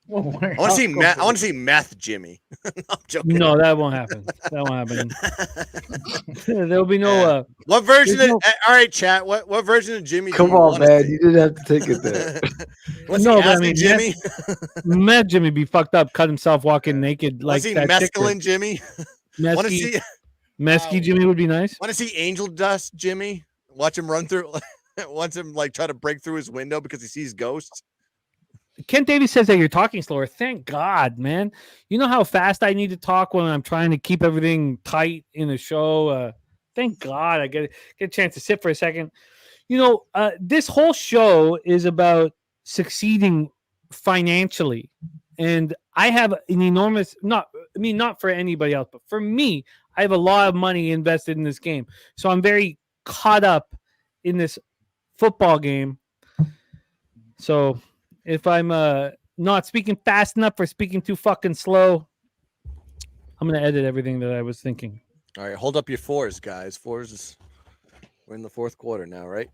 want to see meth. I want to see meth Jimmy. I'm joking. No, that won't happen. That won't happen. There'll be no. What version? All right, chat. What version of Jimmy? Come on, man. You didn't have to take it there. Jimmy. Meth Jimmy be fucked up, cut himself walking naked like that. Mescaline Jimmy. Want to see? Mesky Jimmy would be nice. Want to see Angel Dust Jimmy? Watch him run through. Watch him try to break through his window because he sees ghosts. Kent Davies says that you're talking slower. Thank God, man. You know how fast I need to talk when I'm trying to keep everything tight in the show. Thank God I get a chance to sit for a second. This whole show is about succeeding financially, and I have an enormous not for anybody else, but for me, I have a lot of money invested in this game. So I'm very caught up in this football game. So if I'm not speaking fast enough or speaking too fucking slow, I'm going to edit everything that I was thinking. All right, hold up your fours, guys. We're in the fourth quarter now, right?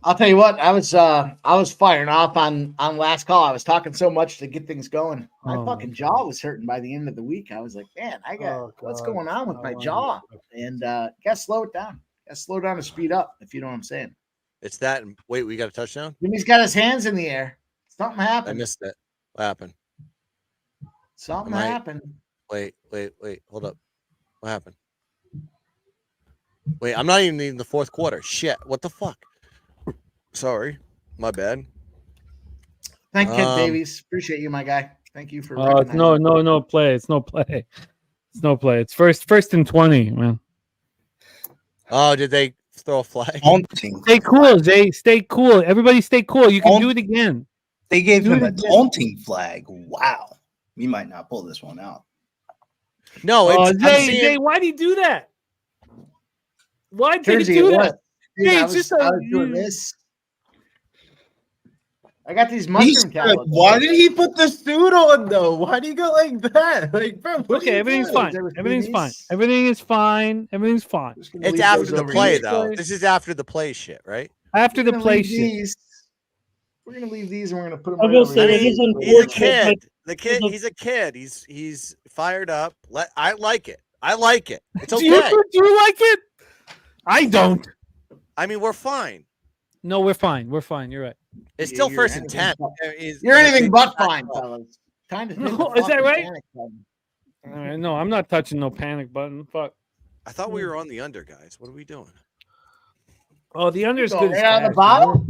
I'll tell you what, I was firing off on last call. I was talking so much to get things going. My fucking jaw was hurting by the end of the week. I was like, man, what's going on with my jaw? And gotta slow it down. Gotta slow down to speed up, if you know what I'm saying. It's that. Wait, we got a touchdown? Jimmy's got his hands in the air. Something happened. I missed it. What happened? Something happened. Wait. Hold up. What happened? Wait, I'm not even in the fourth quarter. Shit. What the fuck? Sorry. My bad. Thank you, Davies. Appreciate you, my guy. Thank you for it's no play. It's no play. It's no play. It's first and 20, man. Oh, did they throw a flag? Stay cool, Jay. Stay cool. Everybody stay cool. You can do it again. They gave him a taunting flag. Wow. We might not pull this one out. No, Jay, why do you do that? Why did you do that? Hey, I was doing this. I got these mushroom tablets. Why did he put the suit on though? Why do you go like that? Like, bro, okay, everything's fine. Everything's fine. Everything is fine. Everything's fine. It's after the play, though. This is after the play shit, right? After the play shit. We're gonna leave these and we're gonna put them. I will say he's a kid. He's a kid. He's fired up. I like it. It's okay. Do you like it? I don't. I mean, we're fine. No, we're fine. We're fine. You're right. It's still first and 10. You're anything but fine, fellas. Time to is that right? All right, no, I'm not touching no panic button. Fuck. I thought we were on the under, guys. What are we doing? Oh, the under is good. Right out of the bottle.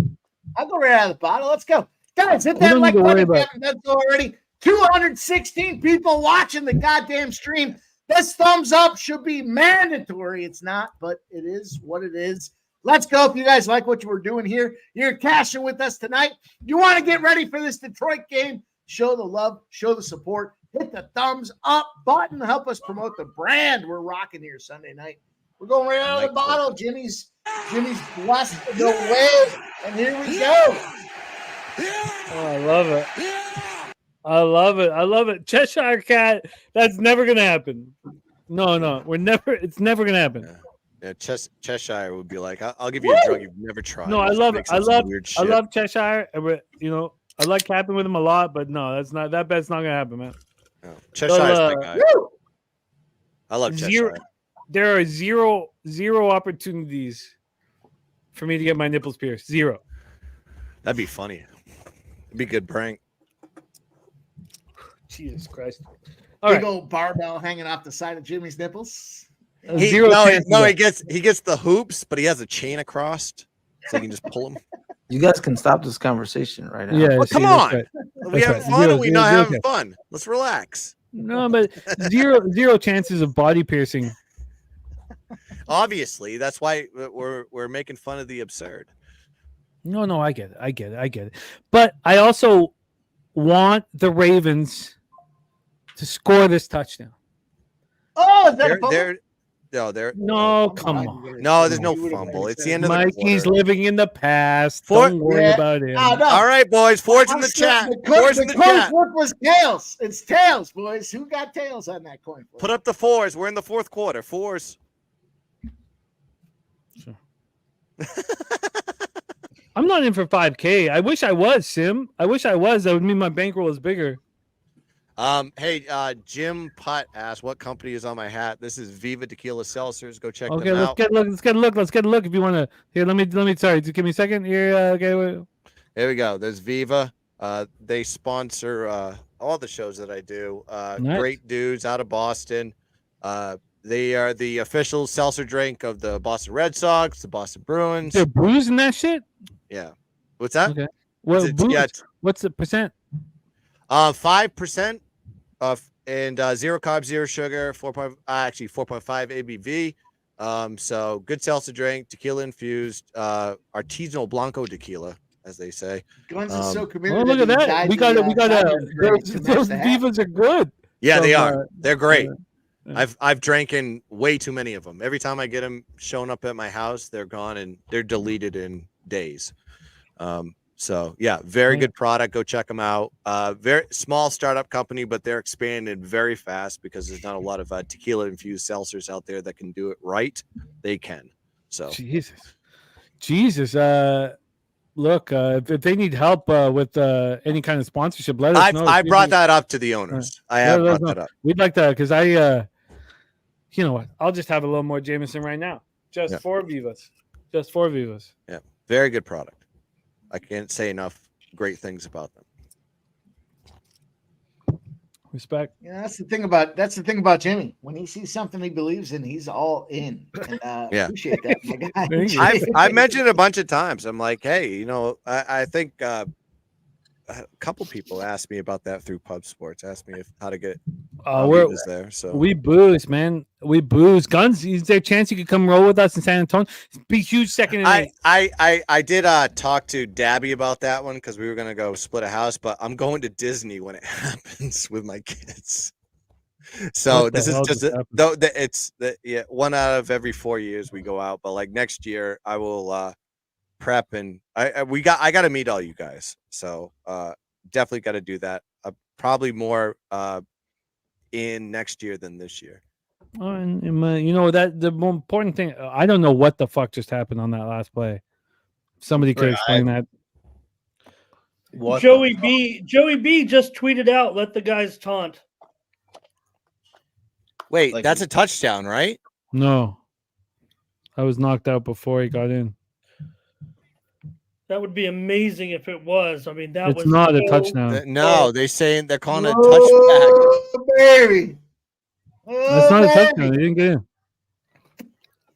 I'll go right out of the bottle. Let's go, guys. Hit that like button if you haven't done so already. 216 people watching the goddamn stream. This thumbs up should be mandatory. It's not, but it is what it is. Let's go. If you guys like what we're doing here, you're cashing with us tonight. You want to get ready for this Detroit game, show the love, show the support, hit the thumbs up button to help us promote the brand we're rocking here Sunday night. We're going right out of the bottle. Jimmy's blessed the way, and here we go. Oh, I love it. I love it. I love it. Cheshire Cat. That's never gonna happen. No, we're never. It's never gonna happen. Yeah, Cheshire would be like, I'll give you a drug you've never tried. No, I Just love mix it. up some weird I shit. love Cheshire. I like capping with him a lot, but no, that's not. That bet's not gonna happen, man. No, Cheshire's my guy. I love Cheshire. There are zero opportunities for me to get my nipples pierced. Zero. That'd be funny. It'd be a good prank. Jesus Christ. Big old barbell hanging off the side of Jimmy's nipples. He gets the hoops, but he has a chain across, so you can just pull them. You guys can stop this conversation right now. Yeah, Well, come on. We having fun or we not having fun? Let's relax. No, but zero chances of body piercing. Obviously, that's why we're making fun of the absurd. No, I get it. But I also want the Ravens to score this touchdown. Oh, is that a fumble? No, come on. No, there's no fumble. It's the end of the quarter. Mikey's living in the past. Don't worry about him. Oh, no. All right, boys. Fours in the chat. Fours in the chat. Coin flip was tails. It's tails, boys. Who got tails on that coin flip? Put up the fours. We're in the fourth quarter. Fours. Sure. I'm not in for 5K. I wish I was, Sim. I wish I was. That would mean my bankroll is bigger. Hey, Jim Putt asked, what company is on my hat? This is Viva Tequila Seltzers. Go check them out. Let's get a look. If you want to, here, let me. Sorry, just give me a second. Here, okay. Wait. There we go. There's Viva. They sponsor all the shows that I do. Nice. Great dudes out of Boston. They are the official seltzer drink of the Boston Red Sox, the Boston Bruins. They're booze in that shit. Yeah. What's that? Okay. Well, what's the percent? 5% and 0 carbs, 0 sugar, 4.5 ABV. So good seltzer drink, tequila infused, artisanal blanco tequila, as they say. Guns is so committed. Oh, look at that. We got those Vivas are good. Yeah, they are. They're great. I've drank in way too many of them. Every time I get them showing up at my house, they're gone and they're deleted in days. So yeah, very good product. Go check them out. Very small startup company, but they're expanding very fast because there's not a lot of tequila infused seltzers out there that can do it right. They can. So Jesus. Look, if they need help with any kind of sponsorship, let us know. I brought that up to the owners. I have brought that up. We'd like that because you know what? I'll just have a little more Jameson right now. Just 4 Vivas. Just 4 Vivas. Yeah, very good product. I can't say enough great things about them. Respect. Yeah, that's the thing about Jimmy. When he sees something he believes in, he's all in. And appreciate that, my guy. I've mentioned it a bunch of times. I'm like, hey, I think a couple people asked me about that through Pub Sports. Asked me how to get we're there. So we booze, man. We booze. Guns. Is there a chance you could come roll with us in San Antonio? Be huge second. I did talk to Dabby about that one because we were gonna go split a house, but I'm going to Disney when it happens with my kids. So this is just one out of every 4 years we go out, but like next year I will prep and I got to meet all you guys. So definitely got to do that. Probably more in next year than this year. And that the more important thing, I don't know what the fuck just happened on that last play. Somebody could explain that. Joey B just tweeted out, "Let the guys taunt." Wait, that's a touchdown, right? No, I was knocked out before he got in. That would be amazing if it was. I mean, it's not a touchdown. No, they're calling it a touchback. Baby. That's not a touchdown. He didn't get in.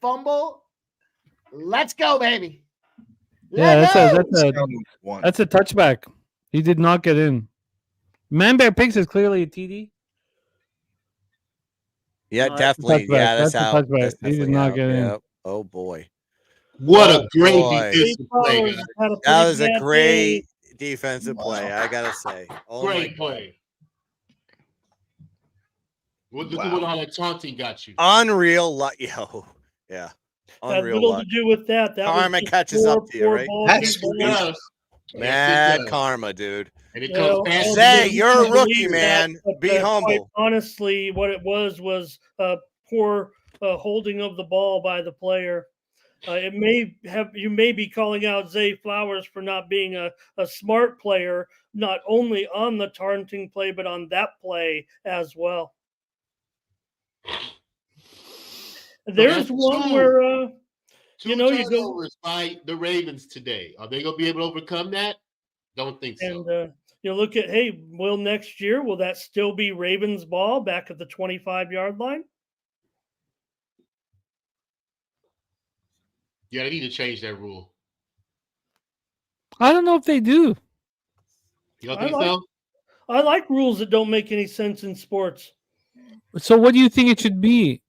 Fumble. Let's go, baby. That's a touchback. He did not get in. Man Bear Pigs is clearly a TD. Yeah, definitely. Yeah, that's out. He did not get in. Oh boy. What a great defensive play. That was a great defensive play, I gotta say. Great play. Look at what all that taunting got you. Unreal. Yeah. Had Unreal little luck. to do with that. That Karma was just catches up to you, poor right? balls That's in who the line. does. Mad karma, dude. And it You comes know, fast. Say, yeah, you're a we rookie, believe man. but, Be quite humble. honestly, what it was poor holding of the ball by the player. You may be calling out Zay Flowers for not being a smart player, not only on the taunting play, but on that play as well. There's one where Two you know you go turnovers by the Ravens today. Are they going to be able to overcome that? Don't think so. and you look at will next year will that still be Ravens ball back at the 25-yard line? Yeah, they need to change that rule. I don't know if they do. You don't think so? I like rules that don't make any sense in sports. So what do you think it should be?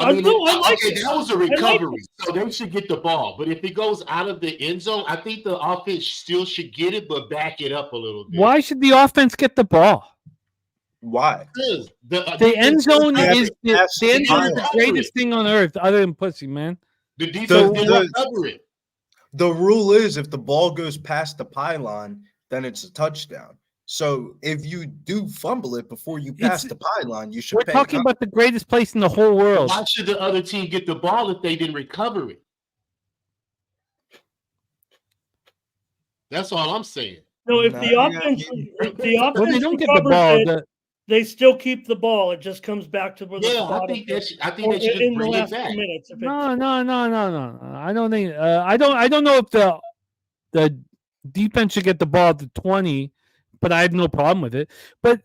I mean, like that was a recovery, so they should get the ball. But if it goes out of the end zone, I think the offense still should get it, but back it up a little bit. Why should the offense get the ball? Why? The end zone is the greatest thing on earth, other than pussy, man. The defense didn't cover it. The rule is if the ball goes past the pylon, then it's a touchdown. So if you do fumble it before you pass the pylon, you should. We're talking about the greatest place in the whole world. Why should the other team get the ball if they didn't recover it? That's all I'm saying. No, if the offense, well, they don't get the ball. They still keep the ball. It just comes back to where the I think they should in bring the it last back. 2 minutes. No. I don't think. I don't know if the defense should get the ball at the 20, but I have no problem with it. But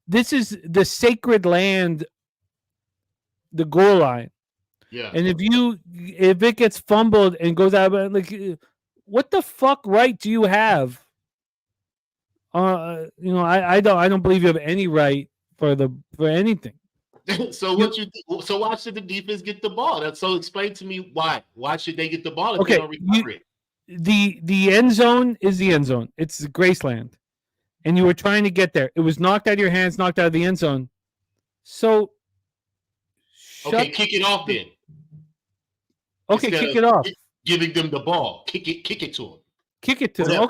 this is the sacred land, the goal line. Yeah. And if it gets fumbled and goes out, like, what the fuck right do you have? I don't believe you have any right for anything. So why should the defense get the ball? So explain to me why. Why should they get the ball if they don't recover it? The end zone is the end zone. It's the Graceland. And you were trying to get there. It was knocked out of your hands, knocked out of the end zone. So kick it off then. Okay, Instead kick it off. Giving them the ball. Kick it to them. Kick it to them.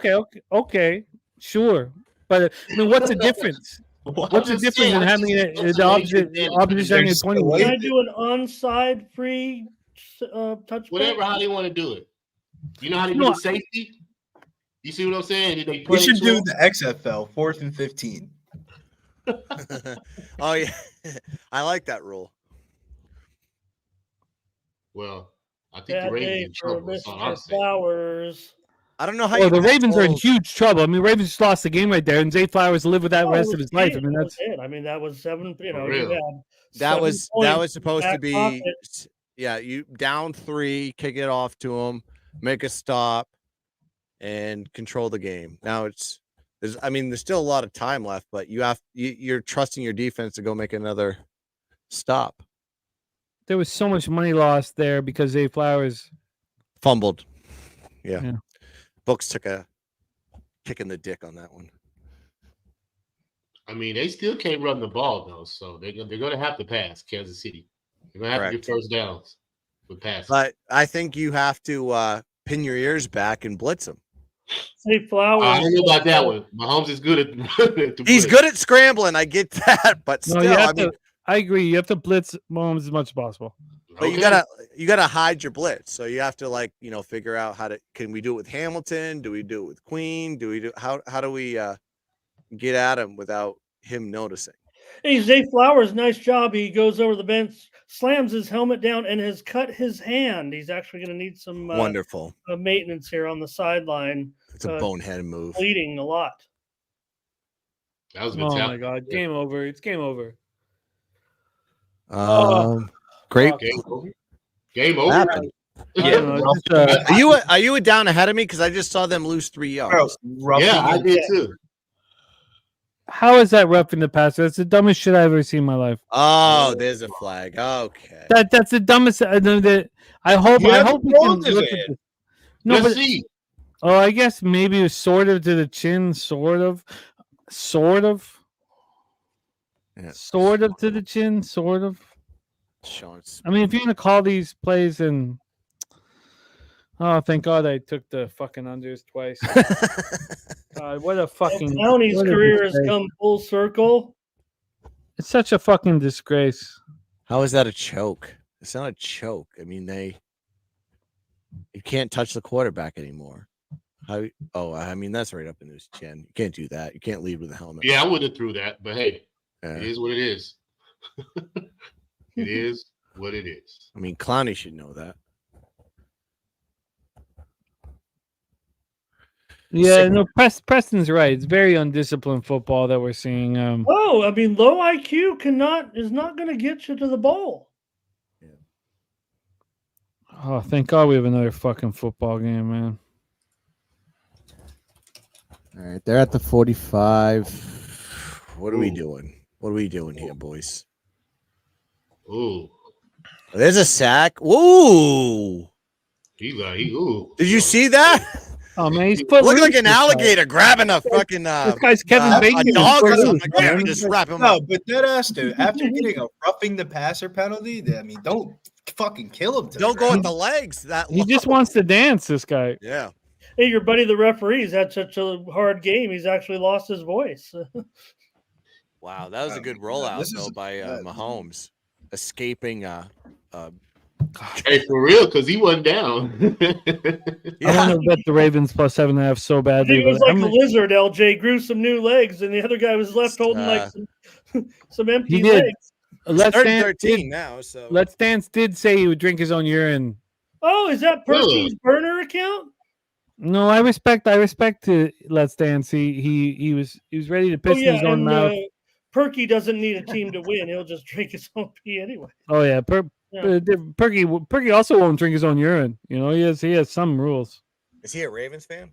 Okay. Sure. But I mean, what's the difference? What's the difference in having the opposition having a 20? Can I do an onside free touchback? Whatever, how they want to do it. You know how they do the safety? You see what I'm saying? We should do the XFL, 4th and 15. Oh, yeah. I like that rule. Well, I think the Ravens in trouble. That's all I'm saying. Flowers. I don't know how. The Ravens are in huge trouble. I mean, Ravens just lost the game right there, and Zay Flowers live with that rest of his life. I mean, that's it. I mean, that was 7. You know, really? That was supposed to be. Yeah, you down 3, kick it off to him, make a stop, and control the game. Now there's still a lot of time left, but you're trusting your defense to go make another stop. There was so much money lost there because Zay Flowers fumbled. Yeah. Books took a kick in the dick on that one. I mean, they still can't run the ball though, so they're going to have to pass Kansas City. They're going to have to get first downs with passing. But I think you have to pin your ears back and blitz them. Zay Flowers. I don't know about that one. Mahomes is good at He's good at scrambling. I get that, but still, I agree. You have to blitz Mahomes as much as possible. But you gotta hide your blitz. So you have to figure out can we do it with Hamilton? Do we do it with Queen? How do we get at him without him noticing? Hey, Zay Flowers, nice job. He goes over the bench, slams his helmet down, and has cut his hand. He's actually going to need some wonderful maintenance here on the sideline. It's a bonehead move. Bleeding a lot. That was my God. Game over. It's game over. Great. Game over. Yeah. Are you down ahead of me? Because I just saw them lose 3 yards. Yeah, I did too. How is that roughing the passer? That's the dumbest shit I've ever seen in my life. Oh, there's a flag. Okay. That's the dumbest. I hope we can look at this. No, Let's see. Oh, I guess maybe it was sort of to the chin, sort of. Yeah. Sort of to the chin, sort of. I mean, if you're gonna call these plays and thank God I took the fucking unders twice. God, what a fucking Clowney's what a career has disgrace. come full circle. It's such a fucking disgrace. How is that a choke? It's not a choke. I mean, you can't touch the quarterback anymore. I mean, that's right up in his chin. You can't do that. You can't lead with a helmet. Yeah, I would have threw that, but hey, it is what it is. It is what it is. I mean, Clowney should know that. Yeah, no, Preston's right. It's very undisciplined football that we're seeing. Oh, I mean, low IQ is not going to get you to the bowl. Oh, thank God we have another fucking football game, man. All right, they're at the 45. What are we doing? What are we doing here, boys? Ooh. There's a sack. Ooh. Ooh. Did you see that? Oh, man, he's looking like an alligator grabbing a fucking this guy's Kevin Bacon. a dog or something. Man. Yeah, just wrap him No, up. but that ass dude, after getting a roughing the passer penalty, I mean, don't fucking kill him. Don't go with the legs. He just wants to dance, this guy. Yeah. Hey, your buddy, the referee's had such a hard game. He's actually lost his voice. Wow, that was a good rollout though by Mahomes, escaping. Hey, for real, because he wasn't down. I want to bet the Ravens plus 7.5 so badly. He was but like a lizard. LJ grew some new legs, and the other guy was left holding like some empty he did. legs. Let's 13 now. So Let's Dance did say he would drink his own urine. Oh, is that Percy's burner account? No, I respect to Let's Dance. He was ready to piss in his own mouth. Perky doesn't need a team to win. He'll just drink his own pee anyway. Oh yeah, Perky also won't drink his own urine. You know, he has some rules. Is he a Ravens fan?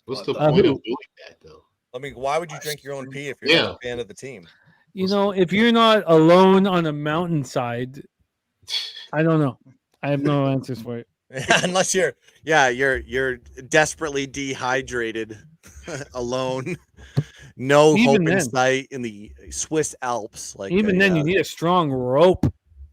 What's the point of doing that though? I mean, why would you drink your own pee if you're not a fan of the team? You know, if you're not alone on a mountainside, I don't know. I have no answers for it. Unless you're desperately dehydrated, alone, no hope in sight in the Swiss Alps. Like even then, you need a strong rope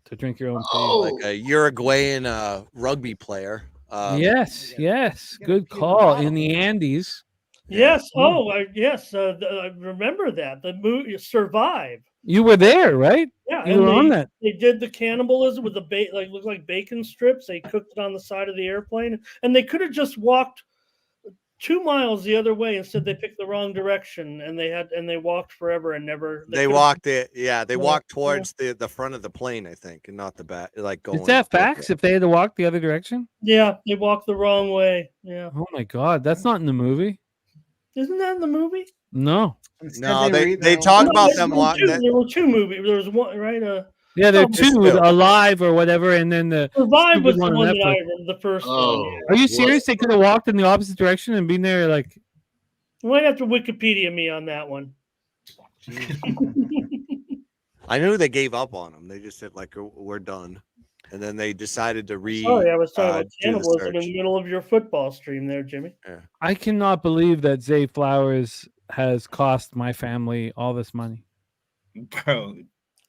to drink your own pee. Like a Uruguayan rugby player. Yes, good call in the Andes. Yes. Oh, yes. I remember that the movie Survive. You were there, right? Yeah, you were on that. They did the cannibalism with the looked like bacon strips. They cooked it on the side of the airplane, and they could have just walked 2 miles the other way. Instead, they picked the wrong direction, and they walked forever and never. They walked towards the front of the plane, I think, and not the back. Like going. Is that facts? If they had to walk the other direction? Yeah, they walked the wrong way. Yeah. Oh my God, that's not in the movie. Isn't that in the movie? No. No, they talk about them walking. There were two movies. There was one, right? Yeah, there are two Alive or whatever, and then the Survive was the one one on that I Netflix. remember, the first one. Are you serious? They could have walked in the opposite direction and been there like. You might have to Wikipedia me on that one. I knew they gave up on them. They just said like we're done, and then they decided to Sorry, I was talking about do the cannibalism in search. the middle of your football stream there, Jimmy. Yeah. I cannot believe that Zay Flowers has cost my family all this money. Bro,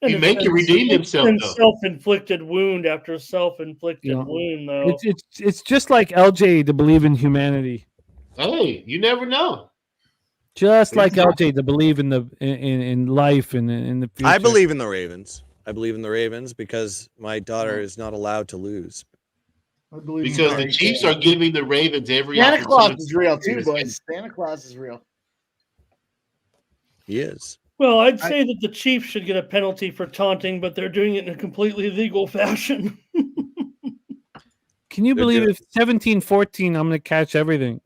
He make you redeem himself And though. self-inflicted wound after self-inflicted wound, though. It's just like LJ to believe in humanity. Hey, you never know. Just like LJ to believe in in life and in the future. I believe in the Ravens. I believe in the Ravens because my daughter is not allowed to lose. Because the Chiefs are giving the Ravens every Santa Claus opportunity. is real too, boys. Santa Claus is real. He is. Well, I'd say that the Chiefs should get a penalty for taunting, but they're doing it in a completely legal fashion. Can you believe if 17-14, I'm going to catch everything?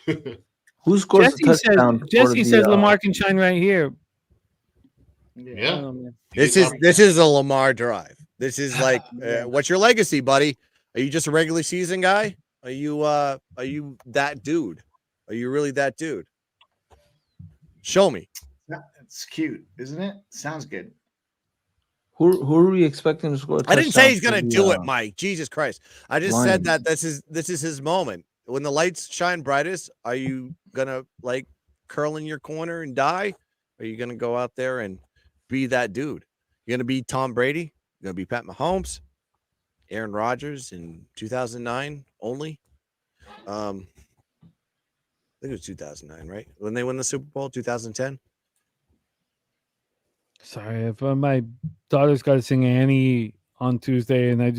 Who scores the touchdown? Jesse says Lamar can shine right here. Yeah. This is a Lamar drive. This is like, what's your legacy, buddy? Are you just a regular season guy? Are you that dude? Are you really that dude? Show me. It's cute, isn't it? Sounds good. Who are we expecting to score? I didn't say he's gonna do it, Mike. Jesus Christ! I just said Lions. that this is his moment. When the lights shine brightest, are you gonna like curl in your corner and die? Or are you gonna go out there and be that dude? You're going to be Tom Brady. You're going to be Pat Mahomes, Aaron Rodgers in 2009 only. I think it was 2009, right? When they won the Super Bowl, 2010. Sorry, if my daughter's got to sing Annie on Tuesday, and they're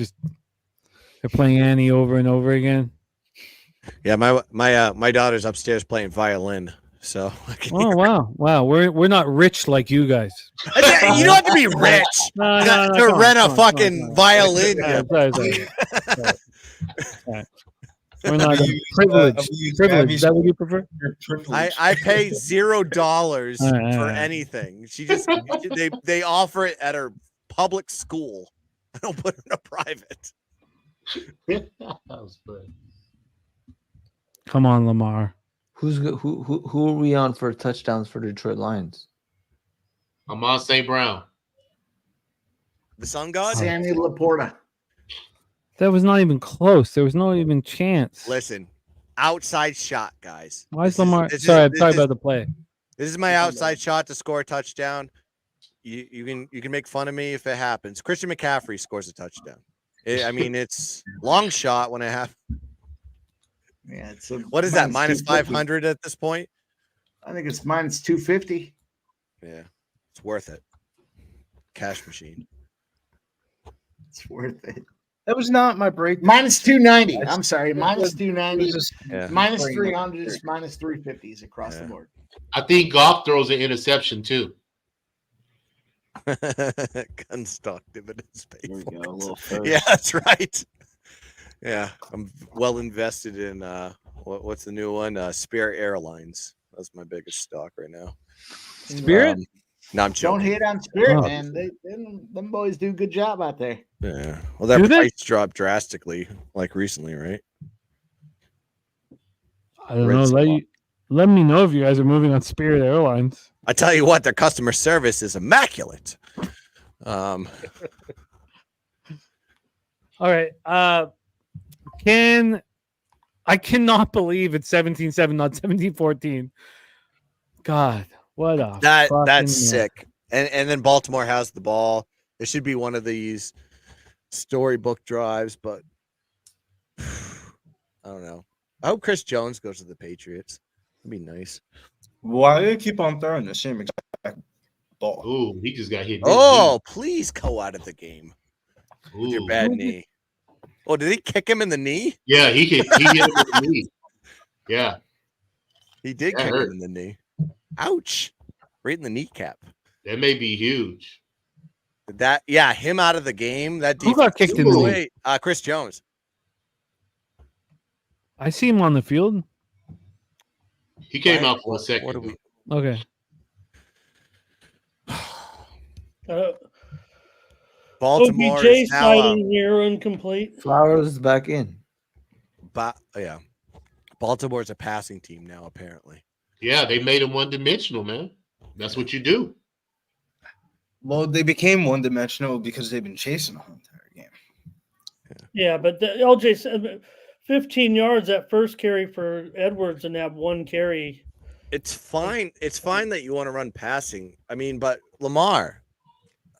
playing Annie over and over again. Yeah, my daughter's upstairs playing violin. So oh wow, we're not rich like you guys. You don't have to be rich to rent a fucking violin. Sorry. We're not privileged. Privilege. Is that what you prefer? I pay $0 for anything. She just they offer it at her public school. I don't put it in a private. That was good. Come on, Lamar. Who are we on for touchdowns for the Detroit Lions? Amon St. Brown. The Sun God? Sammy Laporta. That was not even close. There was no even chance. Listen, outside shot, guys. Why is Lamar? Sorry, I'm talking about the play. This is my outside shot to score a touchdown. You can make fun of me if it happens. Christian McCaffrey scores a touchdown. It's long shot when it happens. Yeah, what is that? Minus 500 at this point? I think it's minus 250. Yeah, it's worth it. Cash machine. It's worth it. That was not my break. Minus 290. I'm sorry, minus 290. Yeah. Minus 300 is minus 350s across the board. I think Goff throws an interception too. Gun stock dividends paid. There we go, Yeah, that's right. Yeah, I'm well invested in what's the new one? Spirit Airlines. That's my biggest stock right now. Spirit? No, I'm joking. Don't hate on Spirit, man. Them boys do a good job out there. Yeah. Well, that price dropped drastically, like recently, right? I don't know. Let me know if you guys are moving on Spirit Airlines. I tell you what, their customer service is immaculate. All right. I cannot believe it's 17-7, not 17-14. God, what a that's sick. And then Baltimore has the ball. It should be one of these storybook drives, but I don't know. I hope Chris Jones goes to the Patriots. It'd be nice. Why do you keep on throwing the same exact ball? Ooh, he just got hit. Oh, please go out of the game with your bad knee. Oh, did he kick him in the knee? Yeah, he hit him in the knee. Yeah. He did kick him in the knee. Ouch. Right in the kneecap. That may be huge. Him out of the game. That Who got kicked in the knee? Chris Jones. I see him on the field. He came out for a second. Okay. Baltimore OBJ sighting here incomplete. Flowers is back in. Yeah. Baltimore's a passing team now, apparently. Yeah, they made him one-dimensional, man. That's what you do. Well, they became one-dimensional because they've been chasing the whole entire game. Yeah, but LJ said 15 yards at first carry for Edwards and have one carry. It's fine. It's fine that you want to run passing. I mean, but Lamar,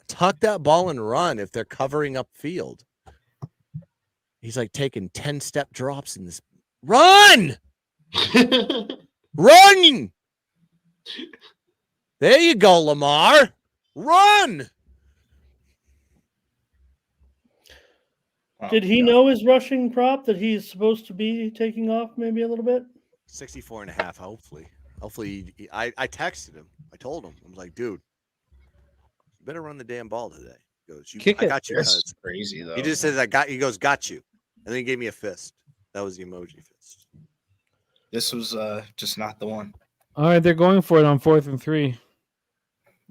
tuck that ball and run if they're covering up field. He's like taking 10-step drops in this. Run! Run! There you go, Lamar. Run! Did he know his rushing prop that he's supposed to be taking off maybe a little bit? 64.5, hopefully. Hopefully, I texted him. I told him. I was like, dude, you better run the damn ball today. He goes, I got you. That's crazy, though. He just says, he goes, got you. And then he gave me a fist. That was the emoji fist. This was just not the one. All right, they're going for it on 4th and 3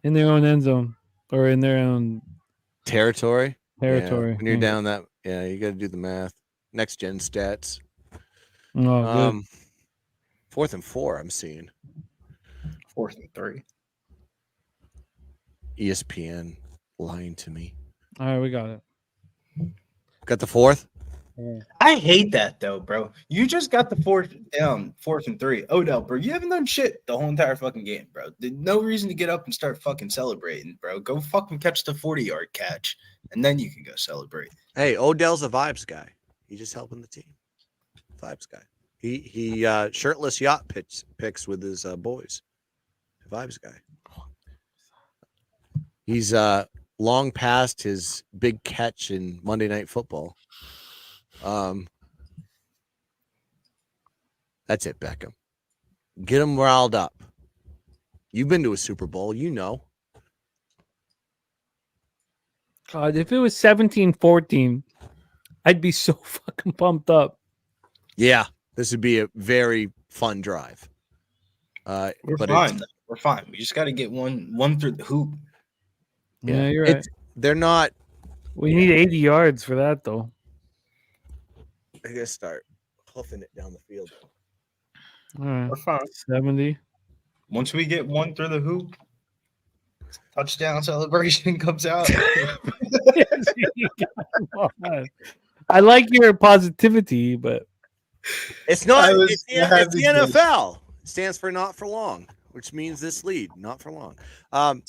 in their own end zone or in their own territory. Yeah, when you're down that, you got to do the math. Next gen stats. Oh, good. 4th and 4, I'm seeing. 4th and 3. ESPN lying to me. All right, we got it. Got the 4th? I hate that though, bro. You just got the fourth and 3. Odell, bro, you haven't done shit the whole entire fucking game, bro. There's no reason to get up and start fucking celebrating, bro. Go fucking catch the 40-yard catch, and then you can go celebrate. Hey, Odell's a vibes guy. He's just helping the team. Vibes guy. He shirtless yacht pics with his boys. Vibes guy. He's long past his big catch in Monday Night Football. That's it, Beckham. Get him riled up. You've been to a Super Bowl, you know. God, if it was 17-14, I'd be so fucking pumped up. Yeah, this would be a very fun drive. We're fine. We're fine. We just got to get one through the hoop. Yeah, you're right. They're not. We need 80 yards for that, though. I gotta start hoofing it down the field. All right. We're fine. 70. Once we get one through the hoop, touchdown celebration comes out. I like your positivity, but it's not. It's the NFL. It stands for not for long, which means this lead, not for long. And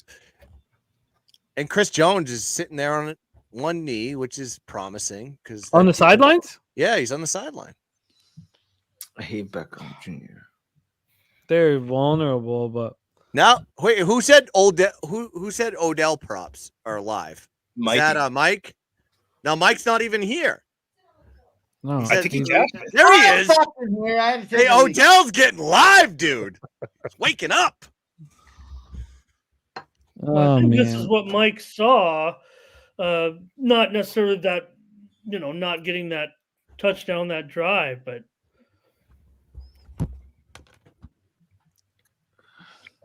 Chris Jones is sitting there on one knee, which is promising because on the sidelines. Yeah, he's on the sideline. I hate Beckham Jr. They're vulnerable, but now wait, who said Odell? Who said Odell props are live? Mikey. Is that Mike? Now Mike's not even here. No, I think he's out. There he is. Hey, Hey, Odell's getting live, dude. He's waking up. Oh, I think man. this is what Mike saw. Not necessarily that, not getting that touchdown, that drive, but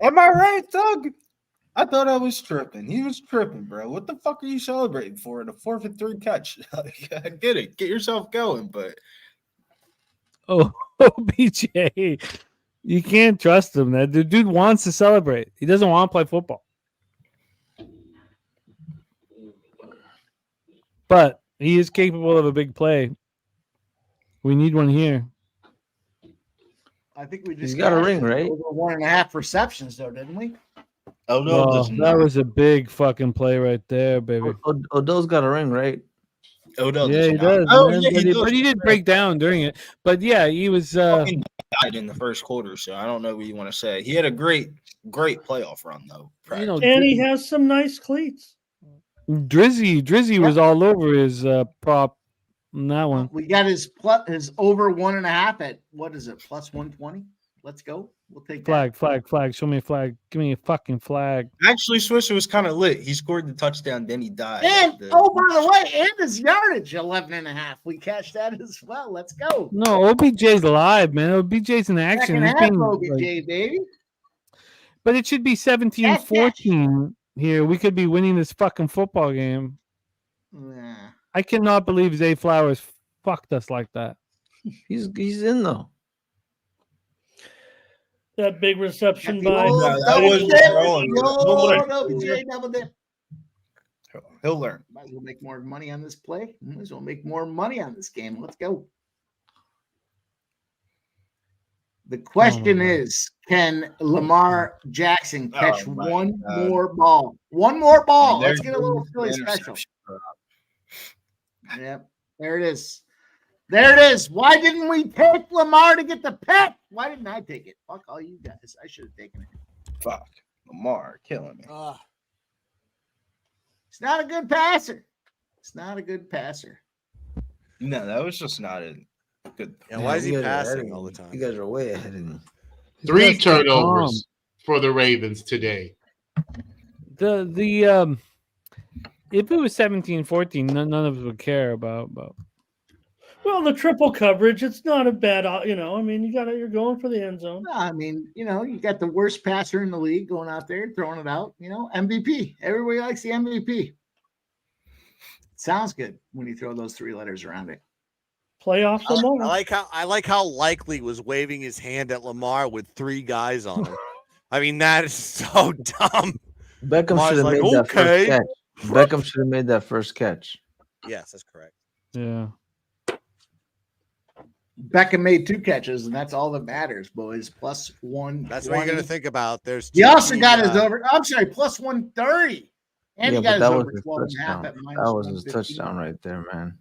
Am I right, Doug? I thought I was tripping. He was tripping, bro. What the fuck are you celebrating for? The 4th and 3 catch. I get it. Get yourself going, but OBJ, you can't trust him. That the dude wants to celebrate. He doesn't want to play football. But he is capable of a big play. We need one here. I think we just He's got a ring, right? Over 1.5 receptions, though, didn't we? no, That was a big fucking play right there, baby. Odell's got a ring, right? Odell Yeah, he does. Oh, man. yeah, But he did break down during it. But yeah, he was. Fucking died in the first quarter, so I don't know what you want to say. He had a great playoff run, though. and he has some nice cleats. Drizzy was all over his prop on that one. We got his over 1.5 at what is it? Plus 120. Let's go. We'll take that. Flag. Show me a flag. Give me a fucking flag. Actually, Swisher was kind of lit. He scored the touchdown, then he died. And by the way, and his yardage 11.5. We cashed that as well. Let's go. No, OBJ's live, man. OBJ's in action. Second He's half, being, OBJ, baby. but it should be 17-14 here. We could be winning this fucking football game. Nah. I cannot believe Zay Flowers fucked us like that. He's in though. That big reception by OBJ double dip. He'll learn. Might as well make more money on this play. Might as well make more money on this game. Let's go. The question is, can Lamar Jackson catch one more ball? One more ball. Let's get a little Philly special. Yep. There it is. There it is. Why didn't we take Lamar to get the pick? Why didn't I take it? Fuck all you guys. I should have taken it. Fuck. Lamar killing me. It's not a good passer. It's not a good passer. No, that was just not a good. Yeah, why is he passing all the time? You guys are way ahead of me. 3 turnovers for the Ravens today. The if it was 17-14, none of us would care about. Well, the triple coverage, it's not a bad, I mean, you're going for the end zone. No, I mean, you got the worst passer in the league going out there, throwing it out, MVP. Everybody likes the MVP. Sounds good when you throw those 3 letters around it. Playoff Lamar. I like how Likely was waving his hand at Lamar with 3 guys on him. I mean, that is so dumb. Beckham should have made that first catch. Beckham should have made that first catch. Yes, that's correct. Yeah. Beckham made 2 catches, and that's all that matters, boys. Plus 120. That's what you're going to think about. There's He also got his over. I'm sorry, plus 130. And Yeah, he got but his that over was his 12 and a half touchdown. at minus That was his 115. touchdown right there, man.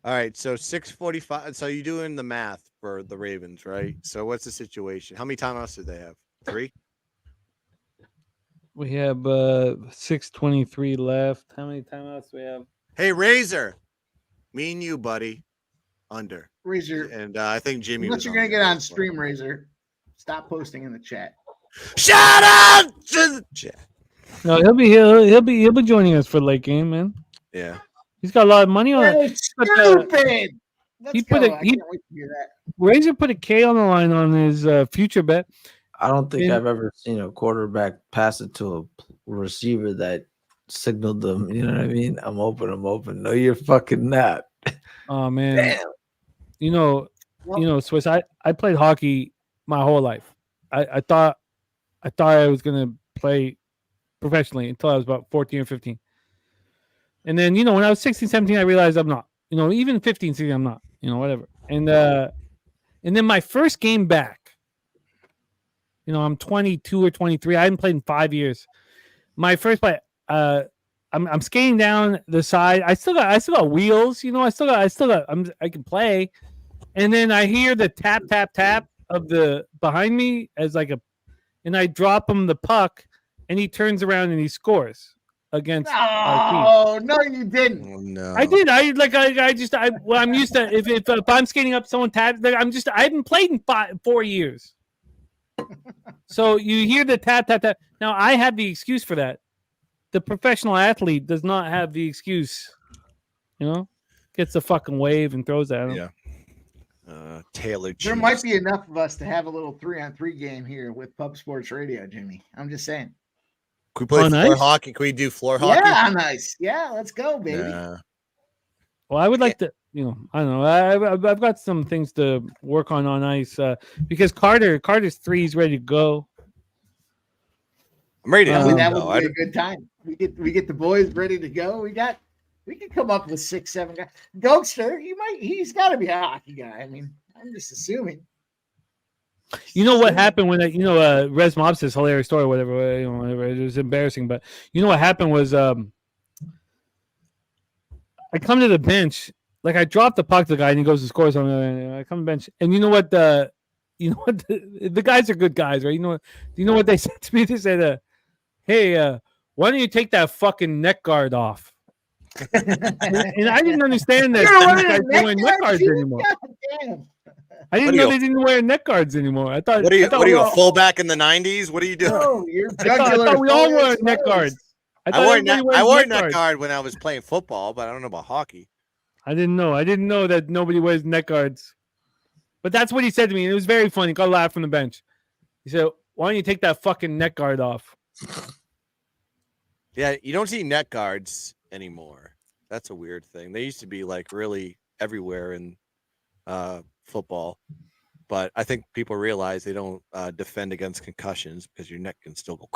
All right, so 6:45. So you're doing the math for the Ravens, right? So what's the situation? How many timeouts did they have? 3? We have 6:23 left. How many timeouts do we have? Hey, Razor, me and you, buddy, under. Razor, and I think Jimmy. Unless you're gonna get on stream, Razor, stop posting in the chat. Shout out to the chat. No, he'll be joining us for the late game, man. Yeah, he's got a lot of money on it. Stupid. Let's He go. put a I he, can't wait to hear that. Razor put a K on the line on his future bet. I don't think I've ever seen a quarterback pass it to a receiver that signaled them. You know what I mean? I'm open. No, you're fucking not. Oh man. Damn. You know, Swiss, I played hockey my whole life. I thought I was gonna play professionally until I was about 14 or 15. And then, when I was 16, 17, I realized I'm not. Even 15, 16, I'm not. Whatever. And then my first game back, I'm 22 or 23. I haven't played in 5 years. My first play, I'm skating down the side. I still got wheels. I can play. And then I hear the tap, tap, tap of the behind me and I drop him the puck, and he turns around and he scores against our team. No, you didn't. Oh, no. I did. I'm used to if I'm skating up, someone taps. I haven't played in 4 years. So you hear the tap, tap, tap. Now I have the excuse for that. The professional athlete does not have the excuse. Gets the fucking wave and throws at him. Yeah. Taylor. There might be enough of us to have a little 3-on-3 game here with Pub Sports Radio, Jimmy. I'm just saying. Can we play floor hockey? Can we do floor hockey? Yeah, nice. Yeah, let's go, baby. Nah. Well, I would like to, I don't know. I've got some things to work on ice because Carter's 3 is ready to go. I'm ready to go. That would be a good time. We get the boys ready to go. We can come up with 6, 7 guys. Gokster, he's got to be a hockey guy. I mean, I'm just assuming. You know what happened when Res Mob says hilarious story, whatever. It was embarrassing, but what happened was I come to the bench, I dropped the puck to the guy and he goes to score something. And I come to the bench, and the guys are good guys, right? Do you know what they said to me? They said, "Hey, why don't you take that fucking neck guard off?" and I didn't understand that these guys don't wear neck guards anymore. I didn't know they didn't wear neck guards anymore. I thought. What are you, a fullback in the 90s? What are you doing? No, you're I thought we all wore neck guards. I wore neck guard when I was playing football, but I don't know about hockey. I didn't know that nobody wears neck guards. But that's what he said to me, and it was very funny. Got a laugh from the bench. He said, "Why don't you take that fucking neck guard off?" Yeah, you don't see neck guards anymore. That's a weird thing. They used to be really everywhere in football, but I think people realize they don't defend against concussions because your neck can still go.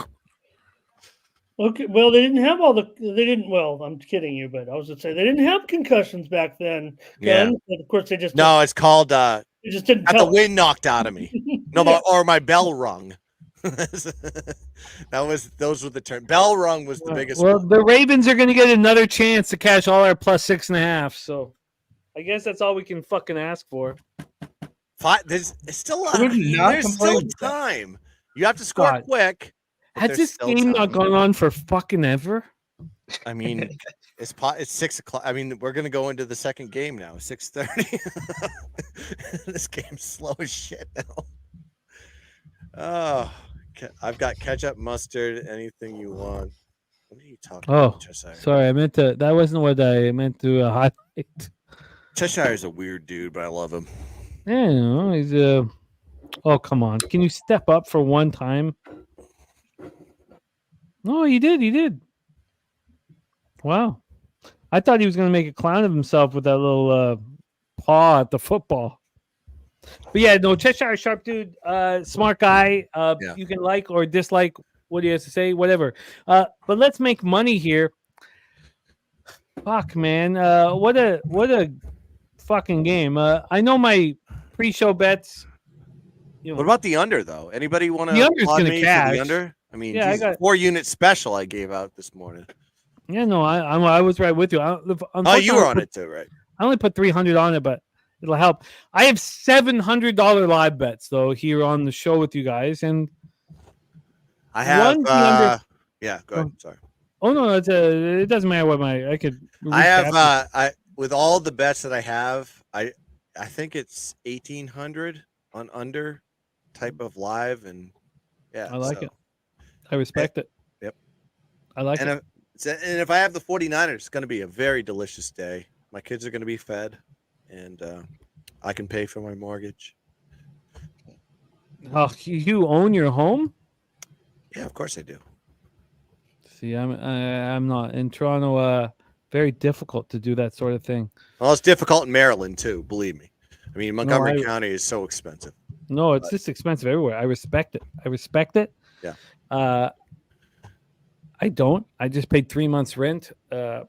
Okay, well, they didn't have well, I'm kidding you, but I was going to say they didn't have concussions back then. Yeah. But of course, they just no. It's called they just didn't. Got the wind knocked out of me. No, or my bell rung. Those were the terms. Bell rung was the biggest. Well, one. the Ravens are going to get another chance to cash all our plus 6.5. So, I guess that's all we can fucking ask for. There's still time. You have to score quick. Has this game not gone on for fucking ever? I mean, it's 6:00. I mean, we're gonna go into the second game now. 6:30. This game's slow as shit now. Oh, I've got ketchup, mustard, anything you want. What are you talking about, Cheshire? Sorry, I meant to. That wasn't what I meant to highlight. Cheshire's a weird dude, but I love him. Yeah, he's Oh, come on! Can you step up for one time? No, he did. Wow. I thought he was going to make a clown of himself with that little paw at the football. But yeah, no, Cheshire Sharp dude, smart guy. You can like or dislike what he has to say, whatever. But let's make money here. Fuck, man. What a fucking game. I know my pre-show bets. What about the under though? Anybody want The to under's applaud gonna me for cash. the under? I mean, Yeah, I Jesus, got- 4-unit special I gave out this morning. Yeah, no, I was right with you. Oh, you were on it too, right? I only put 300 on it, but it'll help. I have $700 live bets though here on the show with you guys, and I have. One, the under- Yeah, go ahead. Sorry. oh no, it doesn't matter what I could. I have. recap it. With all the bets that I have, I think it's 1,800 on under type of live, and yeah, I like it. I respect it. Yep. I like it. And if I have the 49ers, it's going to be a very delicious day. My kids are going to be fed, and I can pay for my mortgage. Oh, you own your home? Yeah, of course I do. See, I'm not in Toronto. Very difficult to do that sort of thing. Well, it's difficult in Maryland too. Believe me. I mean, Montgomery I- County is so expensive. No, it's just expensive everywhere. I respect it. Yeah. I don't. I just paid 3 months rent 2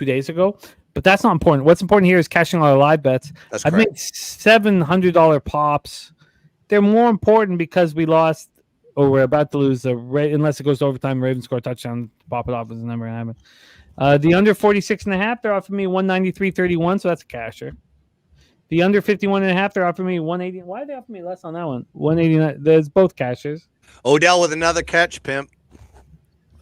days ago, but that's not important. What's important here is cashing our live bets. That's I've correct. made $700 pops. They're more important because we lost, or we're about to lose, unless it goes to overtime. Ravens score a touchdown, pop it off is never gonna happen. The under 46.5, they're offering me 193.31, so that's a casher. The under 51.5, they're offering me 180. Why are they offering me less on that one? 189. There's both cashers. Odell with another catch, pimp.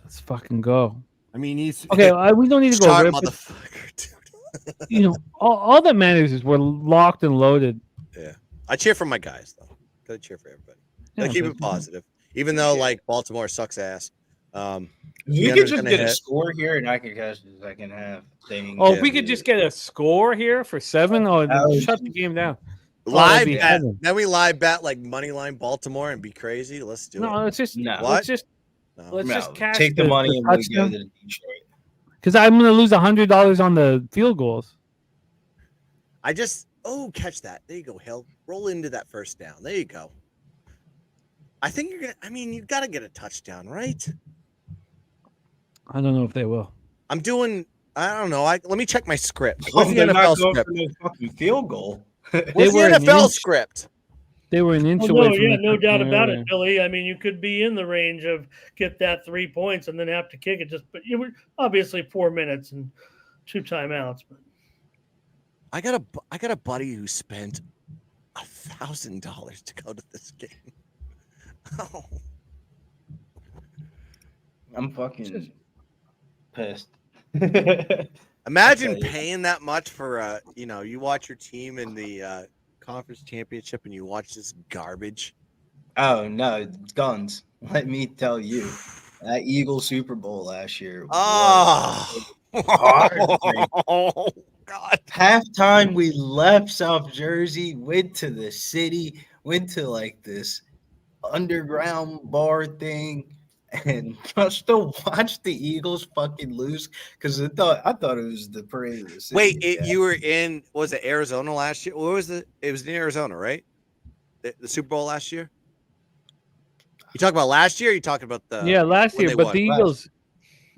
Let's fucking go. I mean, he's Okay, we don't need to go. sharp Rip, but, motherfucker, dude. you know, all that matters is we're locked and loaded. Yeah, I cheer for my guys though. Gotta cheer for everybody. Gotta Yeah, keep but- it positive, even though like Baltimore sucks ass. You the could under's just gonna get a hit. score here, and I can catch the second half thing. Oh, if we could just get a score here for 7, shut the game down. Live be bet. heaven. Then we live bet like money line Baltimore and be crazy. Let's do No, it. let's just No. let's just No. let's No, just cash take the money and we go touchdown. to Detroit. Because I'm going to lose $100 on the field goals. I just catch that. There you go, Hill. Roll into that first down. There you go. I think you're gonna. I mean, you got to get a touchdown, right? I don't know if they will. I'm doing. I don't know. Let me check my script. Oh, What's the they're not NFL going script? for no fucking field goal. What's were the an NFL inch- script? They were an inch Oh, away no, from yeah, the no doubt touchdown about area. it, Billy. I mean, you could be in the range of get that 3 points and then have to kick it. But you were obviously 4 minutes and 2 timeouts. But I got a buddy who spent $1,000 to go to this game. Oh, I'm fucking pissed. imagine Okay. paying that much for you watch your team in the conference championship and you watch this garbage. Oh no, it's guns. Let me tell you, that Eagles Super Bowl last year. Oh, heartbreaking. oh God. Halftime, we left South Jersey, went to the city, went to like this underground bar thing, and just to watch the Eagles fucking lose because I thought it was the parade of the city. Wait, you were in was it Arizona last year? What was it? It was in Arizona, right? The Super Bowl last year. You talking about last year? Or you talking about the Yeah, last when year, they but won? the Eagles.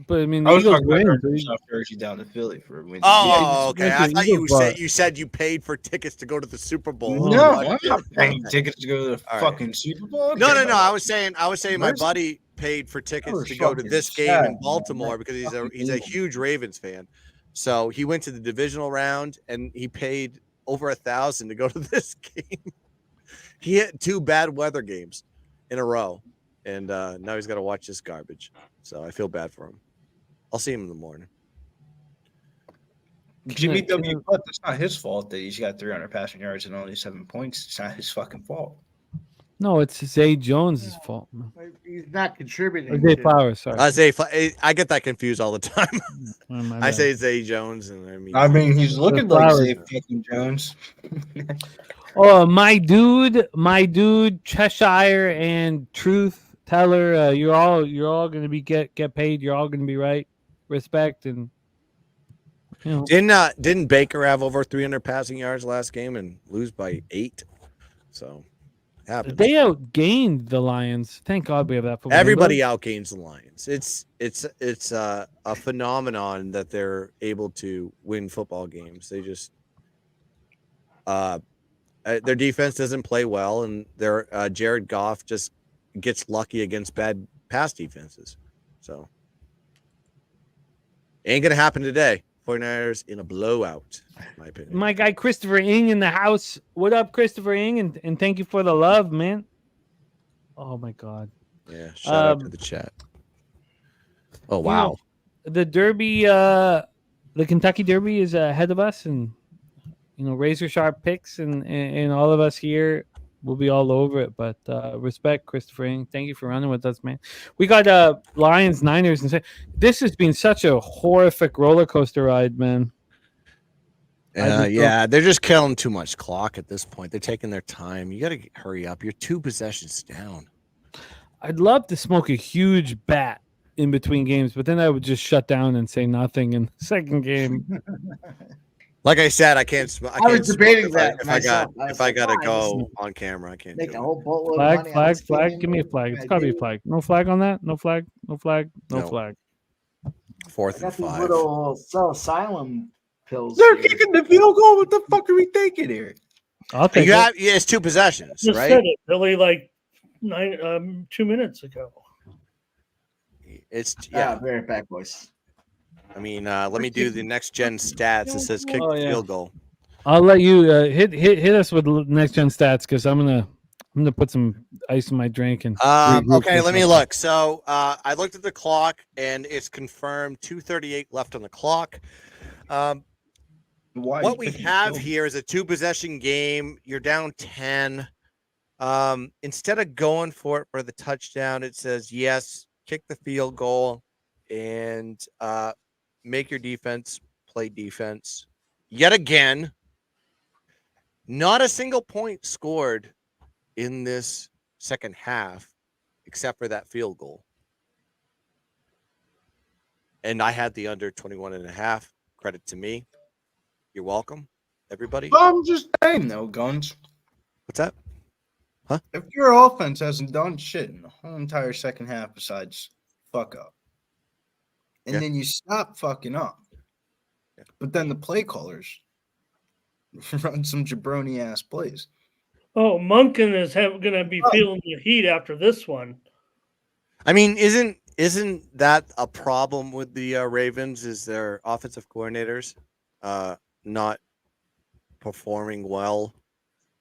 But I mean, I the was Eagles talking about win. from South Jersey down to Philly for a win. Oh, okay. I the thought Eagles you said you paid for tickets to go to the Super Bowl. No, Oh, I'm not paying tickets to go to the All right. fucking Super Bowl. No. I was saying my Where's- buddy paid for tickets was to go to fucking this game sad, in man. Baltimore That because fucking he's a Eagles. huge Ravens fan. So he went to the divisional round and he paid over $1,000 to go to this game. He hit 2 bad weather games in a row, and now he's got to watch this garbage. So I feel bad for him. I'll see him in the morning. Jimmy W. But it's not his fault that he's got 300 passing yards and only 7 points. It's not his fucking fault. No, it's Zay Jones' fault. man. He's not contributing. Or Zay to- Flowers, sorry. I get that confused all the time. My I bad. say Zay Jones, and I mean, he's looking like Flowers. Zay fucking Jones. Oh, my dude, Cheshire and Truth Teller. You're all gonna be get paid. You're all gonna be right. Respect and Didn't Baker have over 300 passing yards last game and lose by 8? So happens. they outgained the Lions. Thank God we have that. football game. Everybody outgains the Lions. It's a phenomenon that they're able to win football games. They just Their defense doesn't play well, and their Jared Goff just gets lucky against bad pass defenses. So ain't gonna happen today. 49ers in a blowout, in my opinion. My guy Christopher Ing in the house. What up, Christopher Ing? And thank you for the love, man. Oh my God. Yeah, shout out to the chat. Oh wow. The Derby, the Kentucky Derby is ahead of us, and razor sharp picks, and all of us here will be all over it. But respect, Christopher Ing. Thank you for running with us, man. We got Lions, Niners, and this has been such a horrific roller coaster ride, man. Yeah, they're just killing too much clock at this point. They're taking their time. You got to hurry up. You're 2 possessions down. I'd love to smoke a huge bat in between games, but then I would just shut down and say nothing in the second game. Like I said, I can't. I was debating that if I gotta go on camera, I can't. Make do a it. whole boatload of money. Flag. Give me a flag. It's gotta be a flag. No flag on that. No flag. No flag. No flag. 4th and 5. These little asylum pills. They're kicking the field goal. What the fuck are we thinking here? I'll take it. It's 2 possessions, Just right? said it really like 2 minutes ago. It's very back, boys. I mean, let me do the next gen stats. It says kick the field goal. I'll let you hit us with next gen stats, because I'm gonna put some ice in my drink and. Okay, let me look. So I looked at the clock, and it's confirmed 2:38 left on the clock. What we have here is a 2 possession game. You're down 10. Instead of going for it for the touchdown, it says yes, kick the field goal, and make your defense play defense. Yet again, not a single point scored in this second half, except for that field goal. And I had the under 21.5. Credit to me. You're welcome, everybody. I'm just saying, though, Guns. What's that? Huh? If your offense hasn't done shit in the whole entire second half besides fuck up, and then you stop fucking up, but then the play callers run some jabroni ass plays. Oh, Monken is going to be feeling the heat after this one. I mean, isn't that a problem with the Ravens? Is their offensive coordinators not performing well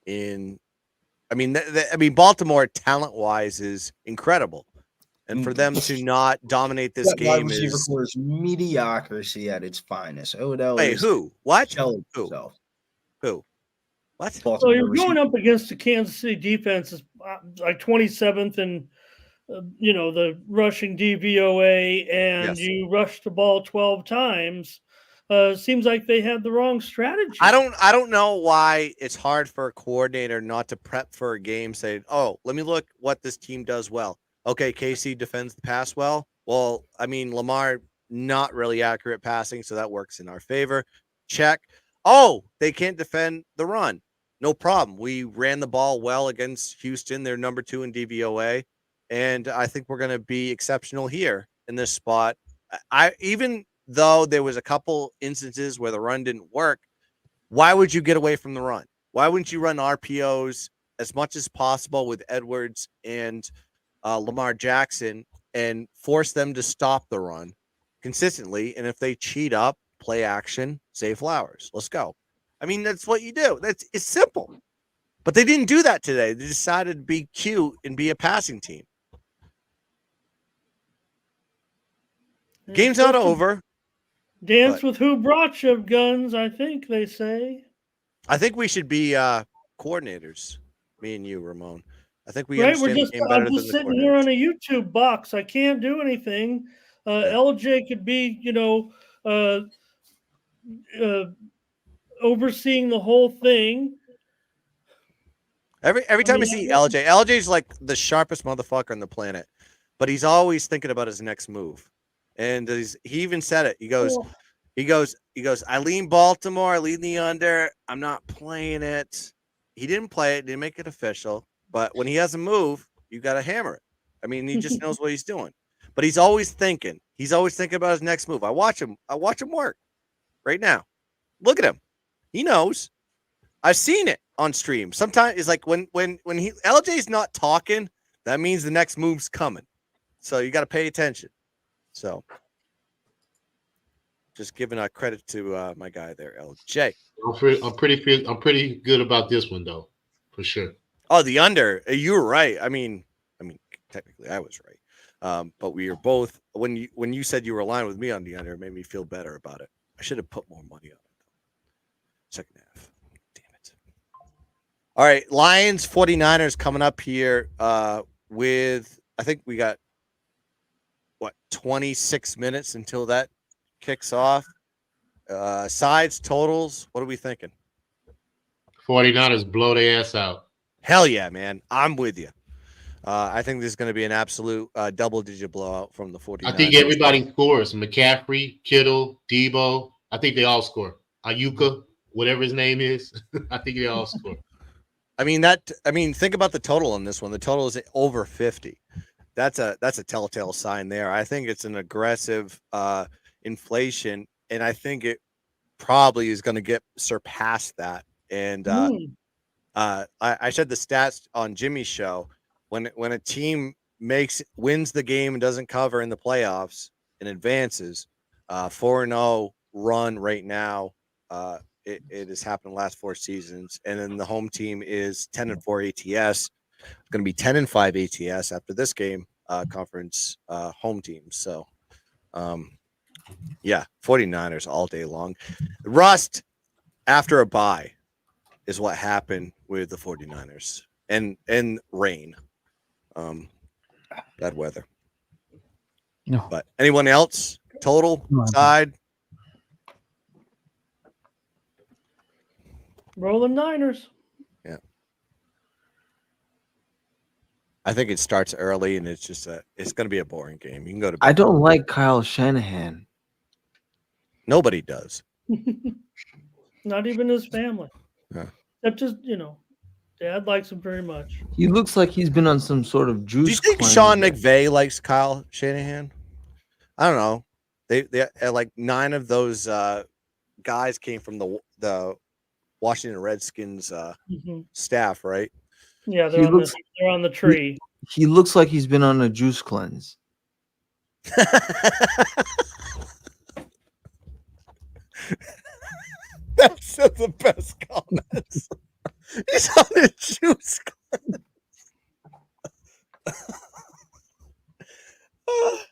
in? I mean, Baltimore talent-wise is incredible, and for them to not dominate this game is mediocrity at its finest. Odell. Wait, who? What? Who? What? So you're going up against the Kansas City defense, is like 27th in, the rushing DVOA, and you rushed the ball 12 times. Seems like they had the wrong strategy. I don't know why it's hard for a coordinator not to prep for a game, saying, "Oh, let me look what this team does well." Okay, KC defends the pass well. Well, I mean, Lamar not really accurate passing, so that works in our favor. Check. Oh, they can't defend the run. No problem. We ran the ball well against Houston. They're number 2 in DVOA, and I think we're going to be exceptional here in this spot. Even though there was a couple instances where the run didn't work, why would you get away from the run? Why wouldn't you run RPOs as much as possible with Edwards and Lamar Jackson and force them to stop the run consistently? And if they cheat up, play action, Zay Flowers. Let's go. I mean, that's what you do. It's simple. But they didn't do that today. They decided to be cute and be a passing team. Game's not over. Dance with who brought you, Guns, I think they say. I think we should be coordinators, me and you, Ramon. I think we I'm understand the game better just than sitting here on a YouTube box. I can't do anything. LJ could be, overseeing the whole thing. Every time I see LJ's like the sharpest motherfucker on the planet, but he's always thinking about his next move. And he even said it. He goes, I lean Baltimore, I lean the under. I'm not playing it. He didn't play it, didn't make it official. But when he has a move, you got to hammer it. I mean, he just knows what he's doing. But he's always thinking. He's always thinking about his next move. I watch him work right now. Look at him. He knows. I've seen it. on stream. Sometimes it's like when LJ's not talking, that means the next move's coming. So you got to pay attention. So just giving credit to my guy there, LJ. I'm pretty good about this one though, for sure. Oh, the under. You were right. I mean, technically I was right. But we are both when you said you were aligned with me on the under, it made me feel better about it. I should have put more money on it. Second half. Damn it. All right, Lions 49ers coming up here with I think we got 26 minutes until that kicks off. Sides, totals, what are we thinking? 49ers blow their ass out. Hell yeah, man. I'm with you. I think this is going to be an absolute double-digit blowout from the 49ers. I think everybody scores. McCaffrey, Kittle, Debo. I think they all score. Ayuka, whatever his name is. I think they all score. Think about the total on this one. The total is over 50. That's a telltale sign there. I think it's an aggressive inflation, and I think it probably is going to get surpassed that. And I said the stats on Jimmy's show. When a team wins the game and doesn't cover in the playoffs and advances, 4-0 run right now. It has happened the last 4 seasons, and then the home team is 10-4 ATS. It's going to be 10-5 ATS after this game. Conference home teams. So, 49ers all day long. Rust after a bye is what happened with the 49ers, and rain. Bad weather. No. But anyone else? Total side. Rolling Niners. Yeah. I think it starts early, and it's going to be a boring game. You can go to bed. I don't like Kyle Shanahan. Nobody does. Not even his family. Yeah. Except just, Dad likes him very much. He looks like he's been on some sort of juice. Do you think Sean McVay likes Kyle Shanahan? I don't know. They like 9 of those guys came from the Washington Redskins staff, right? Yeah, they're on the tree. He looks like he's been on a juice cleanse. That's the best comments. He's on a juice cleanse.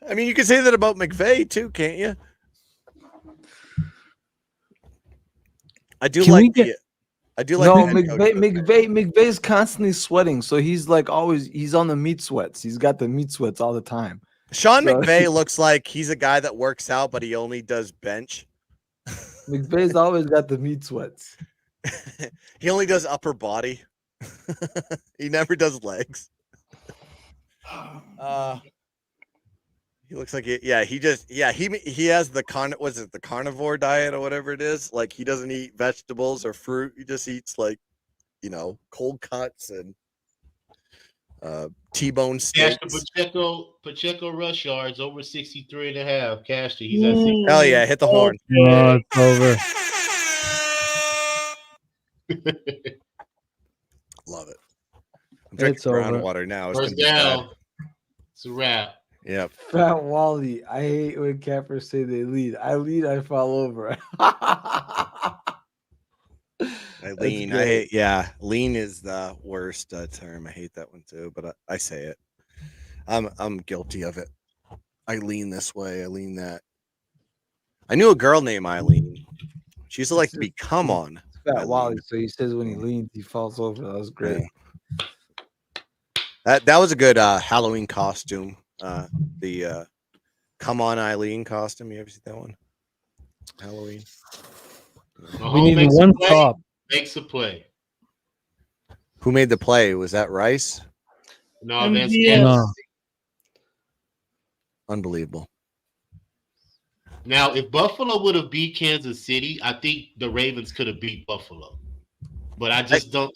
I mean, you can say that about McVay too, can't you? I do like McVay's constantly sweating, so he's like he's on the meat sweats. He's got the meat sweats all the time. Sean McVay looks like he's a guy that works out, but he only does bench. McVay's always got the meat sweats. He only does upper body. He never does legs. He looks like he has the the carnivore diet or whatever it is. Like he doesn't eat vegetables or fruit. He just eats cold cuts and T-bone steaks. Pacheco rush yards over 63.5. Cash to he's at 60. Hell yeah, hit the horn. Oh, it's over. Love it. I'm drinking groundwater now. First down. It's a wrap. Yep. Fat Wally. I hate when campers say they lead. I lead, I fall over. I lean. Lean is the worst term. I hate that one too, but I say it. I'm guilty of it. I lean this way. I lean that. I knew a girl named Eileen. She used to like to be come on. Fat Wally. So he says when he leans, he falls over. That was great. Yeah. That was a good Halloween costume. The Come On Eileen costume. You ever see that one? Halloween. We need one top. Makes a play. Who made the play? Was that Rice? No, that's No. Unbelievable. Now, if Buffalo would have beat Kansas City, I think the Ravens could have beat Buffalo. But I just don't.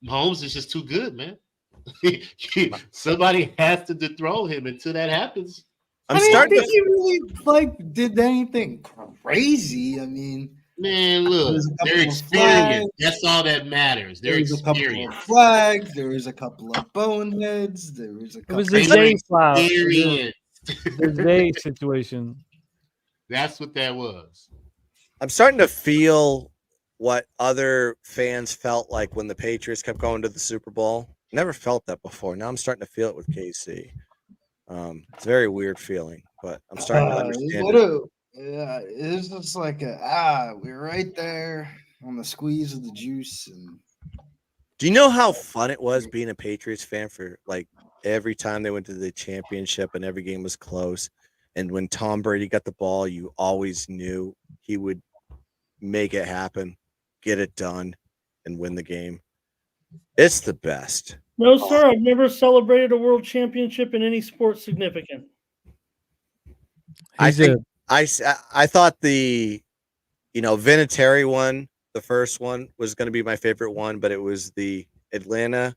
Mahomes is just too good, man. Somebody has to dethrone him. Until that happens, I don't think he really did anything crazy. I mean, Man, look, their experience. That's all that matters. Their There's a couple of experience. flags. There was a couple of boneheads. There was a It couple. was the They Zay were flower. experienced. The Zay situation. That's what that was. I'm starting to feel what other fans felt like when the Patriots kept going to the Super Bowl. Never felt that before. Now I'm starting to feel it with KC. It's a very weird feeling, but I'm starting to understand it. Yeah, it's just like we're right there on the squeeze of the juice. And Do you know how fun it was being a Patriots fan for like every time they went to the championship and every game was close? And when Tom Brady got the ball, you always knew he would make it happen, get it done, and win the game. It's the best. No, sir. I've never celebrated a world championship in any sport significant. I thought the Vinatieri one, the first one, was going to be my favorite one, but it was the Atlanta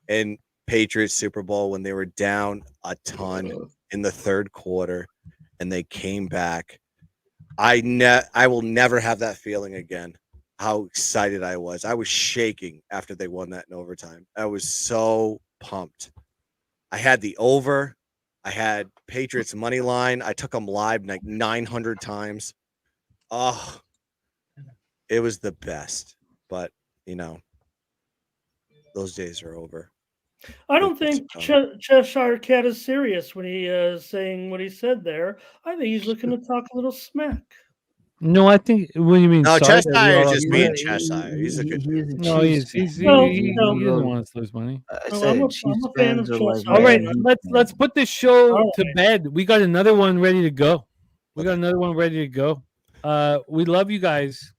and Patriots Super Bowl when they were down a ton in the third quarter and they came back. I will never have that feeling again. How excited I was. I was shaking after they won that in overtime. I was so pumped. I had the over. I had Patriots money line. I took them live like 900 times. Oh, it was the best. But, those days are over. I don't think Cheshire Cat is serious when he is saying what he said there. I think he's looking to talk a little smack. No, I think. What do you mean? No, sorry, Cheshire is just being Cheshire. He's a good dude. No, he doesn't want us to lose money. I'm a fan of Cheshire. All right, let's put this show to bed. We got another one ready to go. We love you guys.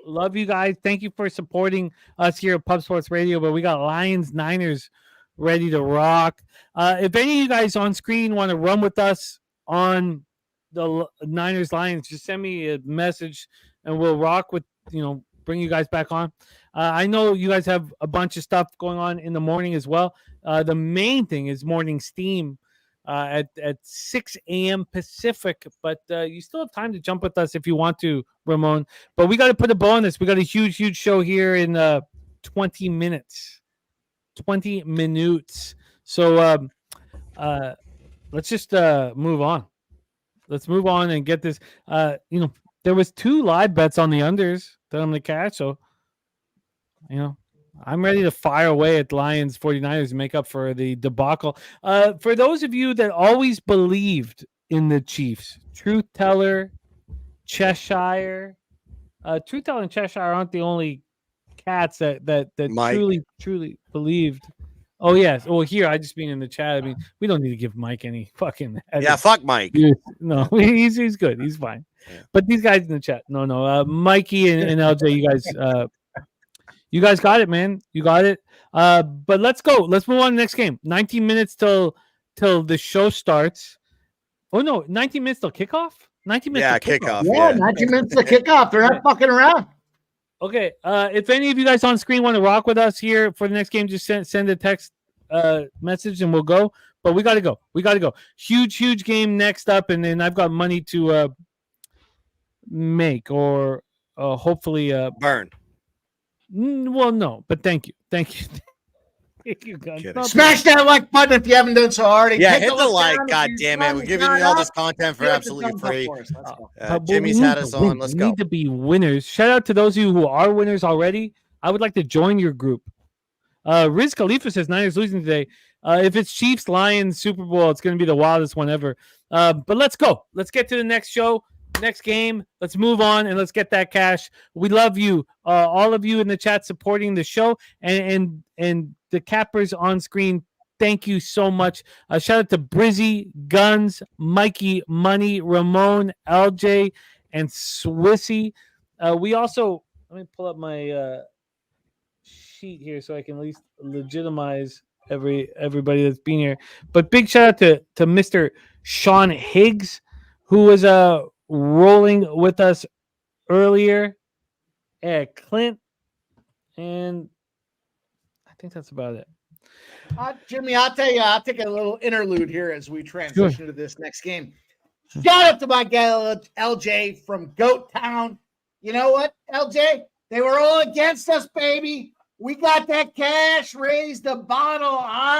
Love you guys. Thank you for supporting us here at Pub Sports Radio. But we got Lions, Niners ready to rock. If any of you guys on screen want to run with us on the Niners Lions, just send me a message and we'll rock with, bring you guys back on. I know you guys have a bunch of stuff going on in the morning as well. The main thing is morning steam at 6 a.m. Pacific, but you still have time to jump with us if you want to, Ramon. But we got to put a bow on this. We got a huge show here in 20 minutes. 20 minutes. So let's just move on. Let's move on and get this. There was 2 live bets on the unders that I'm going to catch. So, I'm ready to fire away at Lions 49ers and make up for the debacle. For those of you that always believed in the Chiefs, Truth Teller, Cheshire, Truth Teller and Cheshire aren't the only cats that truly believed. Oh, yes. Well, here, I just mean in the chat. I mean, we don't need to give Mike any fucking... Yeah, fuck Mike. No, he's good. He's fine. Yeah. But these guys in the chat, no. Mikey and LJ, you guys got it, man. You got it. But let's go. Let's move on to the next game. 19 minutes till the show starts. Oh, no. 19 minutes till kickoff? 19 minutes till kickoff. Yeah, 19 minutes till kickoff. They're not fucking around. Okay, if any of you guys on screen want to rock with us here for the next game, just send a text message and we'll go. But we got to go. Huge game next up, and then I've got money to make or hopefully burn. Well, no, but thank you. Thank you, guys. Smash that like button if you haven't done so already. Yeah, hit the like. God damn it, we're giving you all this content for absolutely free. Jimmy's had us on. Let's go. We need to be winners. Shout out to those of you who are winners already. I would like to join your group. Riz Khalifa says Niners losing today. If it's Chiefs Lions Super Bowl, it's going to be the wildest one ever. But let's go. Let's get to the next show. Next game. Let's move on and let's get that cash. We love you, all of you in the chat supporting the show, and the cappers on screen. Thank you so much. Shout out to Brizzy, Guns, Mikey, Money, Ramon, LJ, and Swissy. We also, let me pull up my sheet here so I can at least legitimize everybody that's been here. But big shout out to Mr. Sean Higgs, who was rolling with us earlier at Clint, and I think that's about it. Jimmy, I'll tell you, I'll take a little interlude here as we transition to this next game. Shout out to my guy LJ from Goat Town. You know what, LJ? They were all against us, baby. We got that cash. Raise the bottle.